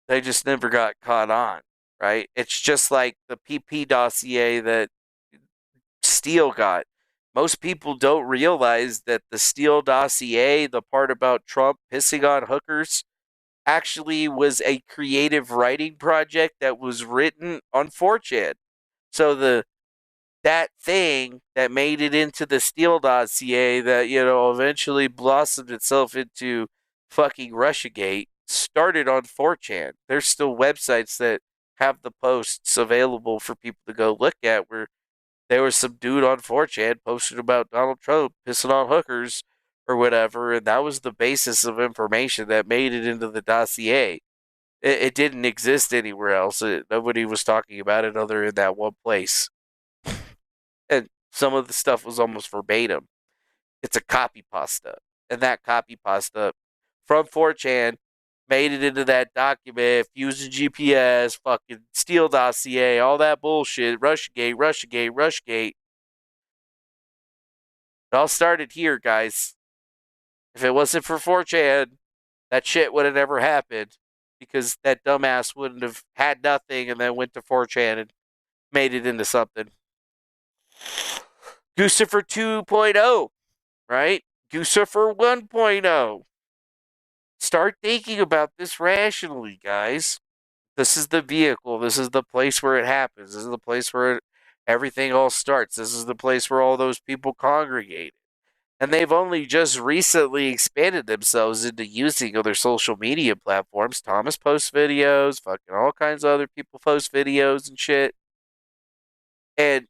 They just never got caught on, right? It's just like the PP dossier that Steele got. Most people don't realize that the Steele dossier, the part about Trump pissing on hookers, actually was a creative writing project that was written on 4chan. So that thing that made it into the Steele dossier that, eventually blossomed itself into fucking Russiagate started on 4chan. There's still websites that have the posts available for people to go look at, where there was some dude on 4chan posted about Donald Trump pissing on hookers or whatever, and that was the basis of information that made it into the dossier. It didn't exist anywhere else. Nobody was talking about it other than that one place. And some of the stuff was almost verbatim. It's a copy pasta. And that copy pasta from 4chan made it into that document, fusing GPS, fucking Steele dossier, all that bullshit, Russiagate. It all started here, guys. If it wasn't for 4chan, that shit would have never happened, because that dumbass wouldn't have had nothing and then went to 4chan and made it into something. Guccifer 2.0, right? Guccifer 1.0. Start thinking about this rationally, guys. This is the vehicle. This is the place where it happens. This is the place where everything all starts. This is the place where all those people congregate. And they've only just recently expanded themselves into using other social media platforms. Thomas posts videos, fucking all kinds of other people post videos and shit. And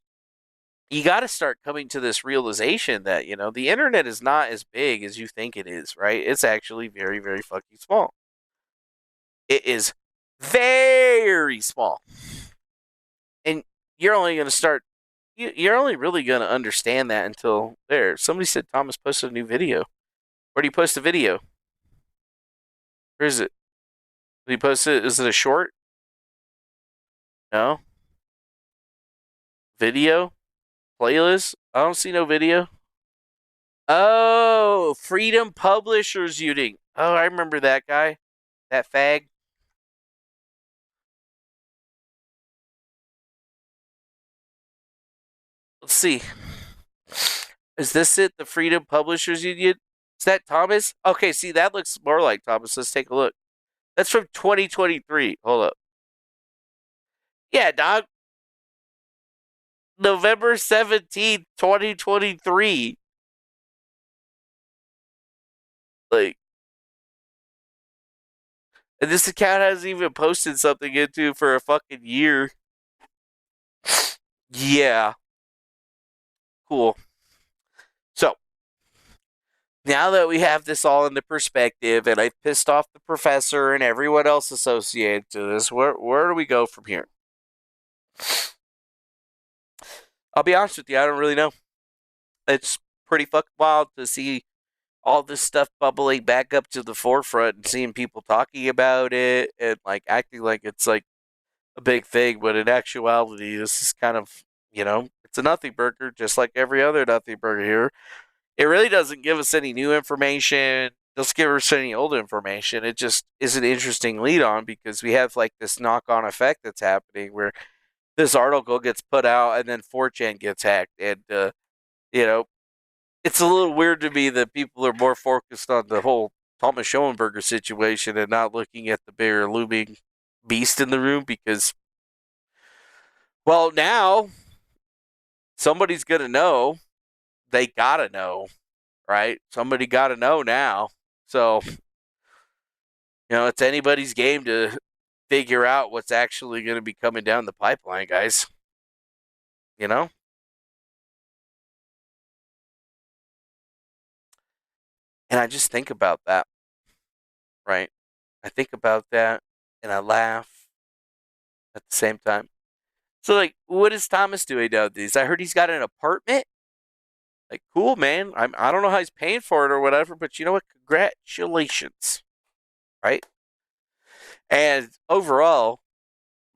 you got to start coming to this realization that, the internet is not as big as you think it is, right? It's actually very, very fucking small. It is very small. And you're only going to start, you're only really going to understand that until there. Somebody said Thomas posted a new video. Where do you post a video? Where is it? Did he post it? Is it a short? No. Video? Playlist? I don't see no video. Oh, Freedom Publishers Union. Oh, I remember that guy. That fag. Let's see. Is this it? The Freedom Publishers Union? Is that Thomas? Okay, see, that looks more like Thomas. Let's take a look. That's from 2023. Hold up. Yeah, dog. November 17th, 2023. Like, and this account hasn't even posted something into for a fucking year. Yeah. Cool. So, now that we have this all into perspective and I've pissed off the professor and everyone else associated to this, where do we go from here? I'll be honest with you, I don't really know. It's pretty fucking wild to see all this stuff bubbling back up to the forefront and seeing people talking about it and like acting like it's like a big thing, but in actuality, this is kind of, it's a nothing burger, just like every other nothing burger here. It really doesn't give us any new information, doesn't give us any old information. It just is an interesting lead on because we have like this knock on effect that's happening where this article gets put out and then 4chan gets hacked. And, it's a little weird to me that people are more focused on the whole Thomas Shoenberger situation and not looking at the bigger looming beast in the room because, well, now somebody's going to know. They got to know, right? Somebody got to know now. So, it's anybody's game to figure out what's actually going to be coming down the pipeline, guys. And I just think about that, right? I think about that and I laugh at the same time. So, like, what is Thomas doing nowadays? I heard he's got an apartment. Like, cool, man. I don't know how he's paying for it or whatever, but you know what? Congratulations, right? And overall,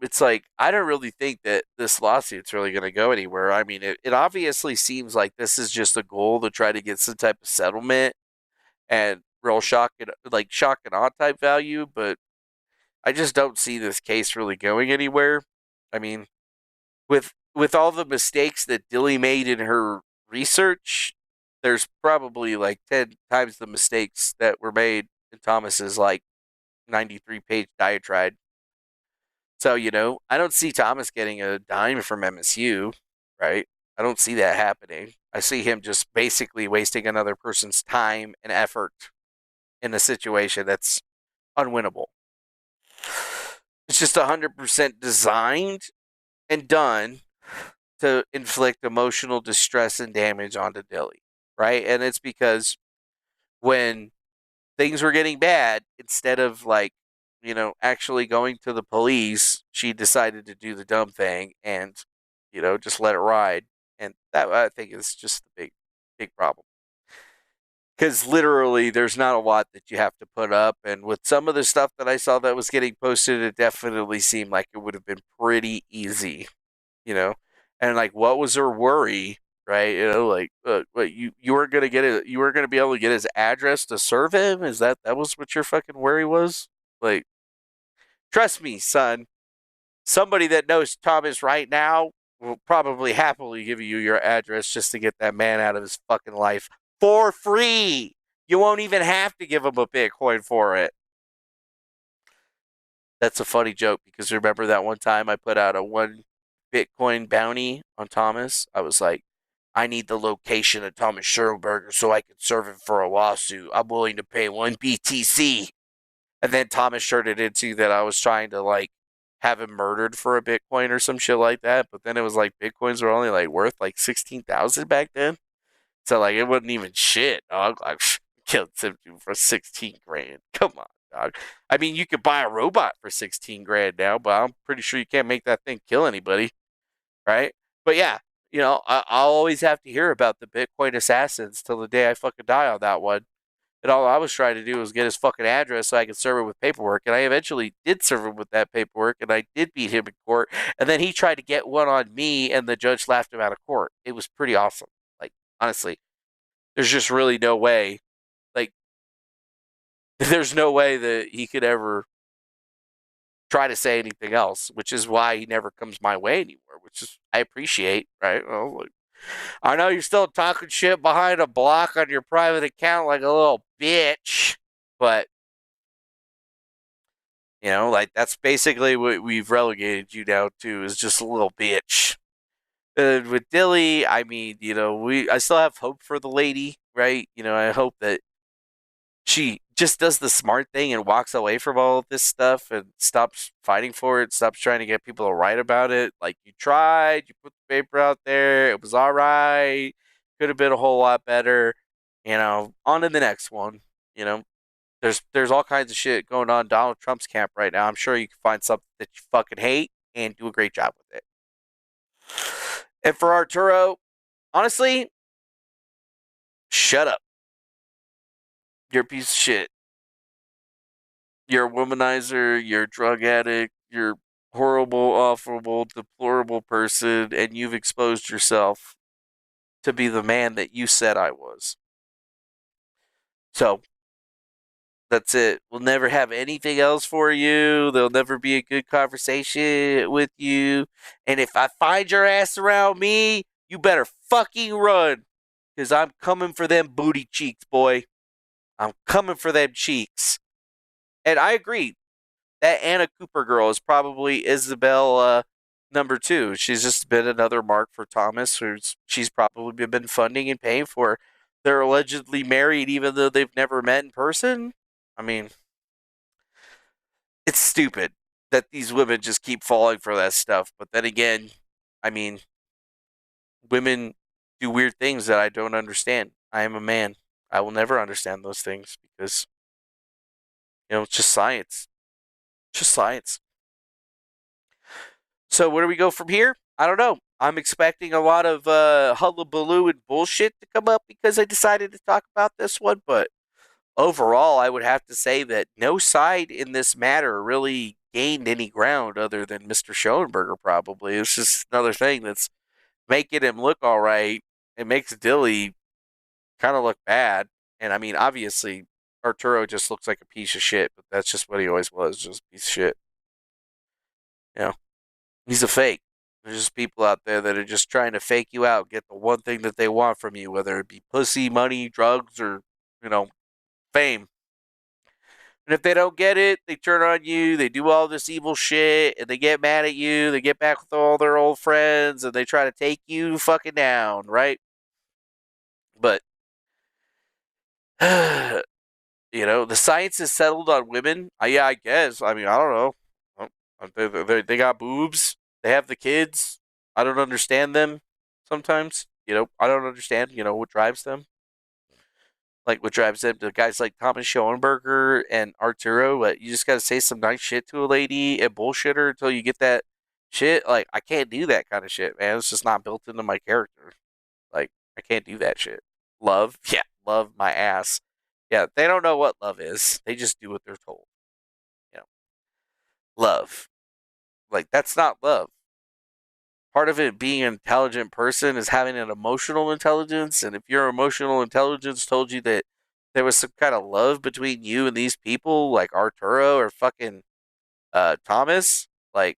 it's like, I don't really think that this lawsuit's really going to go anywhere. I mean, it obviously seems like this is just a goal to try to get some type of settlement and real shock and awe type value, but I just don't see this case really going anywhere. I mean, with all the mistakes that Dilly made in her research, there's probably like 10 times the mistakes that were made in Thomas's like 93-page diatribe. So, I don't see Thomas getting a dime from MSU, right? I don't see that happening. I see him just basically wasting another person's time and effort in a situation that's unwinnable. It's just 100% designed and done to inflict emotional distress and damage onto Dilly, right? And it's because when things were getting bad, instead of like, actually going to the police, she decided to do the dumb thing and, just let it ride. And that, I think, is just the big, big problem. Because literally, there's not a lot that you have to put up. And with some of the stuff that I saw that was getting posted, it definitely seemed like it would have been pretty easy, And like, what was her worry, right? What you weren't gonna get it, you weren't gonna be able to get his address to serve him? Is that was what your fucking worry was? Like, trust me, son. Somebody that knows Thomas right now will probably happily give you your address just to get that man out of his fucking life for free. You won't even have to give him a Bitcoin for it. That's a funny joke because remember that one time I put out a 1 Bitcoin bounty on Thomas? I was like, I need the location of Thomas Shoenberger so I can serve him for a lawsuit. I'm willing to pay 1 BTC. And then Thomas shirted into that I was trying to like have him murdered for a Bitcoin or some shit like that. But then it was like Bitcoins were only like worth like 16,000 back then. So like it wasn't even shit, dog. Like killed some dude for 16 grand. Come on, dog. I mean, you could buy a robot for 16 grand now, but I'm pretty sure you can't make that thing kill anybody, right? But yeah, I'll always have to hear about the Bitcoin assassins till the day I fucking die on that one. And all I was trying to do was get his fucking address so I could serve him with paperwork. And I eventually did serve him with that paperwork, and I did beat him in court. And then he tried to get one on me, and the judge laughed him out of court. It was pretty awesome. Like, honestly, there's just really no way. Like, there's no way that he could ever try to say anything else, which is why he never comes my way anymore, which is, I appreciate, right? Well, like, I know you're still talking shit behind a block on your private account like a little bitch, but, like, that's basically what we've relegated you down to, is just a little bitch. With Dilly, I mean, I still have hope for the lady, right? I hope that she just does the smart thing and walks away from all of this stuff and stops fighting for it, stops trying to get people to write about it. Like, you tried, you put the paper out there, it was all right, could have been a whole lot better. On to the next one. There's all kinds of shit going on in Donald Trump's camp right now. I'm sure you can find something that you fucking hate and do a great job with it. And for Arturo, honestly, shut up. You're a piece of shit. You're a womanizer, you're a drug addict, you're a horrible, awful, deplorable person, and you've exposed yourself to be the man that you said I was. So, that's it. We'll never have anything else for you. There'll never be a good conversation with you. And if I find your ass around me, you better fucking run. Because I'm coming for them booty cheeks, boy. I'm coming for them cheeks. And I agree. That Anna Cooper girl is probably Isabel number 2. She's just been another mark for Thomas, she's probably been funding and paying for. They're allegedly married even though they've never met in person. I mean, it's stupid that these women just keep falling for that stuff. But then again, I mean, women do weird things that I don't understand. I am a man. I will never understand those things because, it's just science. Just science. So where do we go from here? I don't know. I'm expecting a lot of hullabaloo and bullshit to come up because I decided to talk about this one. But overall, I would have to say that no side in this matter really gained any ground other than Mr. Shoenberger probably. It's just another thing that's making him look all right. It makes Dilly kind of look bad. And I mean, obviously, Arturo just looks like a piece of shit, but that's just what he always was, just a piece of shit. He's a fake. There's just people out there that are just trying to fake you out, get the one thing that they want from you, whether it be pussy, money, drugs, or, fame. And if they don't get it, they turn on you, they do all this evil shit, and they get mad at you, they get back with all their old friends, and they try to take you fucking down, right? But, the science is settled on women. Yeah, I guess. I mean, I don't know. They got boobs. They have the kids. I don't understand them sometimes. I don't understand, what drives them. Like, what drives them to guys like Thomas Schoenberger and Arturo. You just got to say some nice shit to a lady and bullshit her until you get that shit. Like, I can't do that kind of shit, man. It's just not built into my character. Like, I can't do that shit. Love? Yeah, love my ass. Yeah, they don't know what love is. They just do what they're told. Love. Like, that's not love. Part of it being an intelligent person is having an emotional intelligence. And if your emotional intelligence told you that there was some kind of love between you and these people, like Arturo or fucking Thomas, like,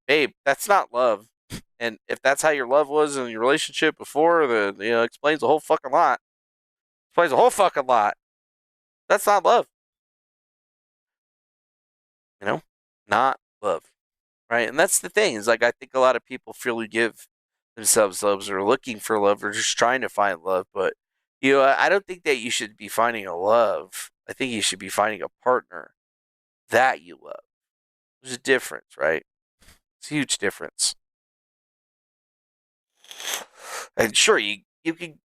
babe, that's not love. And if that's how your love was in your relationship before, then, explains a whole fucking lot. Explains a whole fucking lot. That's not love. Not love. Right? And that's the thing, is like, I think a lot of people freely give themselves love or looking for love or just trying to find love. But, I don't think that you should be finding a love. I think you should be finding a partner that you love. There's a difference, right? It's a huge difference. And sure, you can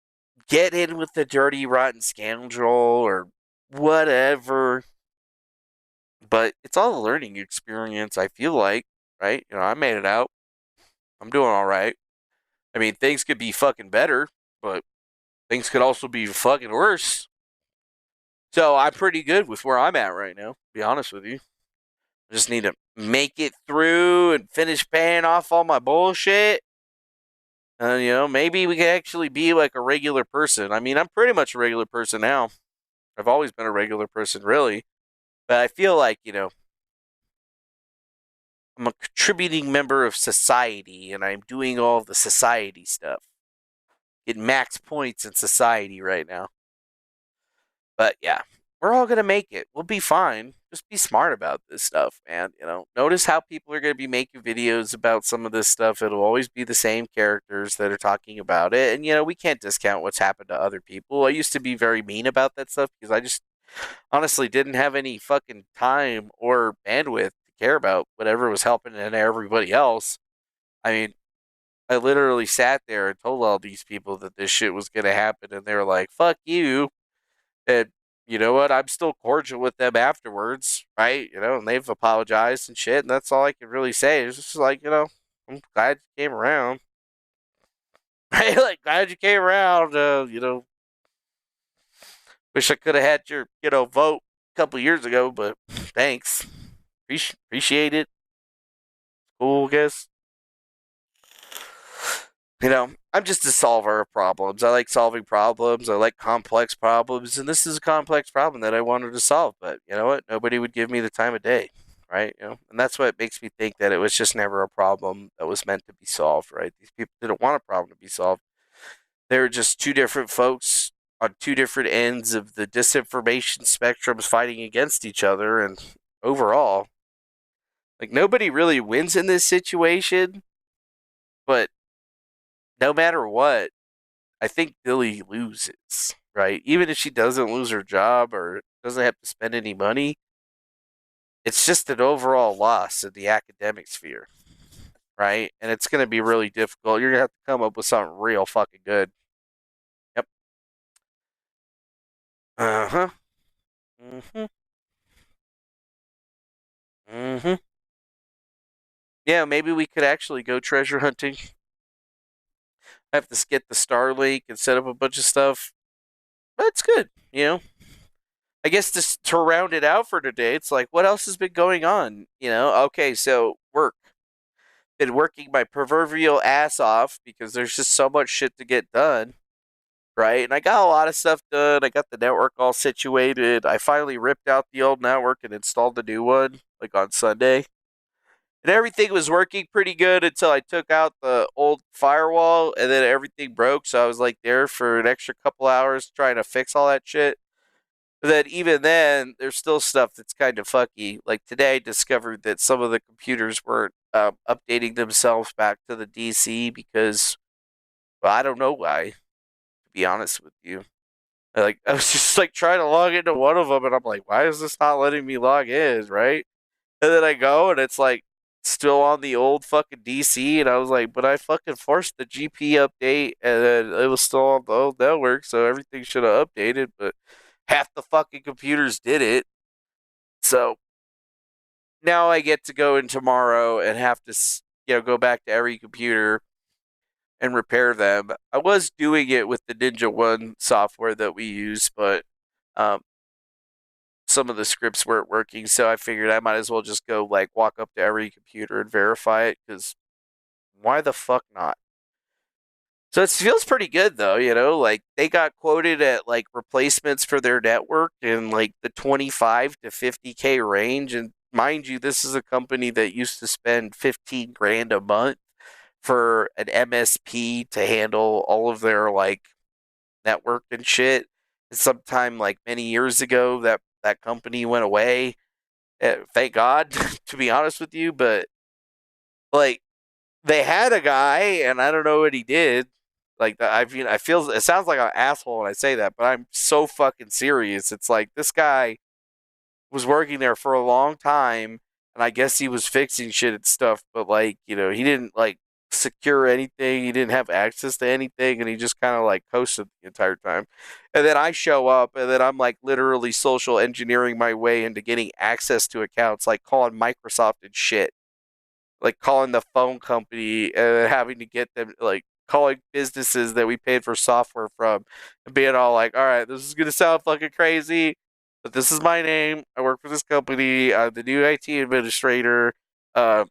get in with the dirty, rotten scoundrel or whatever, but it's all a learning experience, I feel like, right? I made it out. I'm doing all right. I mean, things could be fucking better, but things could also be fucking worse. So I'm pretty good with where I'm at right now, to be honest with you. I just need to make it through and finish paying off all my bullshit. Maybe we could actually be like a regular person. I mean, I'm pretty much a regular person now. I've always been a regular person, really. But I feel like, I'm a contributing member of society and I'm doing all the society stuff. Getting max points in society right now. But yeah, we're all going to make it. We'll be fine. Just be smart about this stuff, man. Notice how people are going to be making videos about some of this stuff. It'll always be the same characters that are talking about it. And, we can't discount what's happened to other people. I used to be very mean about that stuff because I just honestly didn't have any fucking time or bandwidth to care about whatever was helping and everybody else. I mean, I literally sat there and told all these people that this shit was going to happen, and they were like, fuck you. And you know what? I'm still cordial with them afterwards, right? And they've apologized and shit, and that's all I can really say. It's just like, I'm glad you came around. Right? Like, glad you came around. Wish I could have had your, vote a couple years ago, but thanks. Appreciate it. Cool, I guess. I'm just a solver of problems. I like solving problems. I like complex problems, and this is a complex problem that I wanted to solve. But you know what? Nobody would give me the time of day, right? And that's what makes me think that it was just never a problem that was meant to be solved, right? These people didn't want a problem to be solved. They were just two different folks on two different ends of the disinformation spectrums fighting against each other, and overall, like, nobody really wins in this situation, but no matter what, I think Billy loses, right? Even if she doesn't lose her job or doesn't have to spend any money, it's just an overall loss in the academic sphere, right? And it's going to be really difficult. You're going to have to come up with something real fucking good. Yep. Uh-huh. Mm-hmm. Mm-hmm. Yeah, maybe we could actually go treasure hunting. I have to get the Starlink and set up a bunch of stuff. That's good, I guess to round it out for today, it's like, what else has been going on? Okay, so work. Been working my proverbial ass off because there's just so much shit to get done, right? And I got a lot of stuff done. I got the network all situated. I finally ripped out the old network and installed the new one, like on Sunday. And everything was working pretty good until I took out the old firewall, and then everything broke. So I was like there for an extra couple hours trying to fix all that shit. But then even then, there's still stuff that's kind of fucky. Like today, I discovered that some of the computers weren't updating themselves back to the DC because, well, I don't know why. To be honest with you, I was just like trying to log into one of them, and I'm like, why is this not letting me log in, right? And then I go, and it's like still on the old fucking DC, and I was like, but I fucking forced the GP update, and then it was still on the old network, so everything should have updated, but half the fucking computers did it. So now I get to go in tomorrow and have to, go back to every computer and repair them. I was doing it with the Ninja One software that we use, but some of the scripts weren't working, so I figured I might as well just go like walk up to every computer and verify it, because why the fuck not? So it feels pretty good though, like they got quoted at like replacements for their network in like the 25 to 50K range, and mind you, this is a company that used to spend 15 grand a month for an MSP to handle all of their like network and shit. Sometime like many years ago that company went away. Thank God, to be honest with you, but like they had a guy, and I don't know what he did. Like I feel it sounds like an asshole when I say that, but I'm so fucking serious. It's like this guy was working there for a long time. and I guess he was fixing shit and stuff, but like, he didn't like secure anything. He didn't have access to anything, and he just kind of like coasted the entire time. And then I show up, and then I'm like literally social engineering my way into getting access to accounts, like calling Microsoft and shit, like calling the phone company and having to get them, like calling businesses that we paid for software from, and being all like, all right, this is gonna sound fucking crazy, but this is my name. I work for this company. I'm the new IT administrator. Uh,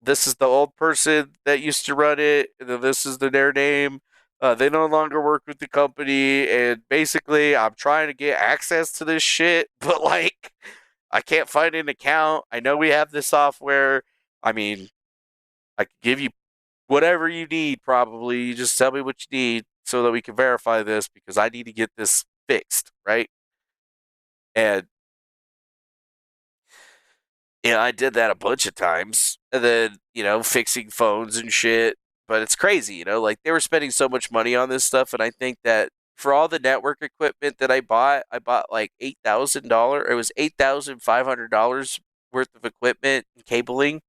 this is the old person that used to run it, and then this is their name. They no longer work with the company, and basically, I'm trying to get access to this shit, but like, I can't find an account. I know we have this software. I mean, I can give you whatever you need, probably. You just tell me what you need so that we can verify this, because I need to get this fixed, right? And I did that a bunch of times. And then, fixing phones and shit. But it's crazy, like they were spending so much money on this stuff. And I think that for all the network equipment that I bought like $8,000. It was $8,500 worth of equipment and cabling,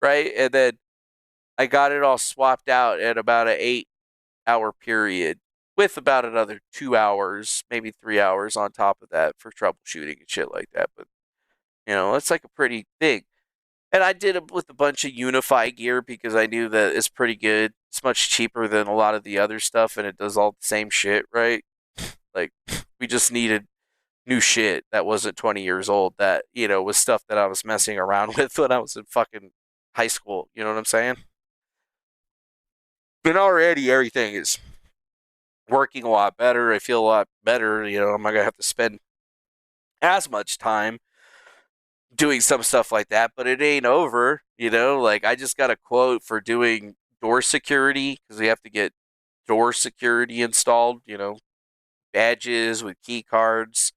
right? And then I got it all swapped out at about an 8-hour period, with about another 2 hours, maybe 3 hours on top of that for troubleshooting and shit like that. But, it's like a pretty thing. And I did it with a bunch of Unify gear because I knew that it's pretty good. It's much cheaper than a lot of the other stuff, and it does all the same shit, right? Like, we just needed new shit that wasn't 20 years old, that, was stuff that I was messing around with when I was in fucking high school. You know what I'm saying? And already everything is working a lot better. I feel a lot better. I'm not going to have to spend as much time doing some stuff like that, but it ain't over. Like I just got a quote for doing door security, because we have to get door security installed, badges with key cards,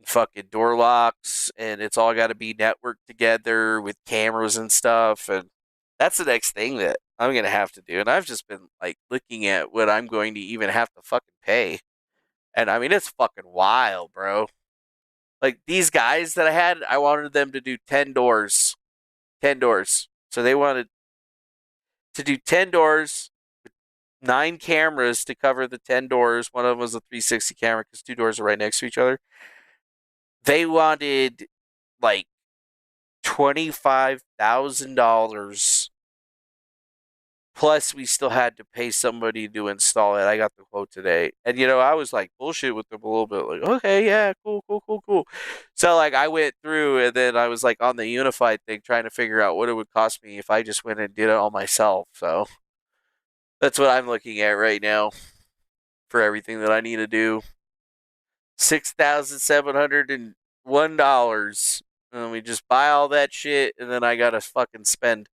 fucking door locks, and it's all got to be networked together with cameras and stuff. And that's the next thing that I'm going to have to do. And I've just been like looking at what I'm going to even have to fucking pay. And I mean, it's fucking wild, bro. Like these guys that I wanted them to do 10 doors. 10 doors. So they wanted to do 10 doors, 9 cameras to cover the 10 doors. One of them was a 360 camera because 2 doors are right next to each other. They wanted like $25,000. Plus, we still had to pay somebody to install it. I got the quote today. And, I was like bullshit with them a little bit. Like, okay, yeah, cool. So, like, I went through, and then I was like on the Unified thing trying to figure out what it would cost me if I just went and did it all myself. So, that's what I'm looking at right now for everything that I need to do. $6,701. And we just buy all that shit, and then I gotta fucking spend.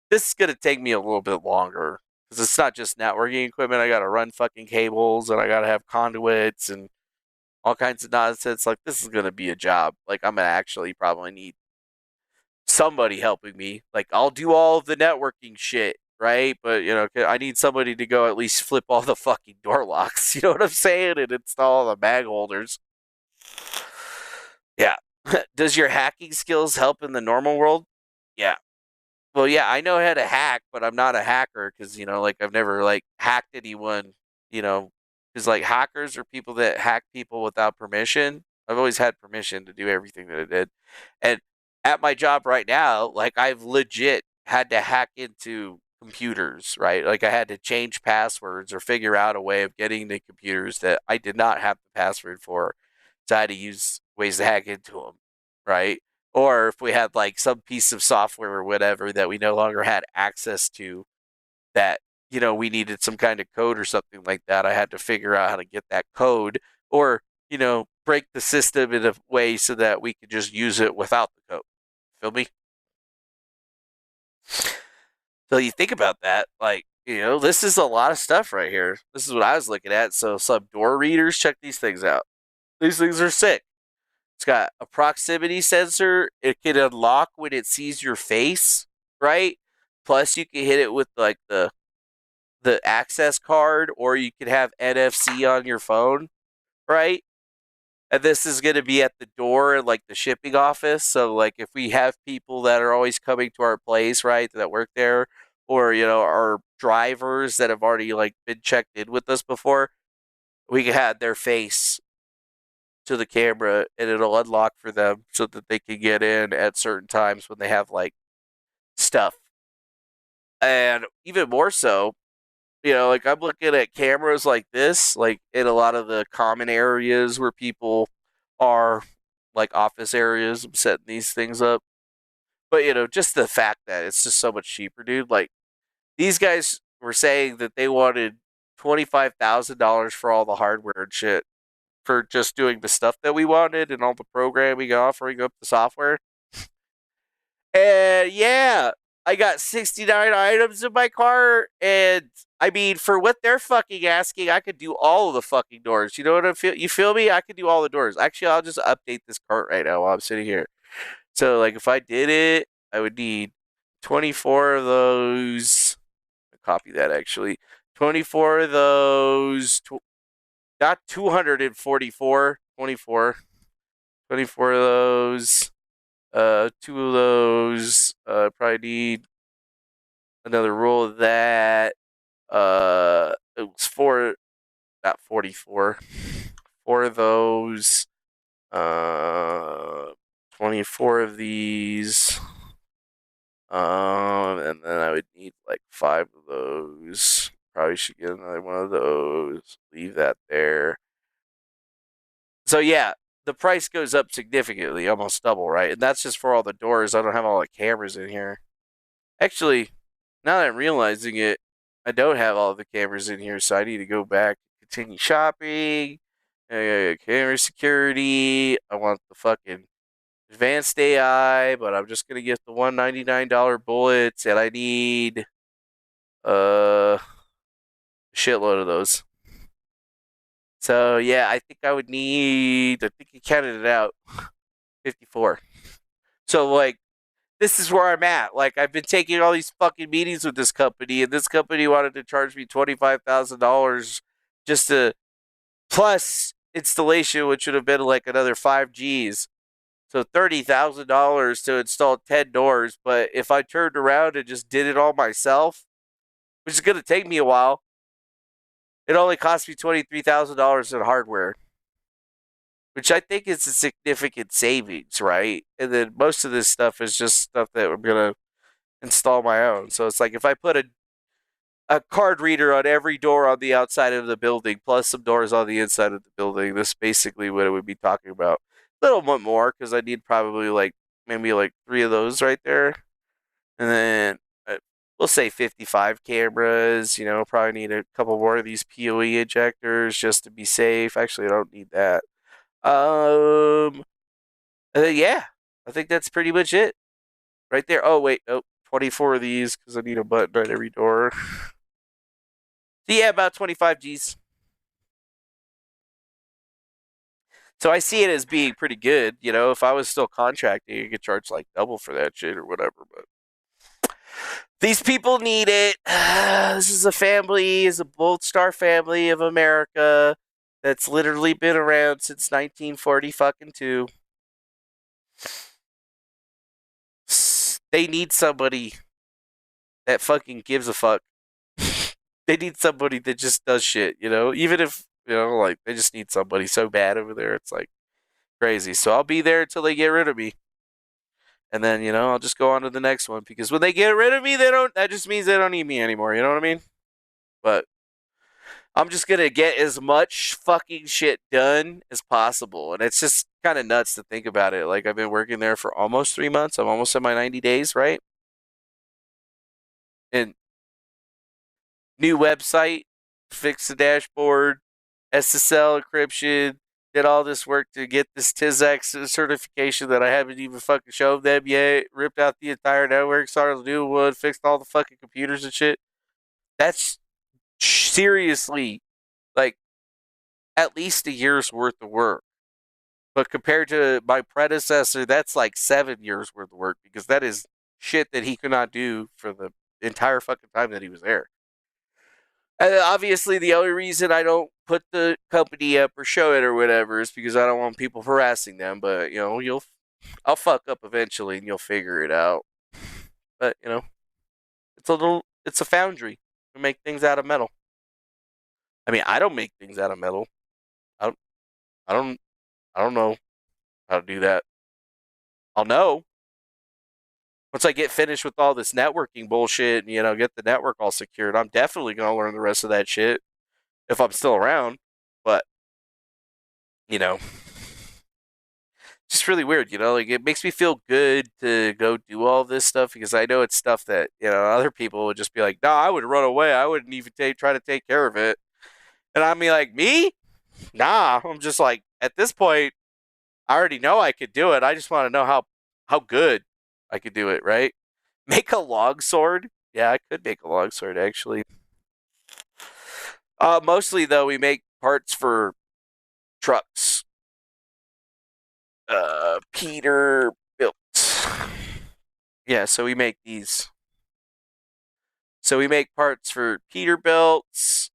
This is gonna take me a little bit longer, because it's not just networking equipment. I gotta run fucking cables, and I gotta have conduits and all kinds of nonsense. Like, this is gonna be a job. Like, I'm gonna actually probably need somebody helping me. Like, I'll do all of the networking shit, right? But I need somebody to go at least flip all the fucking door locks. You know what I'm saying? And install the bag holders. Yeah. Does your hacking skills help in the normal world? Yeah. Well, yeah, I know how to hack, but I'm not a hacker because, like, I've never, like, hacked anyone, because, like, hackers are people that hack people without permission. I've always had permission to do everything that I did. And at my job right now, like, I've legit had to hack into computers, right? Like, I had to change passwords or figure out a way of getting the computers that I did not have the password for. So I had to use ways to hack into them, right? Or if we had like some piece of software or whatever that we no longer had access to, that, we needed some kind of code or something like that, I had to figure out how to get that code, or, break the system in a way so that we could just use it without the code. Feel me? So you think about that, like, this is a lot of stuff right here. This is what I was looking at. So some door readers, check these things out. These things are sick. It's got a proximity sensor. It can unlock when it sees your face, right? Plus, you can hit it with like the access card, or you could have NFC on your phone, right? And this is going to be at the door in like the shipping office. So like if we have people that are always coming to our place, right, that work there, or our drivers that have already like been checked in with us before, we can have their face to the camera and it'll unlock for them so that they can get in at certain times when they have like stuff. And even more so, like I'm looking at cameras like this, like in a lot of the common areas where people are, like office areas. I'm setting these things up. But, just the fact that it's just so much cheaper, dude. Like, these guys were saying that they wanted $25,000 for all the hardware and shit for just doing the stuff that we wanted and all the programming, offering up the software. And yeah, I got 69 items in my cart, and I mean, for what they're fucking asking, I could do all of the fucking doors. You know what I feel? You feel me? I could do all the doors. Actually, I'll just update this cart right now while I'm sitting here. So, like, if I did it, I would need 24 of those. Copy that, actually. 24 of those. Not 244. 24. 24 of those. 2 of those. Probably need another roll of that. It was 4, not 44. 4 of those. 24 of these. And then I would need like 5 of those. Probably should get another one of those. Leave that there. So yeah, the price goes up significantly, almost double, right? And that's just for all the doors. I don't have all the cameras in here. Actually, now that I'm realizing it, I don't have all the cameras in here, so I need to go back, continue shopping. Camera security. I want the fucking advanced AI, but I'm just gonna get the $199 bullets, and I need a shitload of those. So yeah, I think I would need. I think you counted it out, 54. So like, this is where I'm at. Like, I've been taking all these fucking meetings with this company, and this company wanted to charge me $25,000 just to plus installation, which would have been like another 5Gs. So $30,000 to install 10 doors. But if I turned around and just did it all myself, which is going to take me a while, it only cost me $23,000 in hardware, which I think is a significant savings, right? And then most of this stuff is just stuff that I'm going to install my own. So it's like if I put a card reader on every door on the outside of the building, plus some doors on the inside of the building, this is basically what it would be talking about. A little bit more, because I need probably like maybe like 3 of those right there. And then we'll say 55 cameras. Probably need a couple more of these PoE injectors just to be safe. Actually, I don't need that. Yeah, I think that's pretty much it right there. Oh, wait. Oh, 24 of these, because I need a button on every door. So yeah, about 25 Gs. So I see it as being pretty good. If I was still contracting, I could charge like double for that shit or whatever. But these people need it. This is a family, is a Gold Star family of America that's literally been around since 1942. They need somebody that fucking gives a fuck. They need somebody that just does shit, even if, like, they just need somebody so bad over there. It's like crazy. So I'll be there until they get rid of me. And then, I'll just go on to the next one, because when they get rid of me, that just means they don't need me anymore. You know what I mean? But I'm just going to get as much fucking shit done as possible. And it's just kind of nuts to think about it. Like, I've been working there for almost 3 months. I'm almost at my 90 days, right? And new website, fix the dashboard, SSL encryption, did all this work to get this TISAX certification that I haven't even fucking shown them yet, ripped out the entire network, started a new one, fixed all the fucking computers and shit. That's seriously, like, at least a year's worth of work. But compared to my predecessor, that's like 7 years worth of work, because that is shit that he could not do for the entire fucking time that he was there. Obviously, the only reason I don't put the company up or show it or whatever is because I don't want people harassing them. But I'll fuck up eventually, and you'll figure it out. But it's a foundry. We make things out of metal. I mean, I don't make things out of metal. I don't, I don't, I don't know how to do that. I'll know once I get finished with all this networking bullshit and get the network all secured. I'm definitely gonna learn the rest of that shit if I'm still around. But just really weird. Like it makes me feel good to go do all this stuff because I know it's stuff that other people would just be like, "No, I would run away. I wouldn't even try to take care of it." And I'm like, "Me? Nah." I'm just like, at this point, I already know I could do it. I just want to know how good I could do it. Right? Make a log sword? Yeah, I could make a log sword actually. Mostly though, we make parts for trucks. Peterbilt. Yeah, so we make these. So we make parts for Peterbilts,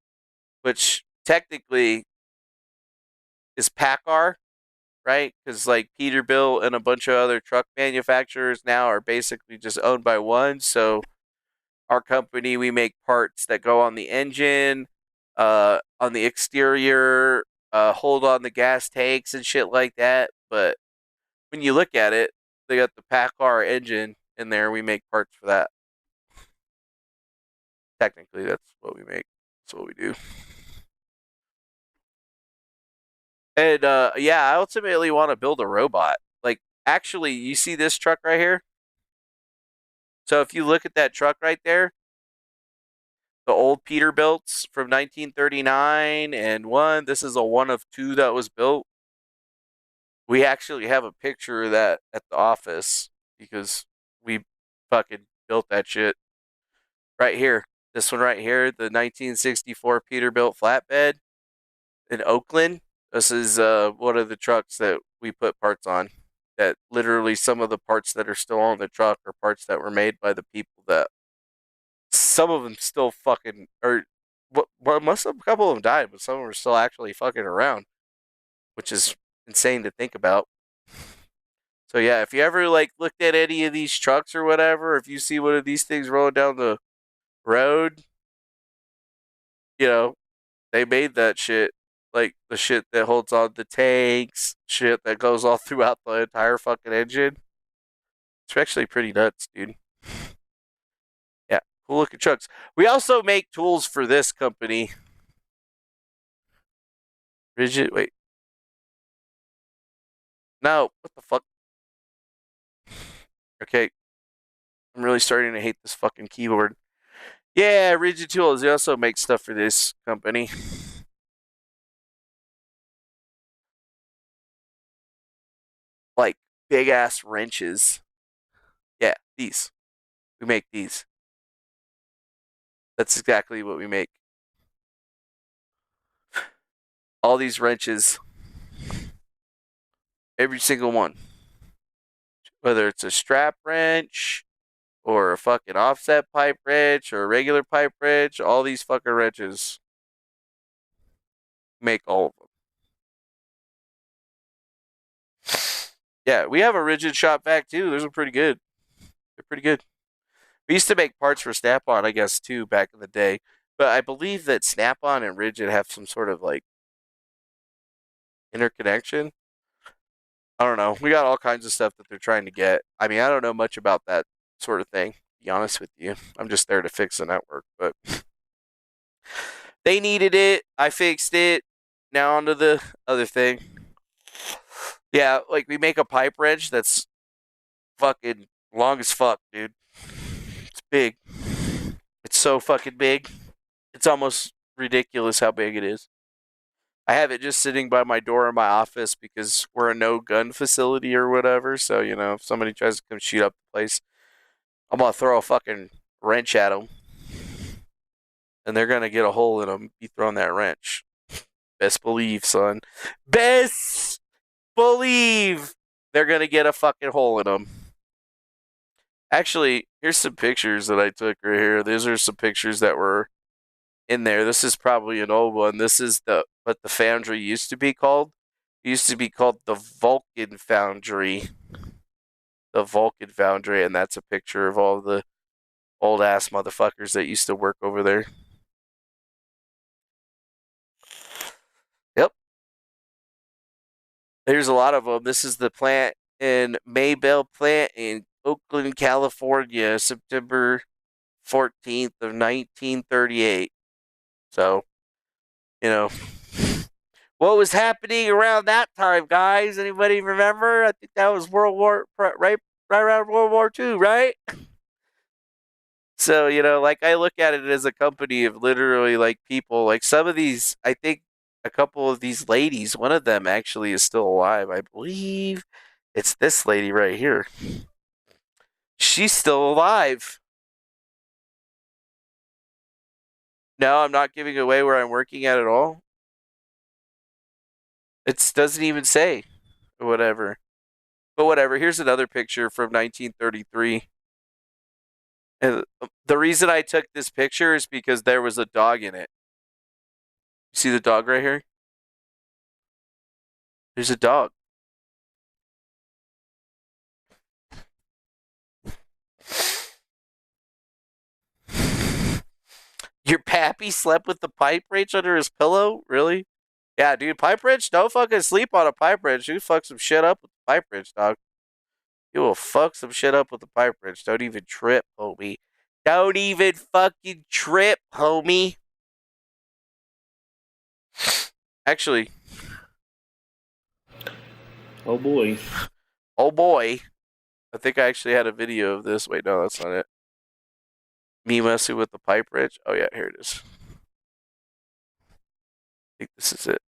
which technically is PACCAR, right? Because like Peterbilt and a bunch of other truck manufacturers now are basically just owned by one. So our company, we make parts that go on the engine, on the exterior, hold on the gas tanks and shit like that. But when you look at it, they got the PACCAR engine in there. We make parts for that. Technically, that's what we make. That's what we do. And I ultimately want to build a robot. Like, actually, you see this truck right here? So if you look at that truck right there, the old Peterbilts from 1939 and one, this is a one of two that was built. We actually have a picture of that at the office because we fucking built that shit right here. This one right here, the 1964 Peterbilt flatbed in Oakland. This is one of the trucks that we put parts on. That literally some of the parts that are still on the truck are parts that were made by the people that some of them still fucking or most of a couple of them died, but some of them are still actually fucking around, which is insane to think about. So yeah, if you ever like looked at any of these trucks or whatever, if you see one of these things rolling down the road, they made that shit. Like the shit that holds on the tanks, shit that goes all throughout the entire fucking engine. It's actually pretty nuts, dude. Yeah, cool looking trucks. We also make tools for this company. Rigid, wait. No, what the fuck? Okay, I'm really starting to hate this fucking keyboard. Yeah, Rigid Tools. They also make stuff for this company. Like big ass wrenches. Yeah, these. We make these. That's exactly what we make. All these wrenches. Every single one. Whether it's a strap wrench or a fucking offset pipe wrench or a regular pipe wrench, all these fucking wrenches make all of them. Yeah, we have a rigid shop vac too. Those are pretty good. They're pretty good. We used to make parts for Snap-on, I guess, too, back in the day. But I believe that Snap-on and Rigid have some sort of like interconnection. I don't know. We got all kinds of stuff that they're trying to get. I mean, I don't know much about that sort of thing, to be honest with you. I'm just there to fix the network, but they needed it. I fixed it. Now onto the other thing. Yeah, like we make a pipe wrench that's fucking long as fuck, dude. It's big. It's so fucking big. It's almost ridiculous how big it is. I have it just sitting by my door in my office because we're a no gun facility or whatever. So, if somebody tries to come shoot up the place, I'm going to throw a fucking wrench at them. And they're going to get a hole in them. Be throwing that wrench. Best believe, son. Best believe they're going to get a fucking hole in them. Actually, here's some pictures that I took right here. These are some pictures that were in there. This is probably an old one. This is what the foundry used to be called. It used to be called the Vulcan Foundry. The Vulcan Foundry, and that's a picture of all the old ass motherfuckers that used to work over there. Yep. There's a lot of them. This is the plant in Maybell plant in Oakland, California, September 14th of 1938. So, you know, what was happening around that time, guys? Anybody remember? I think that was right around World War II, right? So, you know, like I look at it as a company of literally like people, like some of these, I think a couple of these ladies, one of them actually is still alive. I believe it's this lady right here. She's still alive. No, I'm not giving away where I'm working at all. It doesn't even say or whatever. But whatever, here's another picture from 1933. And the reason I took this picture is because there was a dog in it. You see the dog right here? There's a dog. Your pappy slept with the pipe wrench under his pillow? Really? Yeah, dude, pipe wrench? Don't fucking sleep on a pipe wrench. You fuck some shit up with the pipe wrench, dog. You will fuck some shit up with the pipe wrench. Don't even trip, homie. Don't even fucking trip, homie. Actually. Oh boy. Oh boy. I think I actually had a video of this. Wait, no, that's not it. Me messing with the pipe wrench. Oh yeah, here it is. I think this is it.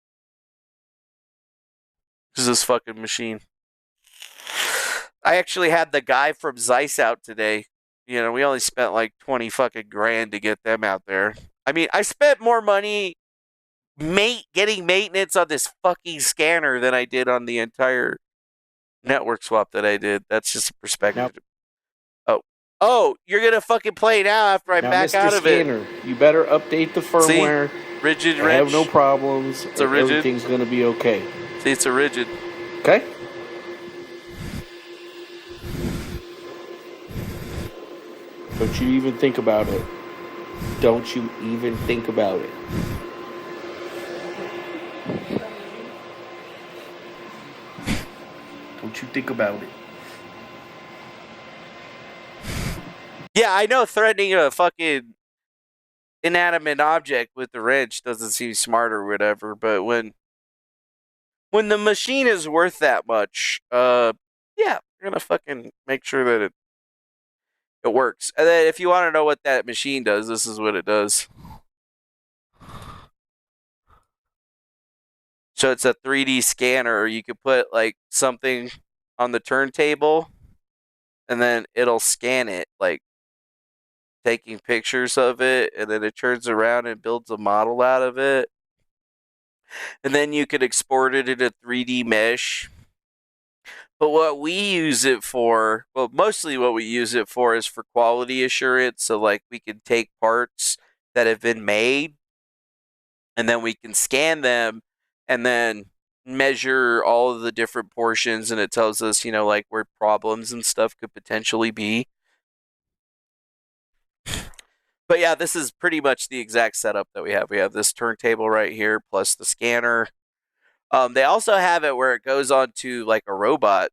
This is this fucking machine. I actually had the guy from Zeiss out today. You know, we only spent like 20 fucking grand to get them out there. I mean, I spent more money getting maintenance on this fucking scanner than I did on the entire network swap that I did. That's just a perspective. Now, oh, you're gonna fucking play now after I back Mr. out of Scanner, it. You better update the firmware. See? Rigid I wrench. have no problems. It's a rigid. Everything's gonna be okay. See, it's a rigid. Okay? Don't you even think about it. Don't you even think about it. Don't you think about it. Yeah, I know threatening a fucking inanimate object with the wrench doesn't seem smart or whatever, but when the machine is worth that much, yeah, you're gonna fucking make sure that it works. And then if you want to know what that machine does, this is what it does. So it's a 3D scanner. You could put like something on the turntable and then it'll scan it, like taking pictures of it, and then it turns around and builds a model out of it. And then you could export it in a 3D mesh. But what we use it for, well, mostly what we use it for is for quality assurance. So, like, we can take parts that have been made, and then we can scan them, and then measure all of the different portions, and it tells us, you know, like, where problems and stuff could potentially be. But yeah, this is pretty much the exact setup that we have. We have this turntable right here, plus the scanner. They also have it where it goes onto like a robot.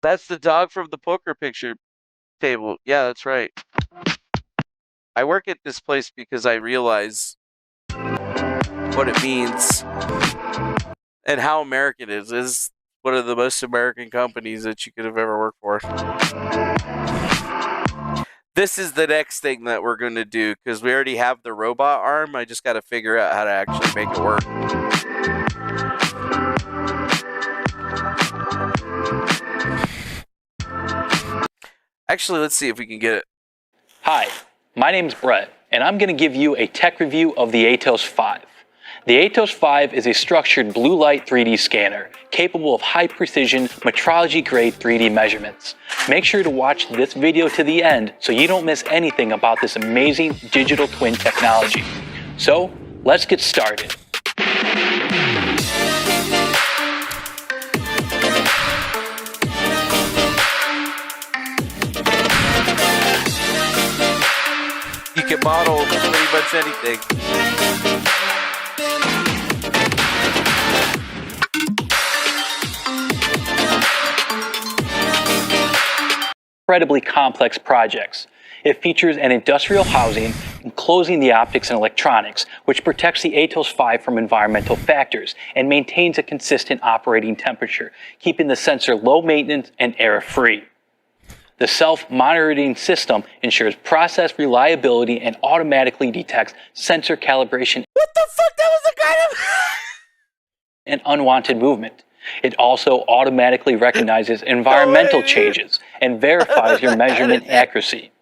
That's the dog from the poker picture table. Yeah, that's right. I work at this place because I realize what it means and how American it is. It's one of the most American companies that you could have ever worked for. This is the next thing that we're going to do because we already have the robot arm. I just got to figure out how to actually make it work. Actually, let's see if we can get it. Hi, my name's Brett, and I'm going to give you a tech review of the Atos 5. The ATOS 5 is a structured blue light 3D scanner, capable of high-precision, metrology-grade 3D measurements. Make sure to watch this video to the end so you don't miss anything about this amazing digital twin technology. So, let's get started. You can model pretty much anything. Incredibly complex projects. It features an industrial housing enclosing the optics and electronics, which protects the ATOS 5 from environmental factors and maintains a consistent operating temperature, keeping the sensor low maintenance and error-free. The self-monitoring system ensures process reliability and automatically detects sensor calibration. What the fuck? That was a kind of... and unwanted movement. It also automatically recognizes environmental changes and verifies your measurement accuracy.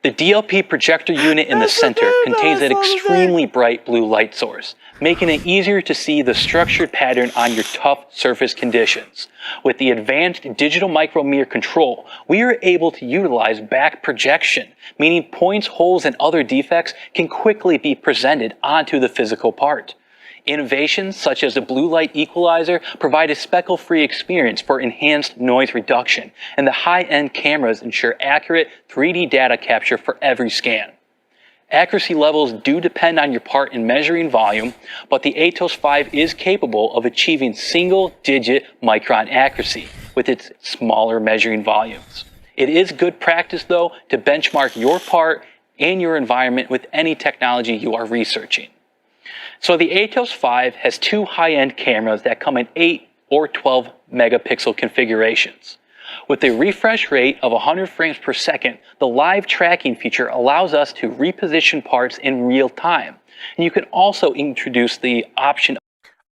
The DLP projector unit in the center contains an extremely bright blue light source, making it easier to see the structured pattern on your tough surface conditions. With the advanced digital micromirror control, we are able to utilize back projection, meaning points, holes, and other defects can quickly be presented onto the physical part. Innovations such as the blue light equalizer provide a speckle-free experience for enhanced noise reduction, and the high-end cameras ensure accurate 3D data capture for every scan. Accuracy levels do depend on your part in measuring volume, but the ATOS 5 is capable of achieving single-digit micron accuracy with its smaller measuring volumes. It is good practice, though, to benchmark your part and your environment with any technology you are researching. So the ATOS 5 has two high-end cameras that come in 8 or 12 megapixel configurations. With a refresh rate of 100 frames per second, the live tracking feature allows us to reposition parts in real time. And you can also introduce the option.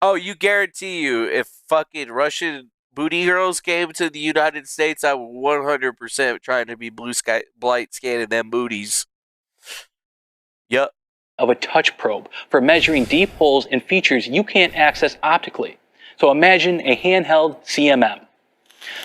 Oh, you guarantee you, if fucking Russian booty girls came to the United States, I would 100% trying to be blue sky blight scanning them booties. Yup. Of a touch probe for measuring deep holes and features you can't access optically. So imagine a handheld CMM.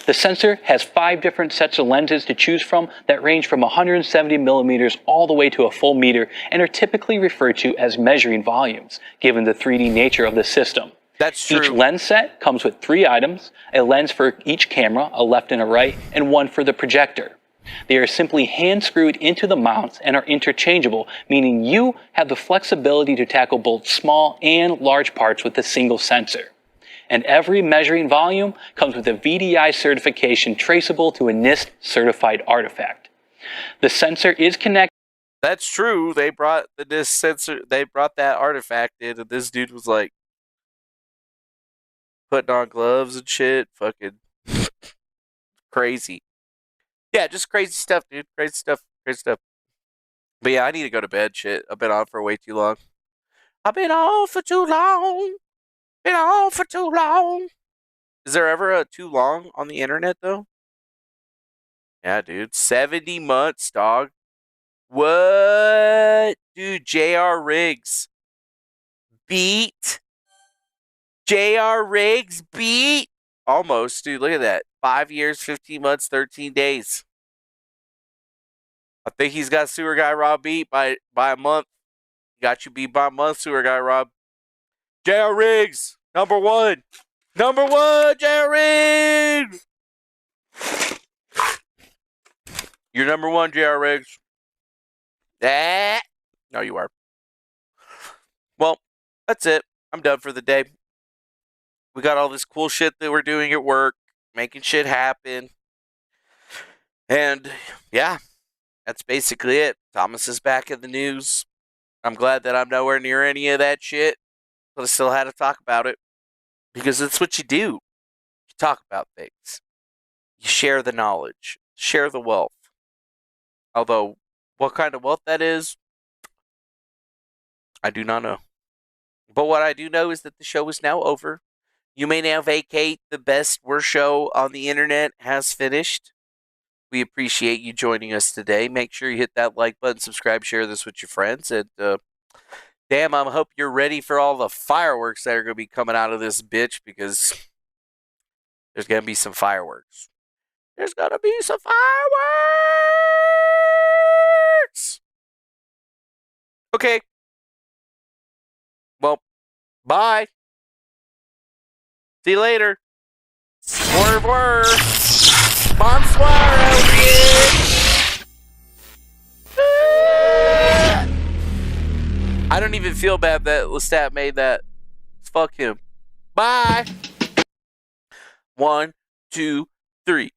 The sensor has 5 different sets of lenses to choose from that range from 170 millimeters all the way to a full meter and are typically referred to as measuring volumes, given the 3D nature of the system. That's true. Each lens set comes with 3 items, a lens for each camera, a left and a right, and one for the projector. They are simply hand-screwed into the mounts and are interchangeable, meaning you have the flexibility to tackle both small and large parts with a single sensor. And every measuring volume comes with a VDI certification traceable to a NIST-certified artifact. The sensor is connected. That's true. They brought the NIST sensor. They brought that artifact in, and this dude was like putting on gloves and shit. Fucking crazy. Yeah, just crazy stuff, dude. Crazy stuff. Crazy stuff. But yeah, I need to go to bed. Shit, I've been on for way too long. I've been on for too long. Been on for too long. Is there ever a too long on the internet, though? Yeah, dude. 70 months, dog. What? Dude, J.R. Riggs. Beat. J.R. Riggs beat. Almost, dude. Look at that. 5 years, 15 months, 13 days. I think he's got Sewer Guy Rob beat by a month. Got you beat by a month, Sewer Guy Rob. J.R. Riggs, number 1. Number 1, J.R. Riggs. You're number 1, J.R. Riggs. No, you are. Well, that's it. I'm done for the day. We got all this cool shit that we're doing at work, making shit happen. And yeah, that's basically it. Thomas is back in the news. I'm glad that I'm nowhere near any of that shit, but I still had to talk about it because it's what you do. You talk about things. You share the knowledge, share the wealth. Although, what kind of wealth that is, I do not know. But what I do know is that the show is now over. You may now vacate. The best worst show on the internet has finished. We appreciate you joining us today. Make sure you hit that like button, subscribe, share this with your friends, and Damn, I hope you're ready for all the fireworks that are going to be coming out of this bitch, because there's going to be some fireworks. There's going to be some fireworks! Okay. Well, bye. See you later. Au revoir. Bonsoir, bitch. I don't even feel bad that Lestat made that. Fuck him. Bye. 1, 2, 3.